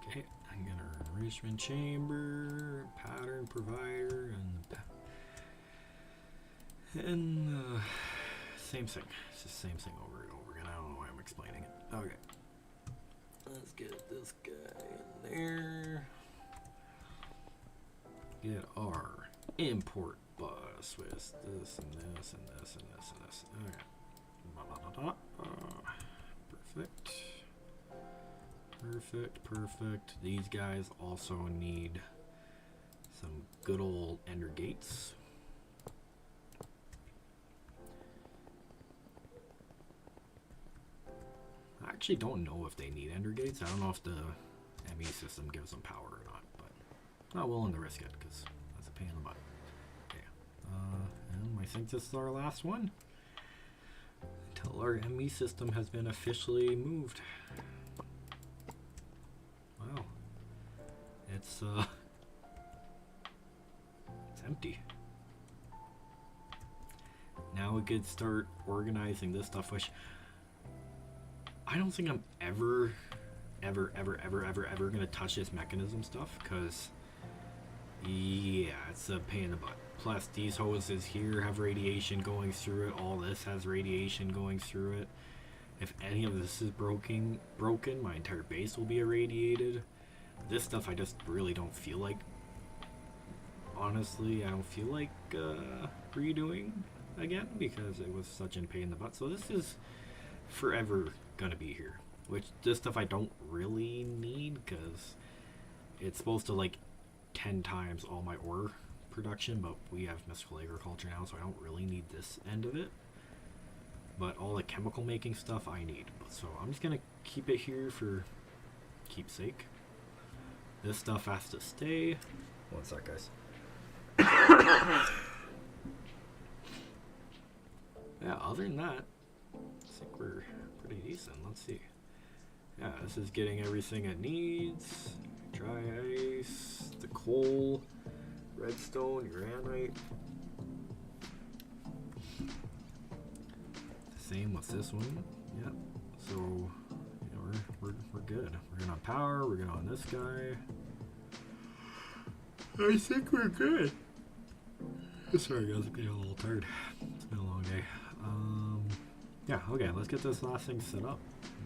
Okay, I'm gonna enrichment chamber, pattern provider, and same thing. It's the same thing over and over again. I don't know why I'm explaining it. Okay. Let's get this guy in there. Get our import bus with this and this and this and this and this. Okay. Perfect. Perfect, perfect. These guys also need some good old ender gates. I actually don't know if they need ender gates. I don't know if the ME system gives them power or not, but not willing to risk it because that's a pain in the butt. Okay. And I think this is our last one until our ME system has been officially moved. Wow. It's empty. Now we could start organizing this stuff, which I don't think I'm ever gonna touch this mechanism stuff, because yeah, it's a pain in the butt. Plus these hoses here have radiation going through it. All this has radiation going through it. If any of this is broken, my entire base will be irradiated. This stuff I just really don't feel like. Honestly, I don't feel like redoing again because it was such a pain in the butt. So this is forever gonna be here. Which this stuff I don't really need because it's supposed to like 10 times all my ore production, but we have mystical agriculture now, so I don't really need this end of it. But all the chemical making stuff I need. So I'm just gonna keep it here for keepsake. This stuff has to stay. One sec, guys. Yeah, other than that, I think we're pretty decent. Let's see. Yeah, this is getting everything it needs. Dry ice, the coal, redstone, granite. Same with this one. Yep. So yeah, we're good. We're good on power. We're good on this guy. I think we're good. Sorry guys, I'm getting a little tired. It's been a long day. Yeah, okay, let's get this last thing set up.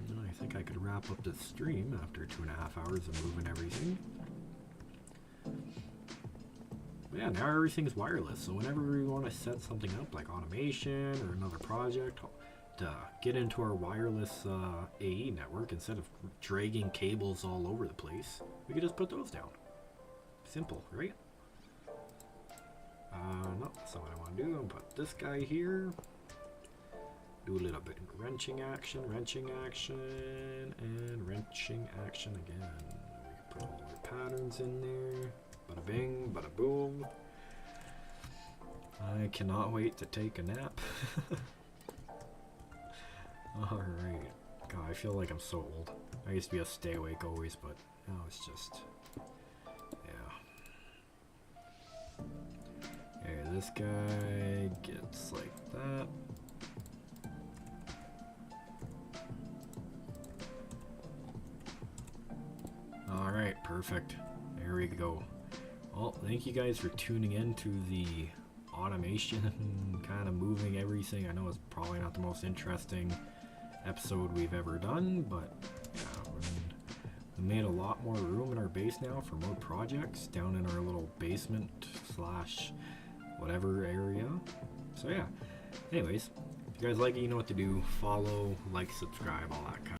And I think I could wrap up this stream after 2.5 hours of moving everything. But yeah, now everything's wireless, so whenever we want to set something up, like automation or another project, to get into our wireless AE network, instead of dragging cables all over the place, we could just put those down. Simple, right? No, that's not what I want to do. I'm going to put this guy here. Do a little bit of wrenching action, and wrenching action again. We can put all our patterns in there. Bada bing, bada boom. I cannot wait to take a nap. Alright. God, I feel like I'm so old. I used to be able to stay awake always, but now it's just, yeah. Okay, this guy gets like that. Alright, perfect. There we go. Well, thank you guys for tuning in to the automation, kind of moving everything. I know it's probably not the most interesting episode we've ever done, but yeah, we made a lot more room in our base now for more projects down in our little basement slash whatever area. So yeah, anyways, if you guys like it, you know what to do. Follow, like, subscribe, all that kind of